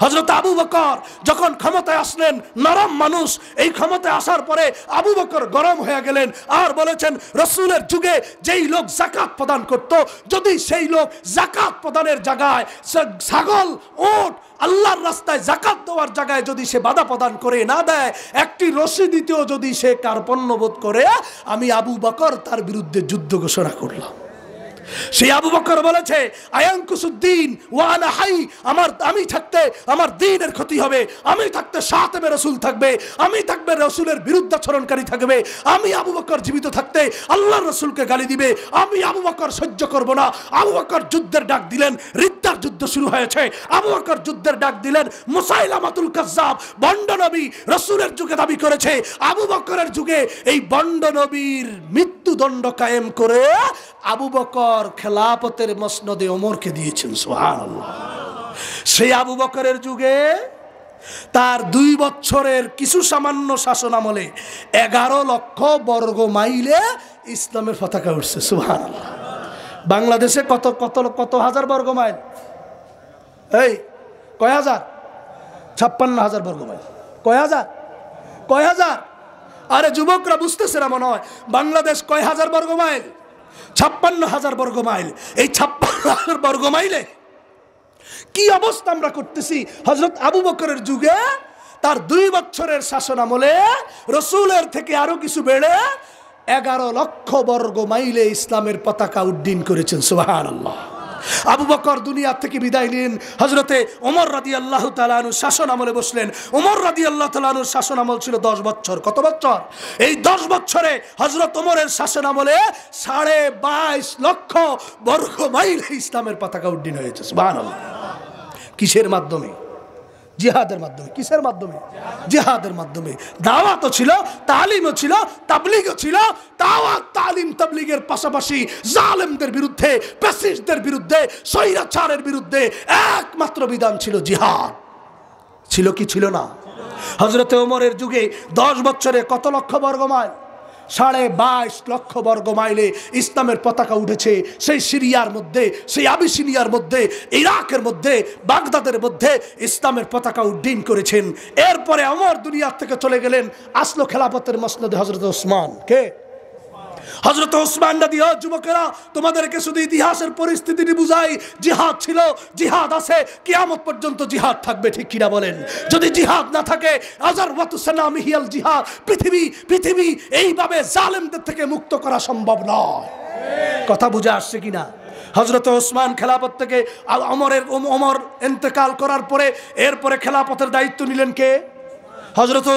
A: হযরত আবু বকর যখন ক্ষমতায় আসলেন, নরম মানুষ, এই ক্ষমতায় আসার পরে আবু বকর গরম হয়ে গেলেন আর বলেছেন, রসুলের যুগে যেই লোক যাকাত প্রদান করত, যদি সেই লোক যাকাত প্রদানের জায়গায় ছাগল, উট, আল্লাহর রাস্তায় যাকাত দেওয়ার জায়গায় যদি সে বাধা প্রদান করে না দেয়, একটি রশি দিতেও যদি সে কার্পণ্যবোধ করে, আমি আবু বকর তার বিরুদ্ধে যুদ্ধ ঘোষণা করলাম। সেই আবু বকর বলেছে, আয়ানকুসুদ্দিন ওয়া আনা হাই, আমি থাকতে আমার দ্বীনের ক্ষতি হবে, আমি থাকতে সাতেবে রাসূল থাকবে, আমি থাকবে রাসূলের বিরুদ্ধাচরণকারী থাকবে, আমি আবু বকর জীবিত থাকতে আল্লাহর রাসূলকে গালি দিবে, আমি আবু বকর সহ্য করব না। আবু বকর যুদ্ধের ডাক দিলেন, রিদ্দার যুদ্ধ শুরু হয়েছে। আবু বকর যুদ্ধের ডাক দিলেন। মুসাইলামাতুল কাজ্জাব ভণ্ড নবী রাসূলের যুগে দাবি করেছে, আবু বকরের যুগে এই ভণ্ড নবীর মৃত্যুদণ্ড কায়েম করে আবু বকর খেলাফতের মসনদে ওমরকে দিয়েছেন। সুবহানাল্লাহ। সেই আবু বকরের যুগে তার 2 বছরের কিছু সামান্য শাসন আমলে 11 লক্ষ বর্গ মাইলে ইসলামের পতাকা উঠছে। সুবহানাল্লাহ। বাংলাদেশে কত কত কত হাজার বর্গ মাইল? এই কয় হাজার? 56,000 বর্গ মাইল। কয় হাজার? আরে যুবকরা বুঝতেছে না মনে হয়। বাংলাদেশ কয় হাজার বর্গ মাইল? 56,000 বর্গ মাইল। এই 56,000 বর্গ মাইলে কি অবস্থা আমরা করতেছি। হযরত আবু বকরের যুগে তার 2 বছরের শাসন আমলে রাসূলের থেকে আরো কিছু বেড়ে 11 লক্ষ বর্গ মাইলে ইসলামের পতাকা উড্ডীন করেছেন। সুবহানাল্লাহ। আবু বকর দুনিয়া থেকে বিদায় নিলেন, হযরতে ওমর রাদিয়াল্লাহু তাআলা আনহু শাসন আমলে বসলেন। ওমর রাদিয়াল্লাহু তাআলা আনহুর শাসন আমল ছিল 10 বছর। কত বছর? এই 10 বছরে হযরত ওমরের শাসন আমলে 22.5 লক্ষ বর্গ মাইল ইসলামের পতাকা উড্ডীন হয়েছে। সুবহানাল্লাহ। কিসের মাধ্যমে? জিহাদের মাধ্যমে। কিসের মাধ্যমে? জিহাদের মাধ্যমে। দাওয়াতও ছিল, তালিমও ছিল, তাবলীগও ছিল। দাওয়াত, তালিম, তাবলীগের পাশাপাশি জালেমদের বিরুদ্ধে, ফ্যাসিস্টদের বিরুদ্ধে, স্বৈরাচারের বিরুদ্ধে একমাত্র বিধান ছিল জিহাদ। ছিল কি ছিল না? হযরতে ওমরের যুগে 10 বছরে কত লক্ষ বর্গ মাইল? 22.5 লক্ষ বর্গ মাইলে ইসলামের পতাকা উঠেছে। সেই সিরিয়ার মধ্যে, সেই আবিসিনিয়ার মধ্যে, ইরাকের মধ্যে, বাগদাদের মধ্যে ইসলামের পতাকা উড্ডীন করেছেন। এরপরে ওমর দুনিয়া থেকে চলে গেলেন, আসলো খেলাফতের মসনদে হযরত ওসমান। কে? হযরত ওসমান রাদিয়াল্লাহু আনহু। যুবকেরা, তোমাদেরকে শুধু ইতিহাসের পরিস্থিতিটি বুঝাই। জিহাদ ছিল, জিহাদ আছে, কিয়ামত পর্যন্ত জিহাদ থাকবে। ঠিক কিনা বলেন? যদি জিহাদ না থাকে, আযারওয়াতু সানামিহিয়াল জিহাদ, পৃথিবী এইভাবে জালেমদের থেকে মুক্ত করা সম্ভব নয়। কথা বুঝে আসছে কিনা? হযরত ওসমান খেলাফত থেকে ওমর ইন্তেকাল করার পরে এরপরে খেলাফতের দায়িত্ব নিলেন কে? হযরত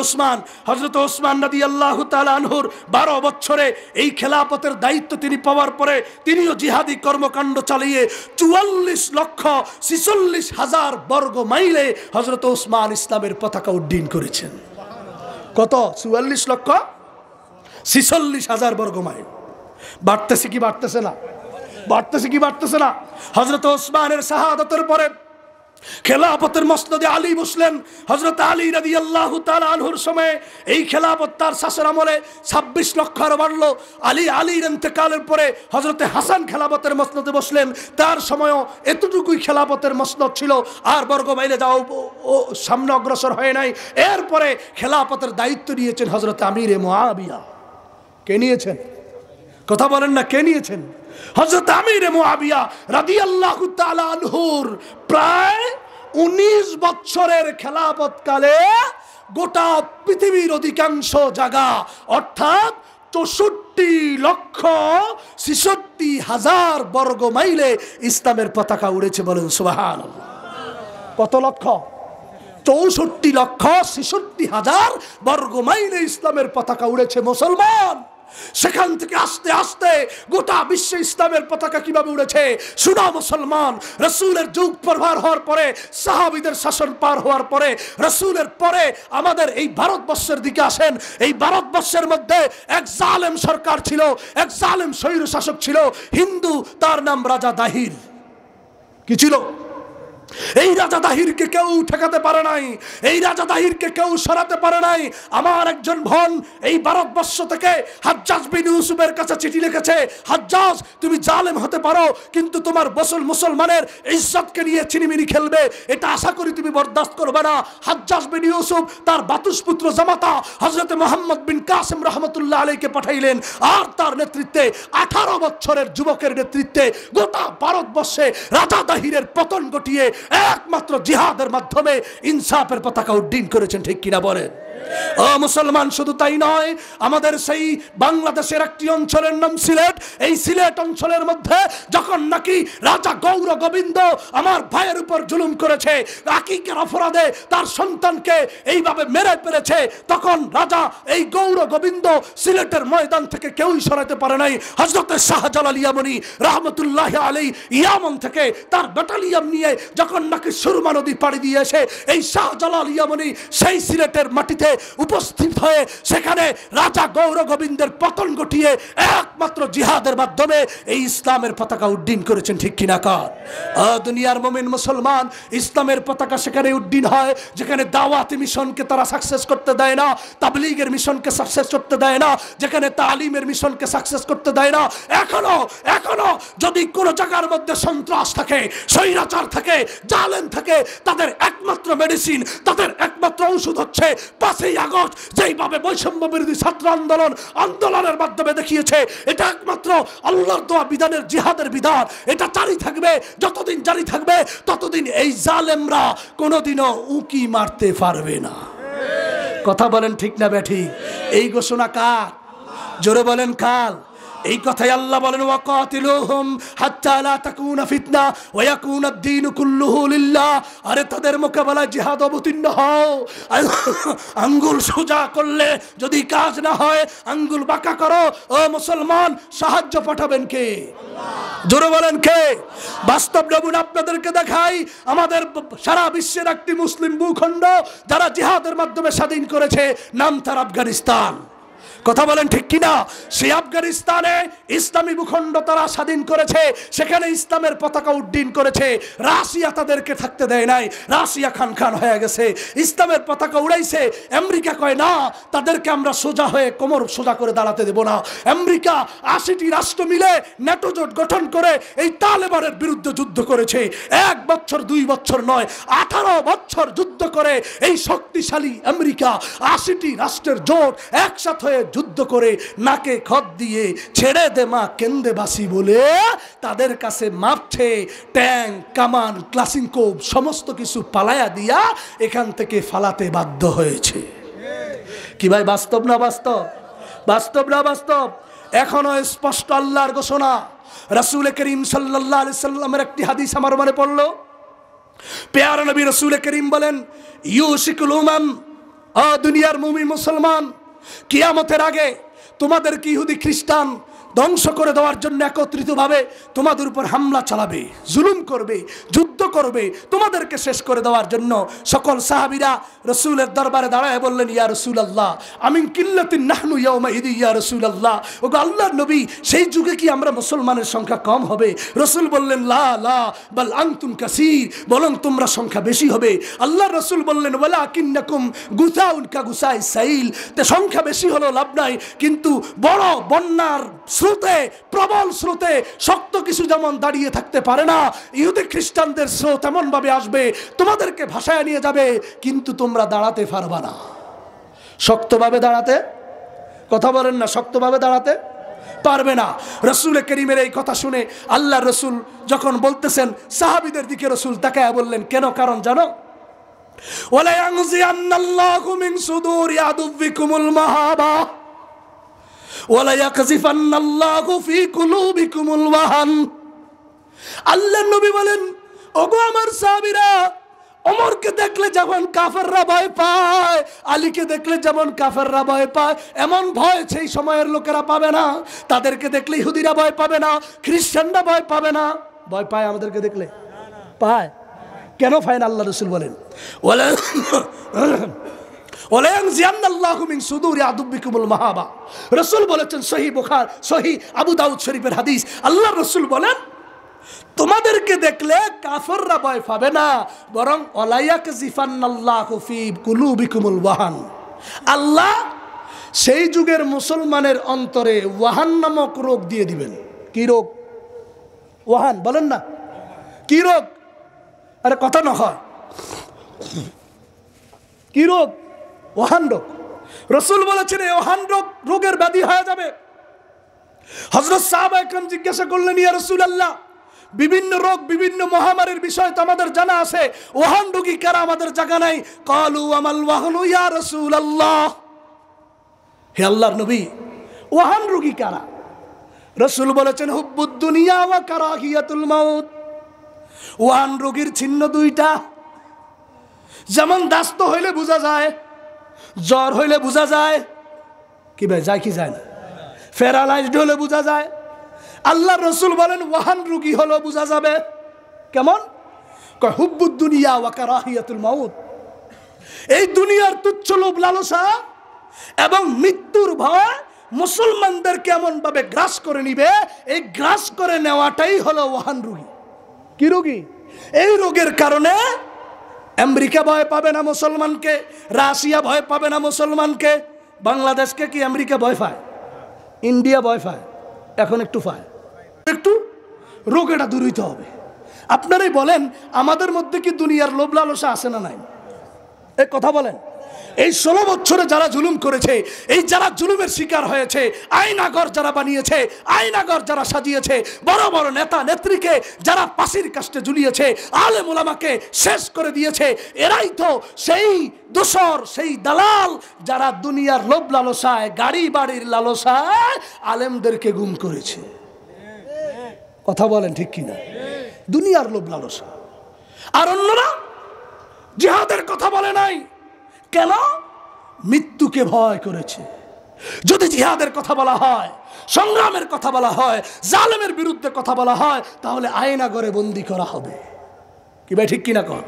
A: ওসমান রাদিয়াল্লাহু তাআলা আনহুর 12 বছরে এই খেলাফতের দায়িত্ব তিনি পাওয়ার পরে তিনিও জিহাদি কর্মকাণ্ড চালিয়ে 44,46,000 বর্গ মাইলে হযরত ওসমান ইসলামের পতাকা উড্ডীন করেছেন। কত? 44,46,000 বর্গ মাইল। বাড়তেছে কি বাড়তেছে না? বাড়তেছে কি বাড়তেছে না? হযরত ওসমানের শাহাদাতের পরে খেলাফতের মসনদে আলী বসলেন। হযরত আলী রাদিয়াল্লাহু তাআলা আনহুর সময় এই খেলাফত তার শাসন আমলে 26 লক্ষ আরো বাড়লো। আলীর ইন্তেকালের পরে হযরতে হাসান খেলাফতের মসনদে বসলেন। তার সময়ও এতটুকুই খেলাফতের মসনদ ছিল, আর বর্গ মাইলে যাও সামনে অগ্রসর হয় নাই। এরপরে খেলাফতের দায়িত্ব নিয়েছেন হযরতে আমিরে মুআবিয়া। কে নিয়েছেন? কথা বলেন না, কে নিয়েছেন? হযরত আমিরে মুআবিয়া রাদিয়াল্লাহু তাআলা আনহুর প্রায় 19 বছরের খেলাফত কালে গোটা পৃথিবীর অধিকাংশ জায়গা, অর্থাৎ 64,66,000 বর্গ মাইলে ইসলামের পতাকা উড়েছে। বলেন সুবহানাল্লাহ। কত লক্ষ? 64,66,000 বর্গ মাইলে ইসলামের পতাকা উড়েছে। মুসলমান, সেখান থেকে আস্তে আস্তে গোটা বিশ্বে ইসলামের পতাকা কিভাবে উড়েছে শুনো মুসলমান। রাসূলের যুগ পার হওয়ার পরে, সাহাবীদের শাসন পার হওয়ার পরে, রাসূলের পরে আমাদের এই ভারতবর্ষের দিকে আসেন। এই ভারতবর্ষের মধ্যে এক জালেম সরকার ছিল, এক জালেম স্বৈর শাসক ছিল, হিন্দু, তার নাম রাজা দাহির। কি ছিল? এই রাজা দাহিরকে কেউ ঠেকাতে পারে নাই, এই রাজা দাহিরকে কেউ সরাতে পারে নাই। আমার একজন বোন এই ভারতবর্ষ থেকে হাজ্জাজ বিন ইউসুফের কাছে চিঠি লিখেছে, হাজ্জাজ তুমি জালেম হতে পারো, কিন্তু তোমার মুসলমানের ইজ্জতকে নিয়ে চিনিমিনি খেলবে, এটা আশা করি তুমি বরদাস্ত করবে না। হাজ্জাজ বিন ইউসুফ তার বাতুসপুত্র জামাতা হযরতে মুহাম্মদ বিন কাসিম রাহমাতুল্লাহ আলাইহিকে পাঠাইলেন, আর তার নেতৃত্বে 18 বছরের যুবকের নেতৃত্বে গোটা ভারতবর্ষে রাজা দাহিরের পতন ঘটিয়ে একমাত্র জিহাদের মাধ্যমে ইনসাফের পতাকা উড্ডীন করেছেন। ঠিক কিনা বলেন? ও মুসলমান, শুধু তাই নয়, আমাদের সেই বাংলাদেশের একটি অঞ্চলের নাম সিলেট। এই সিলেট অঞ্চলের মধ্যে যখন নাকি রাজা গৌর গোবিন্দ আমার ভাইয়ের উপর জুলুম করেছে, আকিকের অপরাধে তার সন্তানকে এইভাবে মেরে ফেলেছে, তখন রাজা এই গৌর গোবিন্দ সিলেটের ময়দান থেকে কেউই সরাতে পারে নাই। হযরতে শাহজালাল ইয়ামানি রাহমাতুল্লাহি আলাইহি ইয়ামান থেকে তার ব্যাটালিয়ন নিয়ে যখন নাকি সুরমা নদী পাড়ি দিয়ে এসে এই শাহজালাল ইয়ামানি সেই সিলেটের মাটিতে উপস্থিত হয়ে সেখানে রাজা গৌর গোবিন্দের পতন ঘটিয়ে একমাত্র জিহাদের মাধ্যমে এই ইসলামের পতাকা উড্ডীন করেছেন। ঠিক কিনা কার? দুনিয়ার মুমিন মুসলমান, ইসলামের পতাকা সেখানে উড্ডীন হয় যেখানে দাওয়াতি মিশনকে তারা সাকসেস করতে দেয় না, তাবলীগের মিশনকে সাকসেস করতে দেয় না, যেখানে তালিমের মিশনকে সাকসেস করতে দেয় না। এখনো যদি কোন জায়গার মধ্যে সন্ত্রাস থাকে, স্বৈরাচার থাকে, জালেম থেকে তাদের একমাত্র মেডিসিন, তাদের একমাত্র ঔষধ হচ্ছে 5ই আগস্ট। যেইভাবে বৈষম্য বিরোধী ছাত্র আন্দোলনের মাধ্যমে দেখিয়েছে, এটা একমাত্র আল্লাহর দেওয়া বিধানের জিহাদের বিধান। এটা জারি থাকবে, যতদিন জারি থাকবে ততদিন এই জালেমরা কোনোদিনও উকি মারতে পারবে না। কথা বলেন ঠিক না বেঠিক? এই ঘোষণা কার? জোরে বলেন কাল? এই কথাই আল্লাহ বলেন ওয়াকাতিলুহুম হাত্তা লা তাকুনা ফিতনা ওয়া ইয়াকুনা আদ-দীনু কুল্লুহু লিল্লাহ। আরে তাদের মোকাবেলায় জিহাদ অবতীর্ণ হও। আঙ্গুল সোজা করলে যদি কাজ না হয় আঙ্গুল বাঁকা করো। ও মুসলমান, সাহায্য পাঠাবেন কে? জোরে বলেন কে? বাস্তব নমুনা আপনাদেরকে দেখাই। আমাদের সারা বিশ্বের একটি মুসলিম ভূখণ্ড যারা জিহাদের মাধ্যমে স্বাধীন করেছে, নাম তার আফগানিস্তান। কথা বলেন ঠিক কিনা? সেই আফগানিস্তানে ইসলামী ভূখণ্ড তারা স্বাধীন করেছে, সেখানে ইসলামের পতাকা উড্ডীন করেছে। রাশিয়া তাদেরকে থাকতে দেয় নাই, রাশিয়া খান খান হয়ে গেছে, ইসলামের পতাকা উড়াইছে। আমেরিকা কয় না, তাদেরকে আমরা সোজা হয়ে কোমর সোজা করে দাঁড়াতে দেব না। আমেরিকা 80টি রাষ্ট্র মিলে ন্যাটো জোট গঠন করে এই তালেবানের বিরুদ্ধে যুদ্ধ করেছে। 1 বছর 2 বছর নয়, 18 বছর যুদ্ধ করে এই শক্তিশালী আমেরিকা 80টি রাষ্ট্রের জোট একসাথে হয়ে যুদ্ধ করে নাকে খত দিয়ে ছেড়ে দে মা কেন্দে বাসি বলে তাদের কাছে মারছে। ট্যাঙ্ক, কামান, ক্লাসিনকোভ সমস্ত কিছু পালায়া দিয়া এখান থেকে ফালাতে বাধ্য হয়েছে। কি ভাই, বাস্তব না বাস্তব? বাস্তব না বাস্তব? এখনো স্পষ্ট আল্লাহর ঘোষণা। রাসূল করিম সাল্লাল্লাহু আলাইহি সাল্লামের একটি হাদিস আমার মনে পড়লো। প্যারা নবী রাসূল করিম বলেন, ইউশিকুল উমাম, ও দুনিয়ার মুমিন মুসলমান, কিয়ামতের আগে তোমাদেরকে ইহুদি খ্রিস্টান ধ্বংস করে দেওয়ার জন্য একত্রিতভাবে তোমাদের উপর হামলা চালাবে, জুলুম করবে, যুদ্ধ করবে, তোমাদেরকে শেষ করে দেওয়ার জন্য। সকল সাহাবীরা রাসূলের দরবারে দাঁড়ায় বললেন, ইয়া রাসূলুল্লাহ আমিন কিল্লাতিন নাহনু ইয়াউমাইদি ইয়া রাসূলুল্লাহ। ওগো আল্লাহর নবী, সেই যুগে কি আমরা মুসলমানের সংখ্যা কম হবে? রাসূল বললেন, লা লা বাল আনতুম কাসীর, বরং তোমরা সংখ্যা বেশি হবে। আল্লাহর রাসূল বললেন, ওয়ালাকিন্নাকুম গুসাউন কা গুসাই সাইল, তে সংখ্যা বেশি হলো লাভ নাই, কিন্তু বড় বন্যার স্রোতে, প্রবল স্রোতে শক্ত কিছু যেমন দাঁড়িয়ে থাকতে পারে না, ইহুদি খ্রিস্টানদের স্রোত এমন ভাবে আসবে তোমাদেরকে ভাসায় নিয়ে যাবে, কিন্তু তোমরা দাঁড়াতে পারবা না। শক্তভাবে দাঁড়াতে, কথা বলেন না, শক্তভাবে দাঁড়াতে পারবে না। রাসূল করিমের এই কথা শুনে আল্লাহর রাসূল যখন বলতেছেন, সাহাবীদের দিকে রাসূল তাকায় বললেন, কেন? কারণ জানো, ওয়ালা ইয়ানজিআন্নাল্লাহু মিন সুদুরি আদুবিকুমুল মাহাবা ওয়ালা ইয়াকযিফান্নাল্লাহু ফি কুলুবিকুমুল ওয়াহান। আল্লাহর নবী বলেন, ওগো আমার সাহাবীরা, ওমরকে দেখলে যেমন কাফেররা ভয় পায়, আলীকে দেখলে যেমন কাফেররা ভয় পায়, এমন ভয় সেই সময়ের লোকেরা পাবে না। তাদেরকে দেখলে ইহুদিরা ভয় পাবে না, খ্রিস্টানরা ভয় পাবে না। ভয় পায় আমাদেরকে দেখলে? পায়। কেন পায় না? আল্লাহ রাসূল বলেন, রাসূল বলেছেন, সহিহ বুখারী, সহিহ আবু দাউদ শরীফের হাদিস, আল্লাহ রাসূল বলেন, তোমাদেরকে দেখলে কাফেররা ভয় পাবে না, বরং ওয়ালায়াকযিফান্নাল্লাহু ফি কুলুবিকুমুল ওয়াহান, আল্লাহ সেই যুগের মুসলমানের অন্তরে ওয়াহান নামক রোগ দিয়ে দিবেন। কি রোগ? ওয়াহান, বলেন না কি রোগ? আরে কথা না হয়, কি রোগ? ওয়াহান রোগ। রাসূল বলেছেন, এই ওয়াহান রোগের ব্যাধি হয়ে যাবে। হযরত সাহাবা একরাম জিজ্ঞাসা করলেন, ইয়া রাসূলুল্লাহ, বিভিন্ন রোগ, বিভিন্ন মহামারীর বিষয় তো আমাদের জানা আছে, ওয়াহান রোগী কারা আমাদের জানা নাই। ক্বালু আমাল ওয়াহানু ইয়া রাসূলুল্লাহ, হে আল্লাহর নবী, ওয়াহান রোগী কারা? রাসূল বলেছেন, হুব্বুদ দুনিয়া ওয়া কারাহিয়াতুল মাউত। ওয়াহান রোগীর চিহ্ন 2টা। যেমন দাস্ত হইলে বোঝা যায়, জ্বর হইলে বোঝা যায়। কি ভাই, যায় কি যায় না? প্যারালাইজড হলে বোঝা যায়। আল্লাহর রাসূল বলেন, ওয়াহান রোগী হলো বোঝা যাবে। কেমন? কয় হুব্বুদ দুনিয়া ওয়া কারাহিয়াতুল মাউত, এই দুনিয়ার তুচ্ছ লোভ লালসা এবং মৃত্যুর ভয় মুসলমানদেরকে এমন ভাবে গ্রাস করে নিবে, এই গ্রাস করে নেওয়াটাই হলো ওয়াহান রোগী। কি রোগী? এই রোগের কারণে আমেরিকা ভয় পাবে না মুসলমানকে, রাশিয়া ভয় পাবে না মুসলমানকে। বাংলাদেশকে কি আমেরিকা ভয় পায়? ইন্ডিয়া ভয় পায়? এখন একটু পায়, একটু। রোগটা দূর হইতে হবে। আপনারাই বলেন, আমাদের মধ্যে কি দুনিয়ার লোভ লালসা আছে না নাই? এই কথা বলেন। এই 16 বছরে যারা জুলুম করেছে, এই যারা জুলুমের শিকার হয়েছে, আয়নাঘর যারা বানিয়েছে, আয়নাঘর যারা সাজিয়েছে, বড় বড় নেতা নেত্রীকে যারা ফাঁসির কাস্টে ঝুলিয়েছে, আলেম ওলামাকে শেষ করে দিয়েছে, এরাই তো সেই দোসর, সেই দালাল যারা দুনিয়ার লোভ লালসায়, গাড়ি বাড়ির লালসায় আলেমদেরকে গুম করেছে। কথা বলেন ঠিক কিনা? দুনিয়ার লোভ লালসা। আর অন্যরা জিহাদের কথা বলে নাই কেন? মৃত্যুকে ভয় করেছে। যদি জিহাদের কথা বলা হয়, সংগ্রামের কথা বলা হয়, জালেমের বিরুদ্ধে কথা বলা হয়, তাহলে আয়নাঘরে বন্দি করা হবে। কি ভাই ঠিক কিনা? কর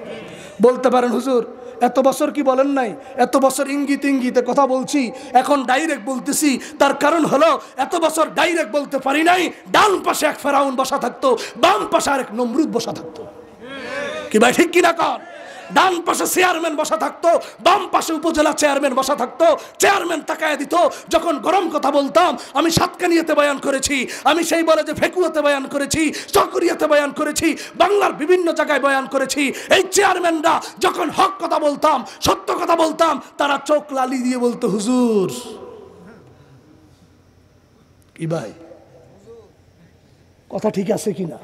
A: বলতে পারেন হুজুর এত বছর কি বলেন নাই? এত বছর ইঙ্গিত ইঙ্গিতে কথা বলছি, এখন ডাইরেক্ট বলতেছি। তার কারণ হলো এত বছর ডাইরেক্ট বলতে পারি নাই। ডান পাশে এক ফেরাউন বসা থাকতো, বাম পাশে আরেক নমরুদ বসা থাকতো। কি ভাই ঠিক কিনা? কর ডান পাশে চেয়ারম্যান বসা থাকতো, বাম পাশে উপজেলা চেয়ারম্যান বসা থাকতো। চেয়ারম্যান তাকায় দিত। যখন গরম কথা বলতাম, আমি সাতকানিয়াতে বয়ান করেছি, আমি সেই বলে যে ফেকুয়াতে বয়ান করেছি, চকরিয়াতে বয়ান করেছি, বাংলার বিভিন্ন জায়গায় বয়ান করেছি। এই চেয়ারম্যানরা যখন হক কথা বলতাম, সত্য কথা বলতাম, তারা চোখ লালি দিয়ে বলতো হুজুর। কি ভাই কথা ঠিক আছে কিনা?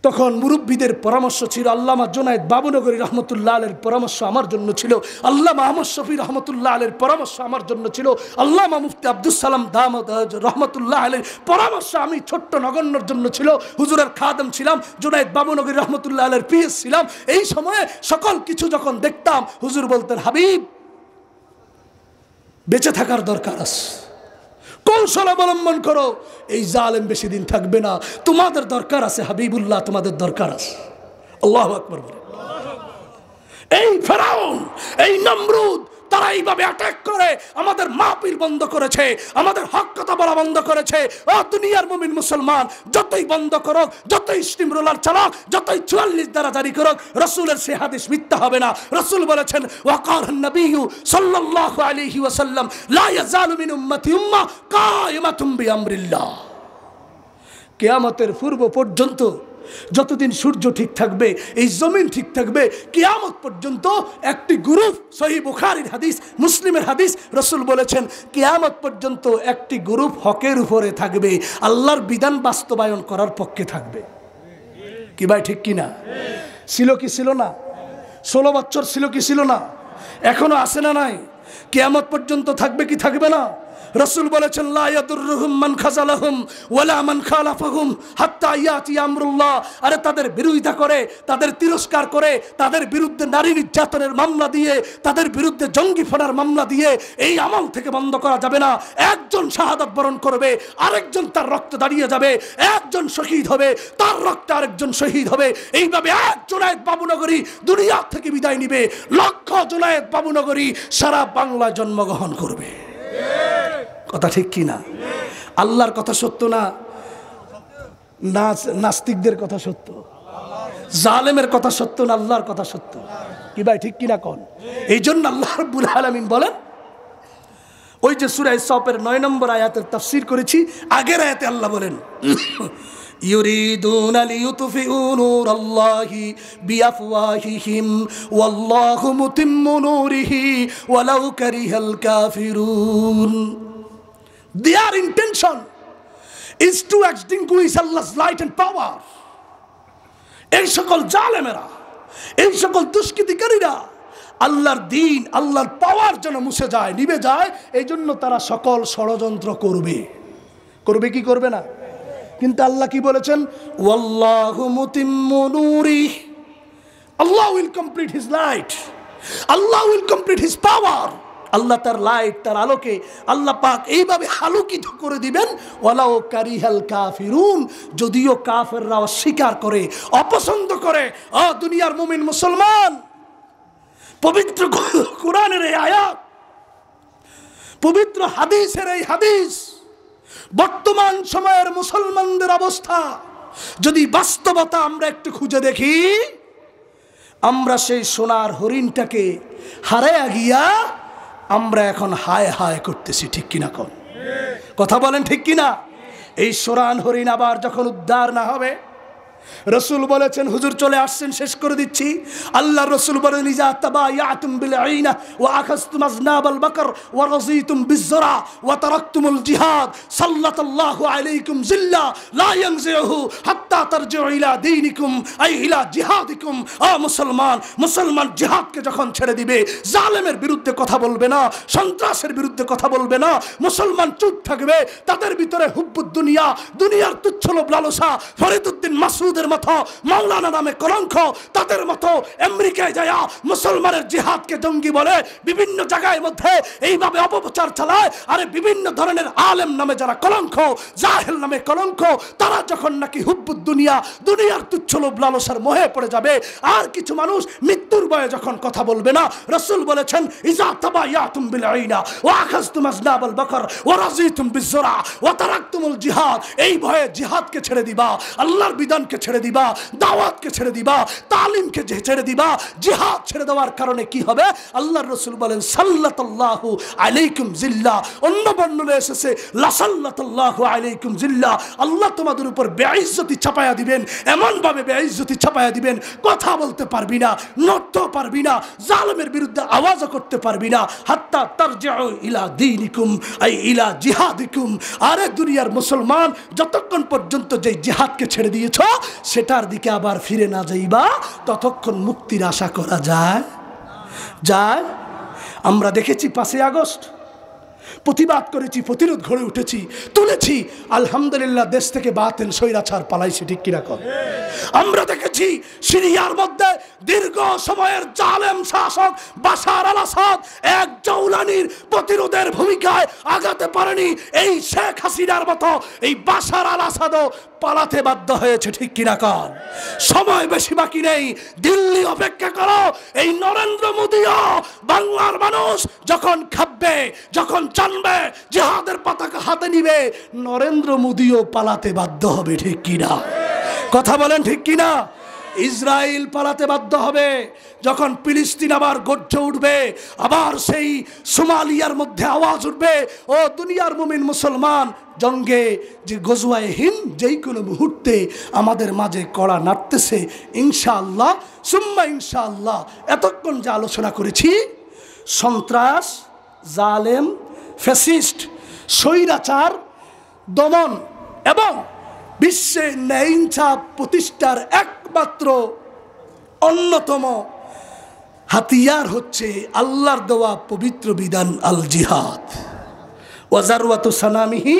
A: তখন মুরব্বীদের পরামর্শ ছিল, আল্লামা জুনায়েদ বাবুনগরী রহমতুল্লাহ আলাইহির পরামর্শ আমার জন্য ছিল, আল্লামা আহমদ শফি রহমতুল্লাহ আলাইহির পরামর্শ আমার জন্য ছিল, আল্লামা মুফতি আব্দুস সালাম দামাদ রহমতুল্লাহ আলাইহির পরামর্শ আমি ছোট্ট নগণ্যর জন্য ছিল। হুজুরের খাদেম ছিলাম, জুনায়েদ বাবুনগরী রহমতুল্লাহ আলাইহির পিএস ছিলাম। এই সময়ে সকল কিছু যখন দেখতাম, হুজুর বলতেন হাবিব বেঁচে থাকার দরকার আছে, কৌশল অবলম্বন করো, এই জালেম বেশি দিন থাকবে না, তোমাদের দরকার আছে হাবিবুল্লাহ, তোমাদের দরকার আছে। আল্লাহু আকবার। এই ফেরাউন, এই নমরুদ, তারা এইভাবে অ্যাটাক করে আমাদের মাহফিল বন্ধ করেছে, আমাদের হক কথা বলা বন্ধ করেছে। ও দুনিয়ার মুমিন মুসলমান, যতই বন্ধ করো, যতই স্টিম রোলার চালাক, যতই 44 দ্বারা জারি করো, রাসূলের সে হাদিস মিথ্যা হবে না। রাসূল বলেছেন ওয়াকারান নবিয়্যু সাল্লাল্লাহু আলাইহি ওয়াসাল্লাম লা ইয়াজালু মিন উম্মতি উম্মাহ কায়িমাতুম বিআমরিল্লাহ। কিয়ামতের পূর্ব পর্যন্ত যতদিন সূর্য ঠিক থাকবে, এই জমিন ঠিক থাকবে, কিয়ামত পর্যন্ত একটি গ্রুপ, সহিহ বুখারীর হাদিস, মুসলিমের হাদিস, রাসূল বলেছেন কিয়ামত পর্যন্ত একটি গ্রুপ হকের উপরে থাকবে, আল্লাহর বিধান বাস্তবায়ন করার পক্ষে থাকবে। কি ভাই ঠিক কিনা? ছিল কি ছিল না? 16 বছর ছিল কি ছিল না? এখনো আছে না নাই? কিয়ামত পর্যন্ত থাকবে কি থাকবে না? রাসূল বলেছেন লা ইয়াদুররুহুম মান খাযালাহুম ওয়ালা মান খালাফাহুম হাত্তা ইয়াতি আমরুল্লাহ। আরে তাদের বিরোধিতা করে, তাদের তিরস্কার করে, তাদের বিরুদ্ধে নারী নির্যাতনের মামলা দিয়ে, তাদের বিরুদ্ধে জঙ্গিফানার মামলা দিয়ে এই আমল থেকে বন্ধ করা যাবে না। একজন শাহাদাত বরণ করবে, আরেকজন তার রক্ত দাঁড়িয়ে যাবে, একজন শহীদ হবে, তার রক্তে আরেকজন শহীদ হবে। এইভাবে এক জুনায়েদ বাবুনগরী দুনিয়া থেকে বিদায় নিবে, লক্ষ জুনায়েদ বাবুনগরী সারা বাংলায় জন্মগ্রহণ করবে। কথা ঠিক কিনা? আল্লাহর কথা সত্য না? নাস্তিকদের কথা সত্য? জালেমের কথা সত্য না আল্লাহর কথা সত্য? কি ভাই ঠিক কিনা কোন? এই জন্য আল্লাহ রাব্বুল আলামিন বলেন, ওই যে সূরা ইসরাফের 9 নম্বর আয়াতের তাফসীর করেছি, আগের আয়াতে আল্লাহ বলেন ইউরিদুনা লিইউতফিউ নূরাল্লাহি বিআফওয়াহিহিম ওয়াল্লাহু মুতিম্মু নূরিহি ওয়ালাউ কারিহাল Kafirun. Their intention is to extinguish Allah's light and power. এই সকল জালেমেরা, এই সকল দুষ্কৃতিকারীরা আল্লাহর দ্বীন, আল্লাহর পাওয়ার যেন মুছে যায়, নিভে যায়, এই জন্য তারা সকল ষড়যন্ত্র করবে। করবে কি করবে না? কিন্তু আল্লাহ কি বলেছেন? ওয়াল্লাহু মুতিম্মু নূরিহি, Allah will complete his light, Allah will complete his power. আল্লাহ তার লাইট, তার আলোকে আল্লাহ পাক এইভাবে আলোকিত করে দিবেন। ওয়ালাউ কারিহাল কাফিরুন, যদিও কাফেররা অস্বীকার করে, অপছন্দ করে। দুনিয়ার মুমিন মুসলমান, পবিত্র কোরআনের এই আয়াত, পবিত্র হাদিসের এই হাদিস, বর্তমান সময়ের মুসলমানদের অবস্থা যদি বাস্তবতা আমরা একটু খুঁজে দেখি, আমরা সেই সোনার হরিণটাকে হারায়া গিয়া আমরা এখন হায় হায় করতেছি। ঠিক কিনা কোন? কথা বলেন ঠিক কিনা? এই সোনার হরিণ আবার যখন উদ্ধার না হবে, রসুল বলেছেন, হুজুর চলে আসছেন, শেষ করে দিচ্ছি। আল্লাহ রসুল বলেন, ইজা তাবায়াতুম বিল আইনা ওয়া আখাযতুম আযনাবাল বাকর ওয়া রাযিতুম বিয-যরা ওয়া তারাকতুমুল জিহাদ সাল্লাল্লাহু আলাইকুম জিল্লা লা ইয়ানজিহু হাত্তা তারজিউ ইলা দীনিকুম আই ইলা জিহাদিকুম। ও মুসলমান, মুসলমান জিহাদকে যখন ছেড়ে দিবে, জালেমের বিরুদ্ধে কথা বলবে না, সন্ত্রাসের বিরুদ্ধে কথা বলবে না, মুসলমান চুপ থাকবে, তাদের ভিতরে হুব্বুদ দুনিয়া, দুনিয়ার তুচ্ছ লোভ লালসা, ফরিদউদ্দিন মাসউদের মতো, মাওলানা নামে কলঙ্ক, তাদের মতো আমেরিকায় যায় মুসলমানের জিহাদকে জঙ্গি বলে বিভিন্ন জায়গায় মধ্যে এইভাবে অপপ্রচার চালায়। আরে বিভিন্ন ধরনের আলেম নামে যারা কলঙ্ক, জাহেল নামে কলঙ্ক, তারা যখন নাকি হুব্বুদ দুনিয়া, দুনিয়ার তুচ্ছ লোভ লালসার মোহে পড়ে যাবে, আর কিছু মানুষ মৃত্যুর ভয়ে যখন কথা বলবে না, রাসূল বলেছেন, ইজা তাবায়াতুম বিল আইনা ওয়া আখাযতুম আযনাবাল বাকর ওয়া রাযিতুম বিয-যরা ওয়া তারাকতুমুল জিহাদ। এই ভয়ে জিহাদকে ছেড়ে দিবা, আল্লাহর বিধানকে ছেড়ে দিবা, দাওয়াতকে ছেড়ে দিবা, তালিমকে ছেড়ে দিবা। জিহাদ ছেড়ে দেওয়ার কারণে কি হবে? আল্লাহর রাসূল বলেন, সাল্লাল্লাহু আলাইকুম জিল্লা। অন্য বর্ণনায় এসেছে লা সাল্লাল্লাহু আলাইকুম জিল্লা। আল্লাহ তোমাদের উপর বেইজ্জতি চাপায়া দিবেন, এমন ভাবে বেইজ্জতি চাপায়া দিবেন, কথা বলতে পারবি না, নড়তে পারবি না, জালেমের বিরুদ্ধে আওয়াজও করতে পারবি না। হাত্তা তারজিউ ইলা দীনিকুম আই ইলা জিহাদিকুম। আরে দুনিয়ার মুসলমান, যতক্ষণ পর্যন্ত যে জিহাদকে ছেড়ে দিয়েছ, সেটার দিকে আবার ফিরে না যাইবা, ততক্ষণ মুক্তির আশা করা যায়? আমরা দেখেছি 5ই আগস্ট, প্রতিবাদ করেছি, প্রতিরোধ গড়ে উঠেছি, তুলেছি, আলহামদুলিল্লাহ দেশ থেকে বাতেন স্বৈরাচার পালাইছে, ঠিক কিনা কর? আমরা দেখেছি সিরিয়ার মধ্যে দীর্ঘ সময়ের জালেম শাসক বাশার আল আসাদ এক জৌলানির প্রতিরোধের ভূমিকায় আগাতে পারেনি। এই শেখ হাসিনার মতো এই বাশার আল আসাদও পালাতে বাধ্য হয়েছে, ঠিক কিনা কর? সময় বেশি বাকি নেই, দিল্লি অপেক্ষা করো। এই নরেন্দ্র মোদিও বাংলার মানুষ যখন খাবে, যখন জানবে জিহাদের পতাকা হাতে নিবে, নরেন্দ্র মোদিও পালাতে বাধ্য হবে, ঠিক কিনা? কথা বলেন, ঠিক কিনা? ইসরায়েল পালাতে বাধ্য হবে যখন ফিলিস্তিন আবার গর্জে উঠবে, আবার সেই সোমালিয়ার মধ্যে আওয়াজ উঠবে, ও দুনিয়ার মুমিন মুসলমান, জঙ্গে যে গজওয়ায়ে হিন্দ যেই কোনো মুহূর্তে আমাদের মাঝে কড়া নাড়তেছে, ইনশাআল্লাহ সুম্মা ইনশাআল্লাহ। এতক্ষণ যে আলোচনা করেছি, সন্ত্রাস, জালেম, ফ্যাসিস্ট, স্বৈরাচার দমন এবং বিশ্বে ন্যায় ইনসাফ প্রতিষ্ঠার একমাত্র অন্যতম হাতিয়ার হচ্ছে আল্লাহর দেওয়া পবিত্র বিধান আল জিহাদ। ওয়াজারওয়াতু সানামিহি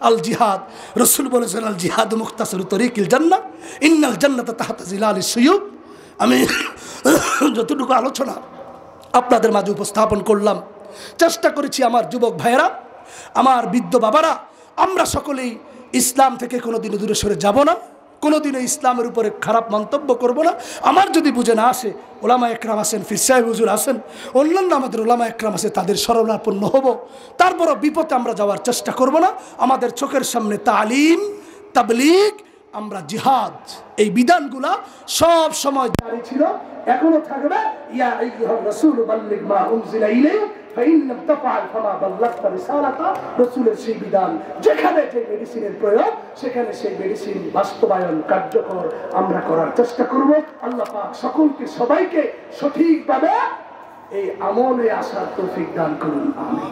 A: আল জিহাদ। রাসূল বলেছেন, আল জিহাদ মুখতাসারু তরিকিল জান্নাহ, ইন্নাল জান্নাতা তাহতা জিলালিস সুয়ুব। আমি যতটুকু আলোচনা আপনাদের মাঝে উপস্থাপন করলাম, চেষ্টা করেছি আমার যুবক ভাইয়েরা, আমার বৃদ্ধ বাবারা, আমরা সকলেই ইসলাম থেকে কোনোদিনও দূরে সরে যাব না, কোনোদিনও ইসলামের উপরে খারাপ মন্তব্য করব না। আমার যদি বুঝে না আসে, ওলামা একরাম আছেন, ফির সাহেব হুজুর আছেন, অন্যান্য আমাদের ওলামা একরাম আছে, তাদের শরণাপন্ন হব। তারপরও বিপদে আমরা যাওয়ার চেষ্টা করব না। আমাদের চোখের সামনে তালিম, তাবলীগ, আমরা জিহাদ, এই বিধানগুলা সব সময় জারি ছিল, এখনো থাকবে। ইয়া আইয়ুহার রাসূল বাল্লিগ মা উনজিলা ইলাইক ফাইন লাম তাফআল ফামা বাল্লাগতা রিসালাতা। রাসূলের সেই বিধান, যেখানে যে মেডিসিনের প্রয়োগ, সেখানে সেই মেডিসিন বাস্তবায়ন কার্যকর আমরা করার চেষ্টা করব। আল্লাহ পাক সকলকে, সবাইকে সঠিকভাবে এই আমলে আসার তৌফিক দান করুন, আমিন।